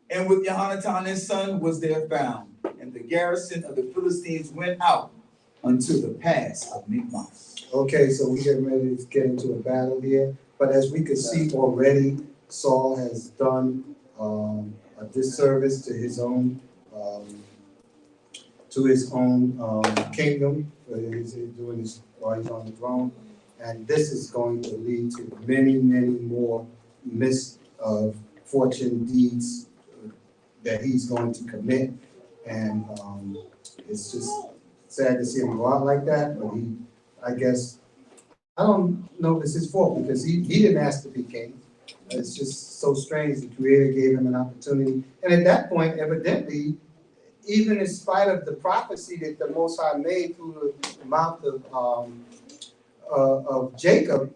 and with Yehonatan his son was there found, and the garrison of the Philistines went out unto the pass of Michmash.
Okay, so we getting ready to get into a battle here, but as we can see already, Saul has done a disservice to his own kingdom. He's doing this while he's on the throne, and this is going to lead to many, many more misfortune deeds that he's going to commit, and it's just sad to see him go out like that. But I guess, I don't know if it's his fault because he didn't ask to be king. It's just so strange. The Creator gave him an opportunity. And at that point, evidently, even in spite of the prophecy that the Most High made through the mouth of Jacob,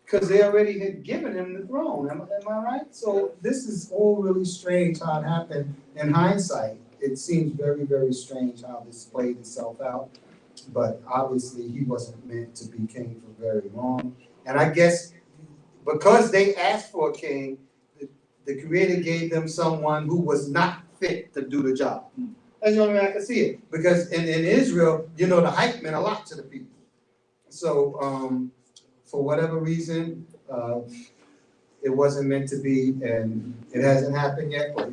because they already had given him the throne. Am I right? So this is all really strange how it happened. In hindsight, it seems very, very strange how this played itself out. But obviously, he wasn't meant to be king for very long. And I guess because they asked for a king, the Creator gave them someone who was not fit to do the job. That's the only way I can see it. Because in Israel, the hype meant a lot to the people. So for whatever reason, it wasn't meant to be, and it hasn't happened yet, but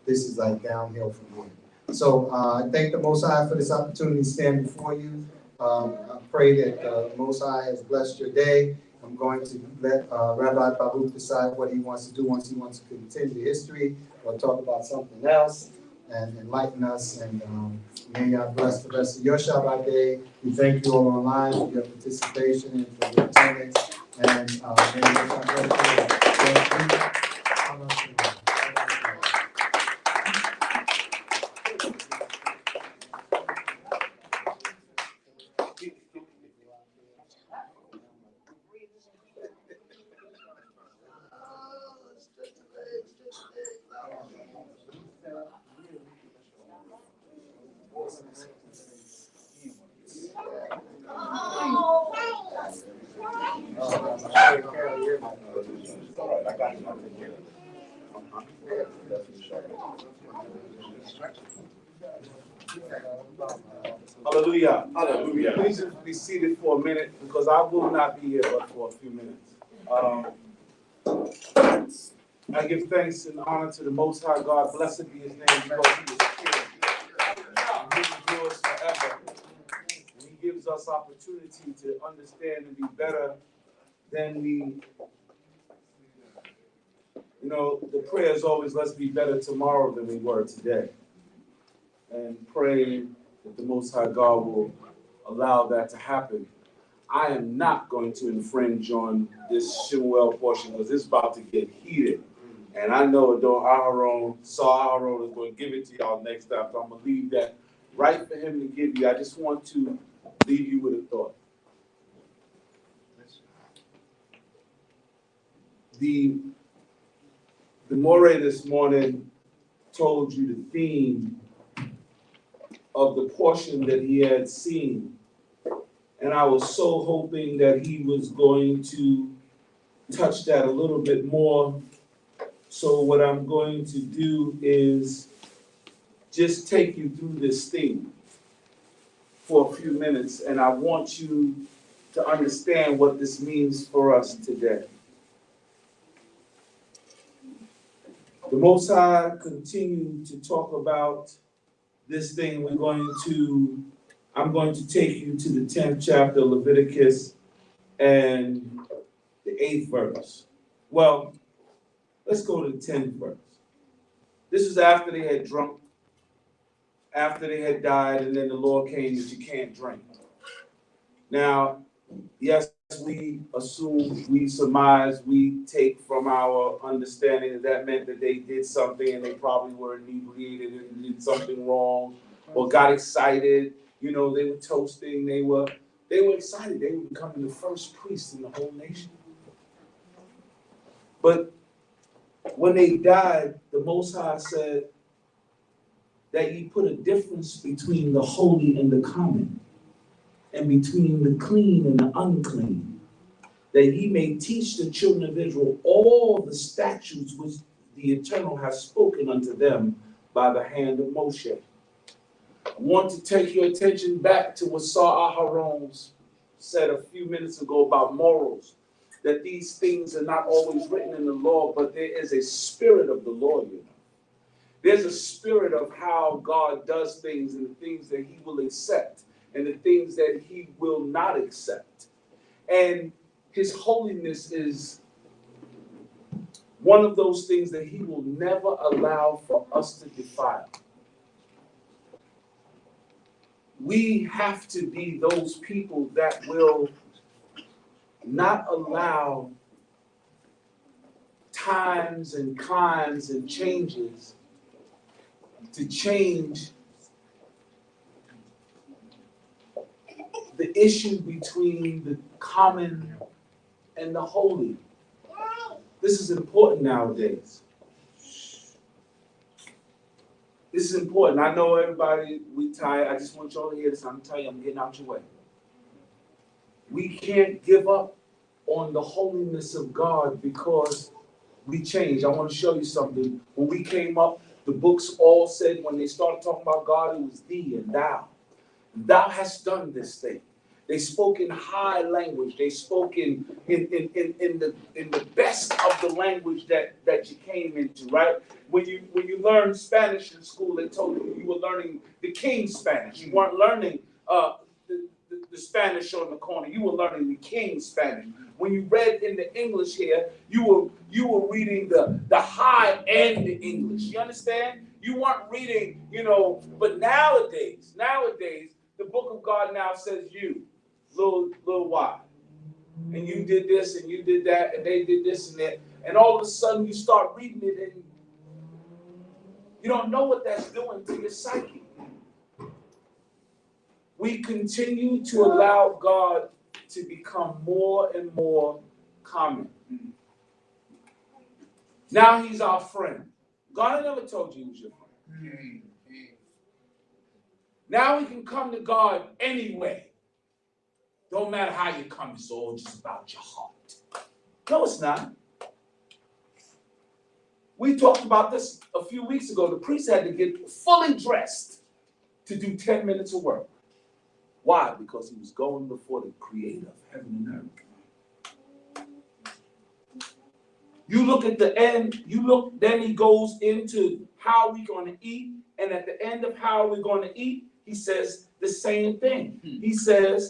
this is like downhill from here. So I thank the Most High for this opportunity to stand before you. I pray that the Most High has blessed your day. I'm going to let Rabbi Baruch decide what he wants to do once he wants to continue history or talk about something else and enlighten us. And may God bless the rest of your Shabbat day. We thank you all online for your participation and for your attendance. And may God bless you.
Hallelujah. Hallelujah. Please just be seated for a minute because I will not be here but for a few minutes. I give thanks and honor to the Most High God. Blessed be his name because he is king. He endures forever. And he gives us opportunity to understand and be better than we. The prayer is always, let's be better tomorrow than we were today. And pray that the Most High God will allow that to happen. I am not going to infringe on this Shemuel portion because it's about to get heated. And I know Aharon is going to give it to y'all next time. So I'm going to leave that right for him to give you. I just want to leave you with a thought. The Moreh this morning told you the theme of the portion that he had seen. And I was so hoping that he was going to touch that a little bit more. So what I'm going to do is just take you through this theme for a few minutes. And I want you to understand what this means for us today. The Most High continued to talk about this thing. I'm going to take you to the 10th chapter of Leviticus and the 8th verse. Well, let's go to the 10th verse. This is after they had drunk, after they had died, and then the law came that you can't drink. Now, yes, we assume, we surmise, we take from our understanding that meant that they did something and they probably were inebriated and did something wrong or got excited. You know, they were toasting, they were excited. They were becoming the first priests in the whole nation. But when they died, the Most High said that he put a difference between the holy and the common, and between the clean and the unclean, that he may teach the children of Israel all the statutes which the Eternal has spoken unto them by the hand of Moshe. I want to take your attention back to what Sar Aharon said a few minutes ago about morals, that these things are not always written in the law, but there is a spirit of the law, you know. There's a spirit of how God does things and the things that he will accept and the things that he will not accept. And his holiness is one of those things that he will never allow for us to defile. We have to be those people that will not allow times and climes and changes to change the issue between the common and the holy. This is important nowadays. This is important. I know everybody, we tired. I just want y'all to hear this. I'm telling you, I'm getting out your way. We can't give up on the holiness of God because we changed. I want to show you something. When we came up, the books all said, when they started talking about God, it was thee and thou. Thou hast done this thing. They spoke in high language. They spoke in the best of the language that you came into, right? When you learned Spanish in school, they told you were learning the King's Spanish. You weren't learning the Spanish on the corner. You were learning the King's Spanish. When you read in the English here, you were reading the high end English. You understand? You weren't reading, but nowadays, the book of God now says you, little y. And you did this and you did that and they did this and that. And all of a sudden you start reading it and you don't know what that's doing to your psyche. We continue to allow God to become more and more common. Now he's our friend. God never told you he was your friend. Now we can come to God anyway. Don't matter how you come, it's all just about your heart. No, it's not. We talked about this a few weeks ago. The priest had to get fully dressed to do 10 minutes of work. Why? Because he was going before the creator of heaven and earth. You look at the end, then he goes into how we're going to eat. And at the end of how we're going to eat, he says the same thing. He said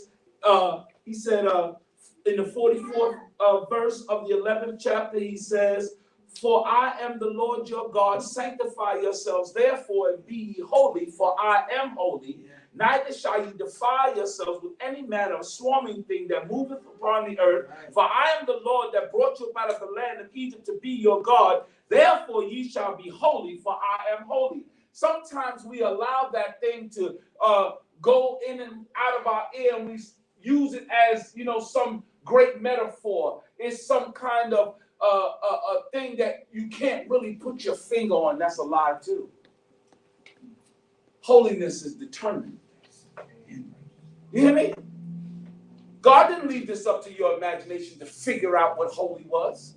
in the 44th verse of the 11th chapter, he says, For I am the Lord your God. Sanctify yourselves, therefore, and be ye holy, for I am holy. Neither shall ye defile yourselves with any manner of swarming thing that moveth upon the earth. For I am the Lord that brought you up out of the land of Egypt to be your God. Therefore ye shall be holy, for I am holy. Sometimes we allow that thing to go in and out of our ear, and we use it as, some great metaphor. It's some kind of a thing that you can't really put your finger on. That's a lie too. Holiness is determined. You hear me? God didn't leave this up to your imagination to figure out what holy was.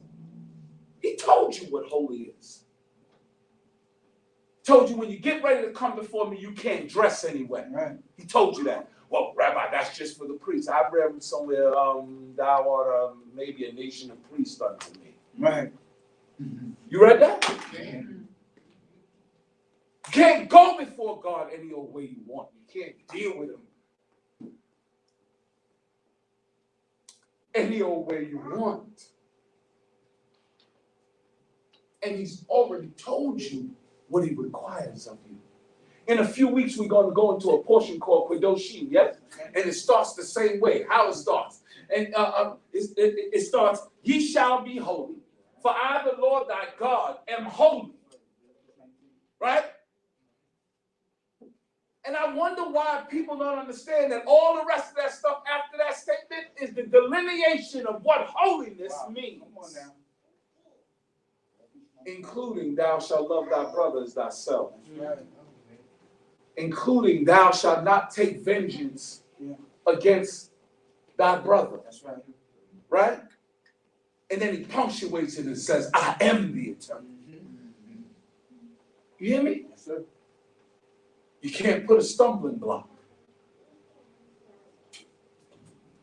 He told you what holy is. Told you when you get ready to come before me, you can't dress anyway. Right? He told you that. Well, Rabbi, that's just for the priests. I read somewhere, thou art maybe a nation of priests unto me. Right. You read that? You can't go before God any old way you want. You can't deal with him any old way you want. And he's already told you what he requires of you. In a few weeks, we're going to go into a portion called Kedoshim, yes? And it starts the same way. How it starts? And it starts, ye shall be holy, for I, the Lord thy God, am holy. Right? And I wonder why people don't understand that all the rest of that stuff after that statement is the delineation of what holiness means. Come on now. Including thou shalt love thy brother as thyself. Right. Including thou shalt not take vengeance against thy brother. That's right. Right? And then he punctuates it and says, I am the eternal. You hear me? Yes, sir. You can't put a stumbling block.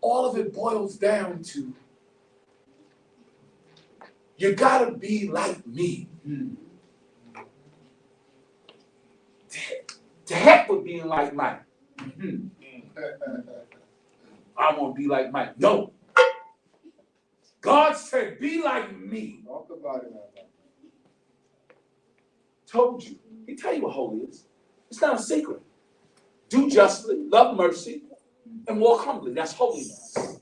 All of it boils down to you gotta be like me. To heck with being like Mike. I want to be like Mike. No. God said, be like me. Talk about it. Told you. He tell you what holy is. It's not a secret. Do justly, love mercy, and walk humbly. That's holiness.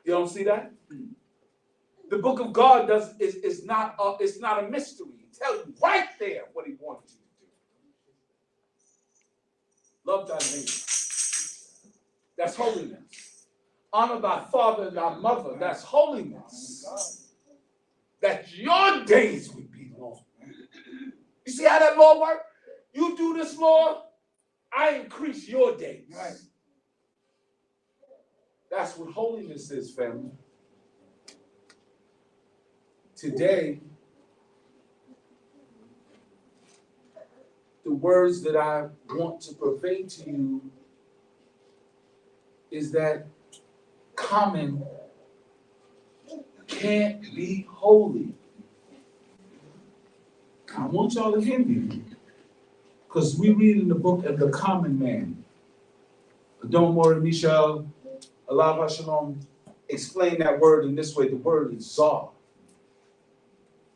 You don't see that? The book of God is not a mystery. He tells you right there what he wants you to do. Love thy neighbor. That's holiness. Honor thy father and thy mother. That's holiness. That your days would be long. You see how that law works? You do this law, I increase your days. Right. That's what holiness is, family. Today, the words that I want to purvey to you is that common can't be holy. I want y'all to hear me. Because we read in the book of the common man. Don't worry, Michelle, Allah Shalom, explain that word in this way. The word is zar.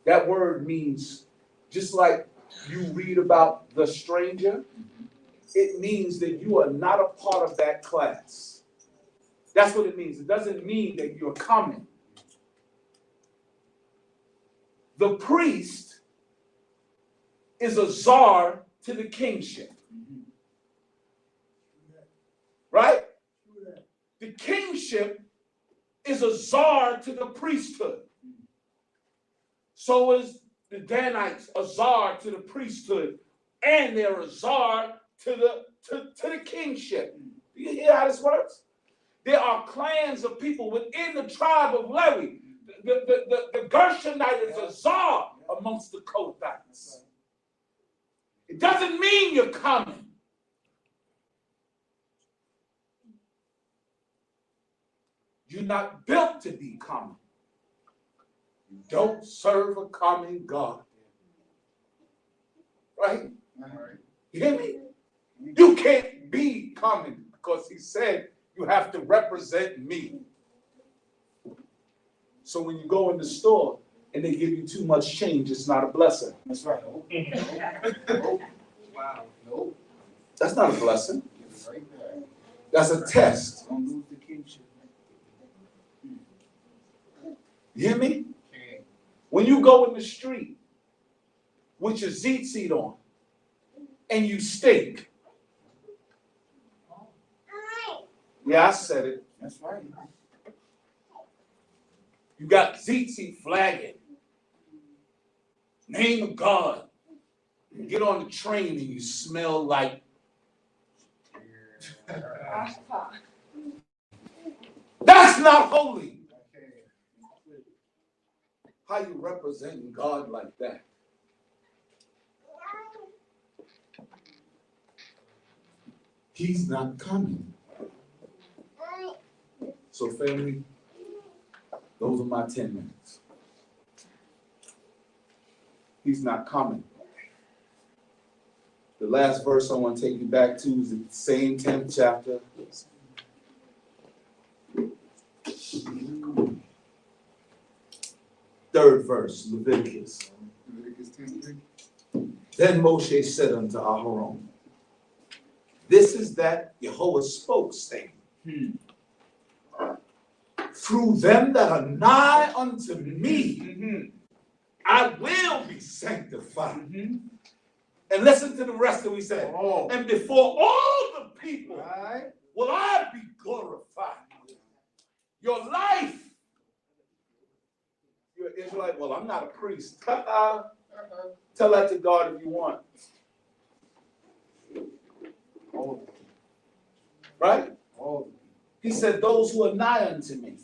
That word means, just like you read about the stranger, it means that you are not a part of that class. That's what it means. It doesn't mean that you're common. The priest is a czar to the kingship. Right? The kingship is a czar to the priesthood. So is the Danites a czar to the priesthood, and they're a czar to the kingship. Do you hear how this works? There are clans of people within the tribe of Levi. The Gershonite is a czar amongst the Kohathites. It doesn't mean you're common. You're not built to be common. You don't serve a common God. Right? You hear me? You can't be common because he said you have to represent me. So when you go in the store and they give you too much change, it's not a blessing.
That's right. Wow. Nope.
That's not a blessing.
Right there.
That's a test.
Don't lose the kinship.
You hear me?
Okay.
When you go in the street with your seat on and you stink. Yeah, I said it.
That's right.
You got tzitzit flagging. Name of God. You get on the train and you smell like. That's not holy. How you representing God like that? He's not coming. So family, those are my 10 minutes. He's not coming. The last verse I want to take you back to is the same 10th chapter. Third verse, Leviticus.
Leviticus 10:3.
Then Moshe said unto Aharon, this is that Yehovah spoke, saying, through them that are nigh unto me, I will be sanctified. And listen to the rest of what he said. And before all the people will I be glorified. Your life. You're an Israelite. Well, I'm not a priest. Tell that to God if you want. Right? He said, those who are nigh unto me.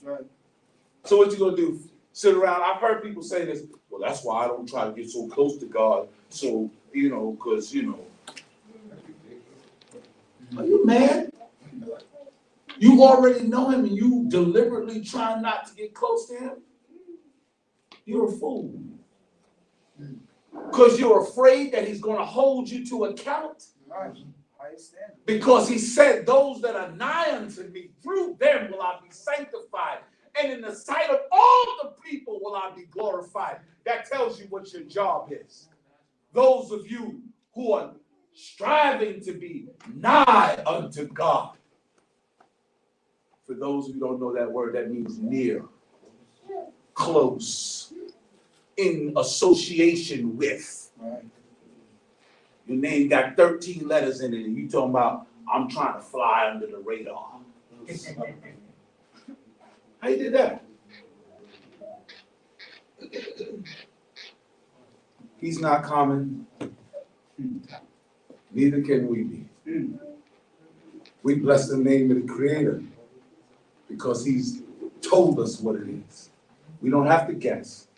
So what you gonna do? Sit around? I've heard people say this. Well, that's why I don't try to get so close to God. So, because, Are you mad? You already know him and you deliberately try not to get close to him? You're a fool. Because you're afraid that he's going to hold you to account. Because he said, those that are nigh unto me, through them will I be sanctified. And in the sight of all the people will I be glorified. That tells you what your job is. Those of you who are striving to be nigh unto God. For those who don't know that word, that means near, close, in association with. Your name got 13 letters in it, and you talking about, I'm trying to fly under the radar. How you did that? He's not coming. Neither can we be. We bless the name of the Creator because he's told us what it is. We don't have to guess.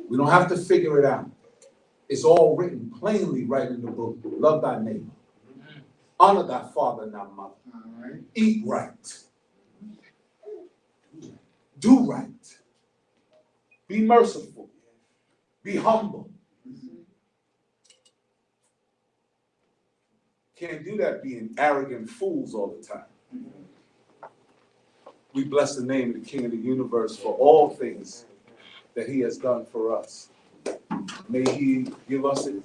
We don't have to figure it out. It's all written plainly right in the book. Love thy neighbor. Honor thy father and thy mother. Eat right. Do right. Be merciful. Be humble. Can't do that being arrogant fools all the time. We bless the name of the King of the universe for all things that he has done for us. May he give us it.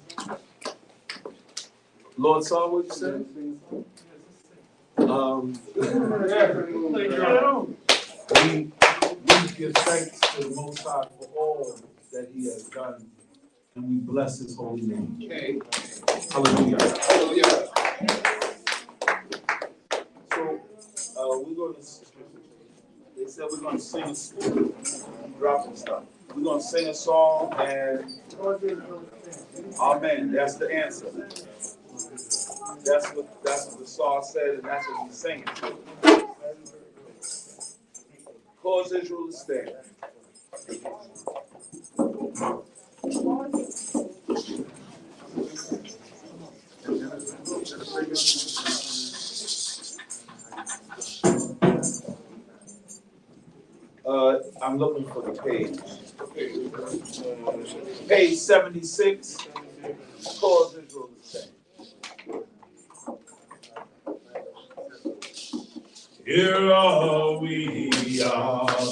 Lord, saw what you said? We give thanks to the Most High for all that he has done, and we bless his holy name. Okay. Hallelujah. Hallelujah. So, we're going to, they said we're going to sing, dropping stuff. We're going to sing a song, and amen, that's the answer. That's what the song said, and that's what he's singing. Cause Israel to stand. I'm looking for the page. Page 76. Cause Israel to stand.
Here are we, because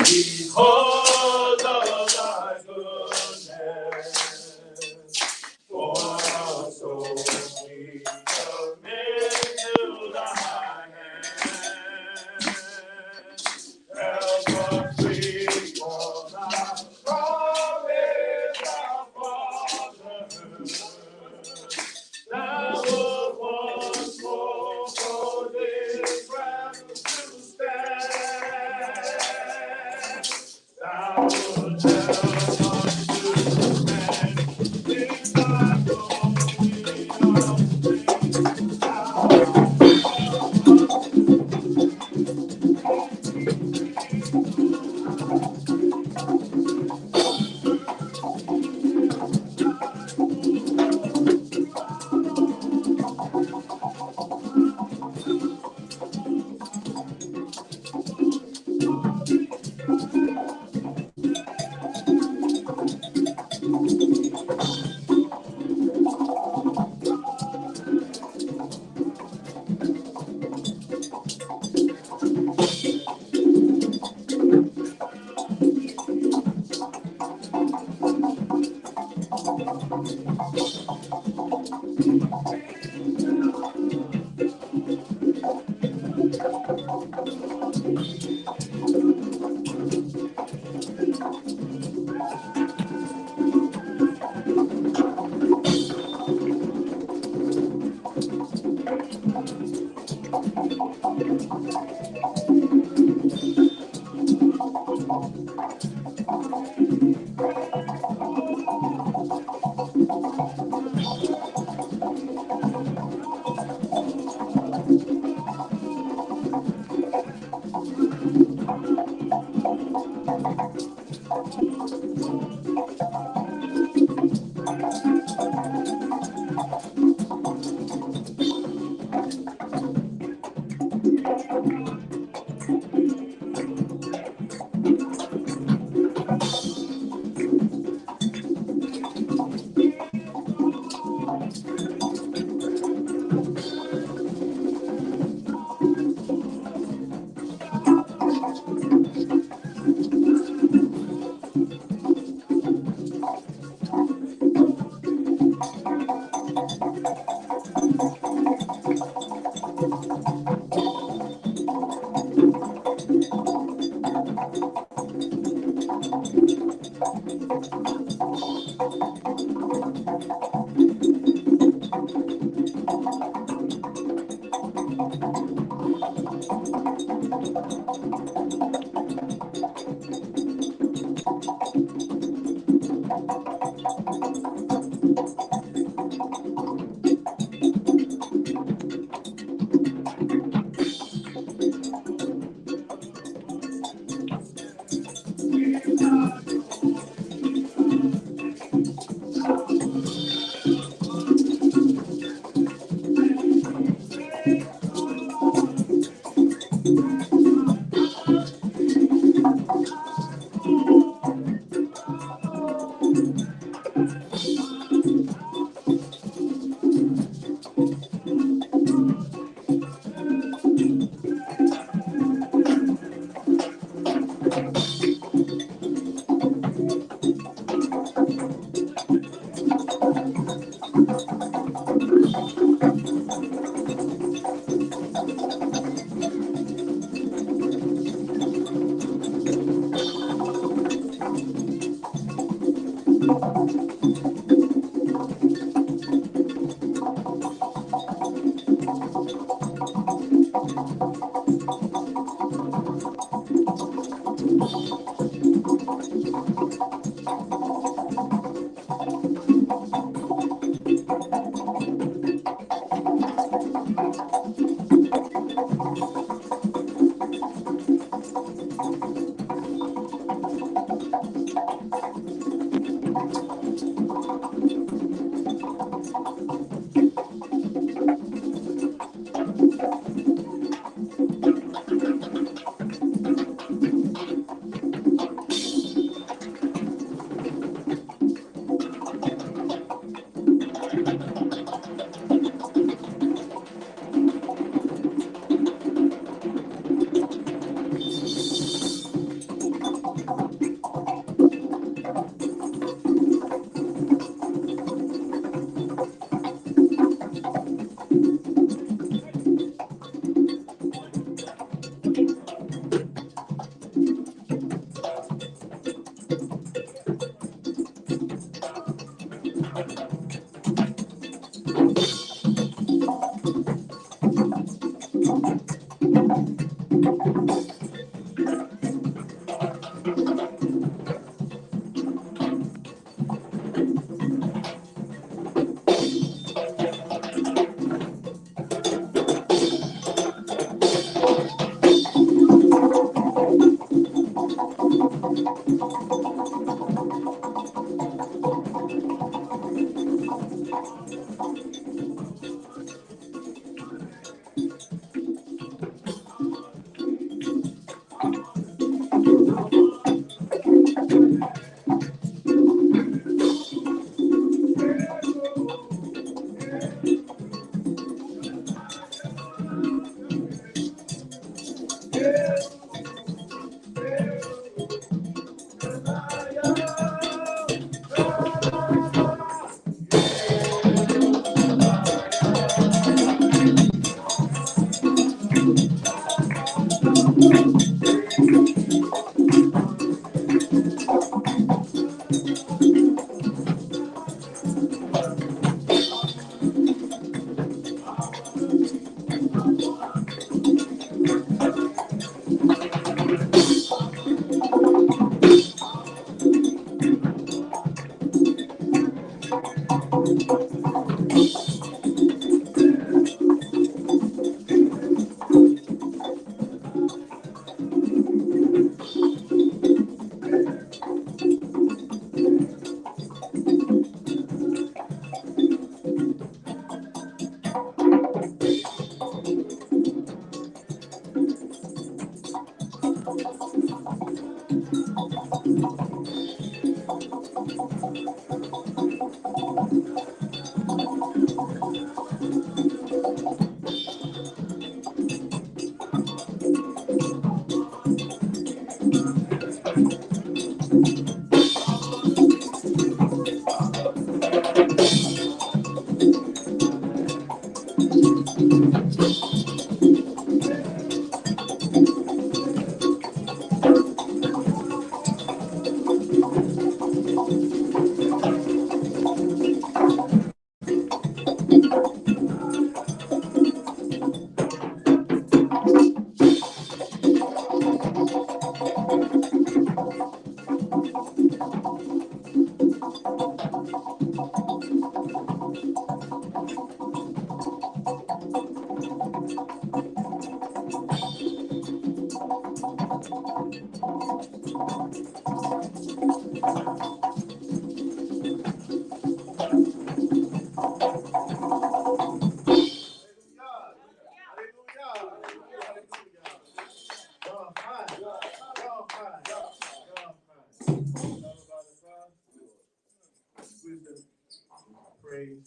Pray.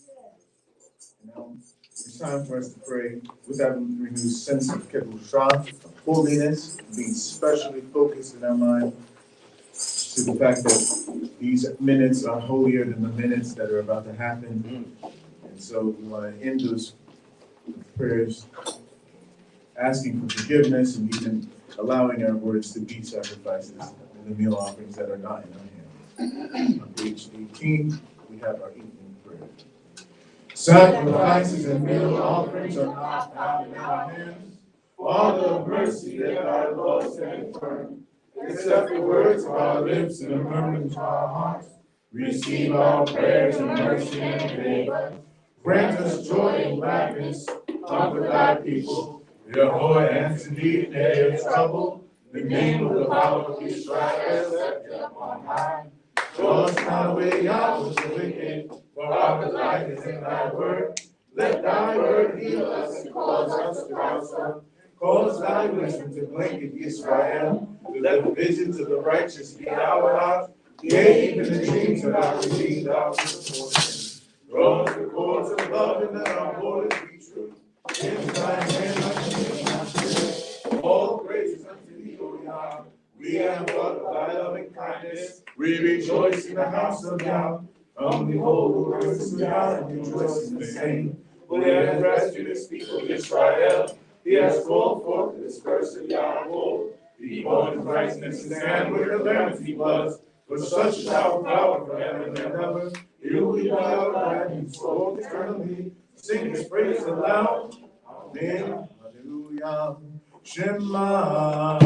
Now, it's time for us to pray with that renewed sense of kedusha, holiness, being specially focused in our mind to the fact that these minutes are holier than the minutes that are about to happen. And so we want to end those prayers asking for forgiveness and even allowing our words to be sacrifices and the meal offerings that are not in our hands. On page 18, we have our evening prayer. Sacrifices and meal offerings are not found in our hands. Father of mercy, let thy law stand firm. Accept the words of our lips and the murmurings of our hearts. Receive our prayers in mercy and favor. Grant us joy and gladness. Comfort thy people. Yehovah answer thee in the day of trouble. The name of the power of Israel set up on high. Draw us not away out of the wicked, for our delight is in thy word. Let thy word heal us and cause us to prosper. Cause thy wisdom to blanket Yisrael. Let the visions of the righteous be our lot. Yea, even the dreams of our redeemed our portion. Draw us the cords of love and let our borders be true. In thy hand I spirit. All praises unto thee, O Yah. We have brought of thy loving kindness. We rejoice in the house of Yah. Come behold the works of Yah and rejoice in the same. For he has rescued his people Israel. He has called forth the dispersed of Yahweh. Be born in righteousness and with the Lamb he was. For such is our power forever and ever. You will be our God and spoke eternally. Sing his praise aloud. Amen. Hallelujah. Shema.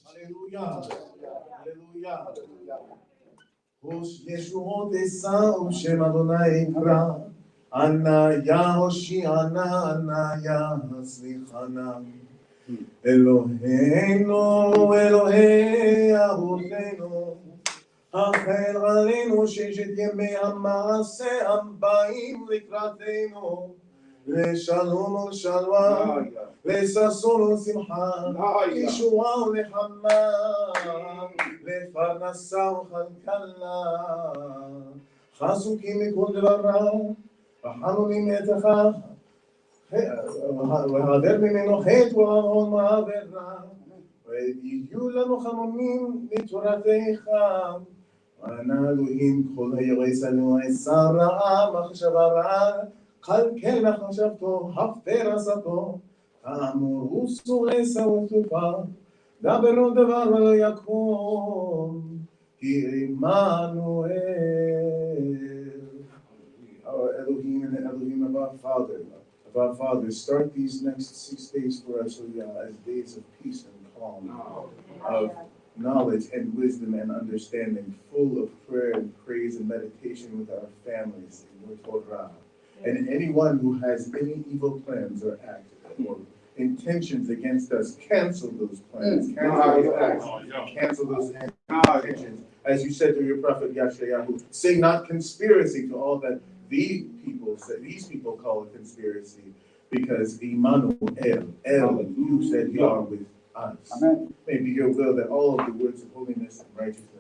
Hallelujah. Hallelujah. Yeshua Desau Shem Adonai Ikra. Anna Yahoshiana, Anna Yahaslichana. Eloheinu, Elohei Avotenu. החל עלינו ששת ימי המעשה הבאים לקראתנו. לשלום ולשלווה, לששון ולשמחה, לישועה ולנחמה, לפרנסה וכלכלה. חזוקים מכל דבר רע, וחנונים מתך, והעבר ממנו חטא ועוון ועבירה. ויהיו לנו חנונים לתורתך. אנא אלוהים כל היועץ לנו עצה רעה מחשבה רעה כלכל מחשבתו, הפר עשתו, אמור וסורסה וטובה, דברו דבר ולא יקום, כי עמנואל. Our Elohim and the Elohim of our Father, start these next 6 days for us, as days of peace and calm, of knowledge and wisdom and understanding, full of prayer and praise and meditation with our families in your Torah. And anyone who has any evil plans or acts or intentions against us, cancel those plans, cancel those acts, cancel those intentions. As you said to your prophet Yashayahu, say not conspiracy to all that these people call a conspiracy, because Immanuel, you said you are with us. Amen. May it be your will that all of the words of holiness and righteousness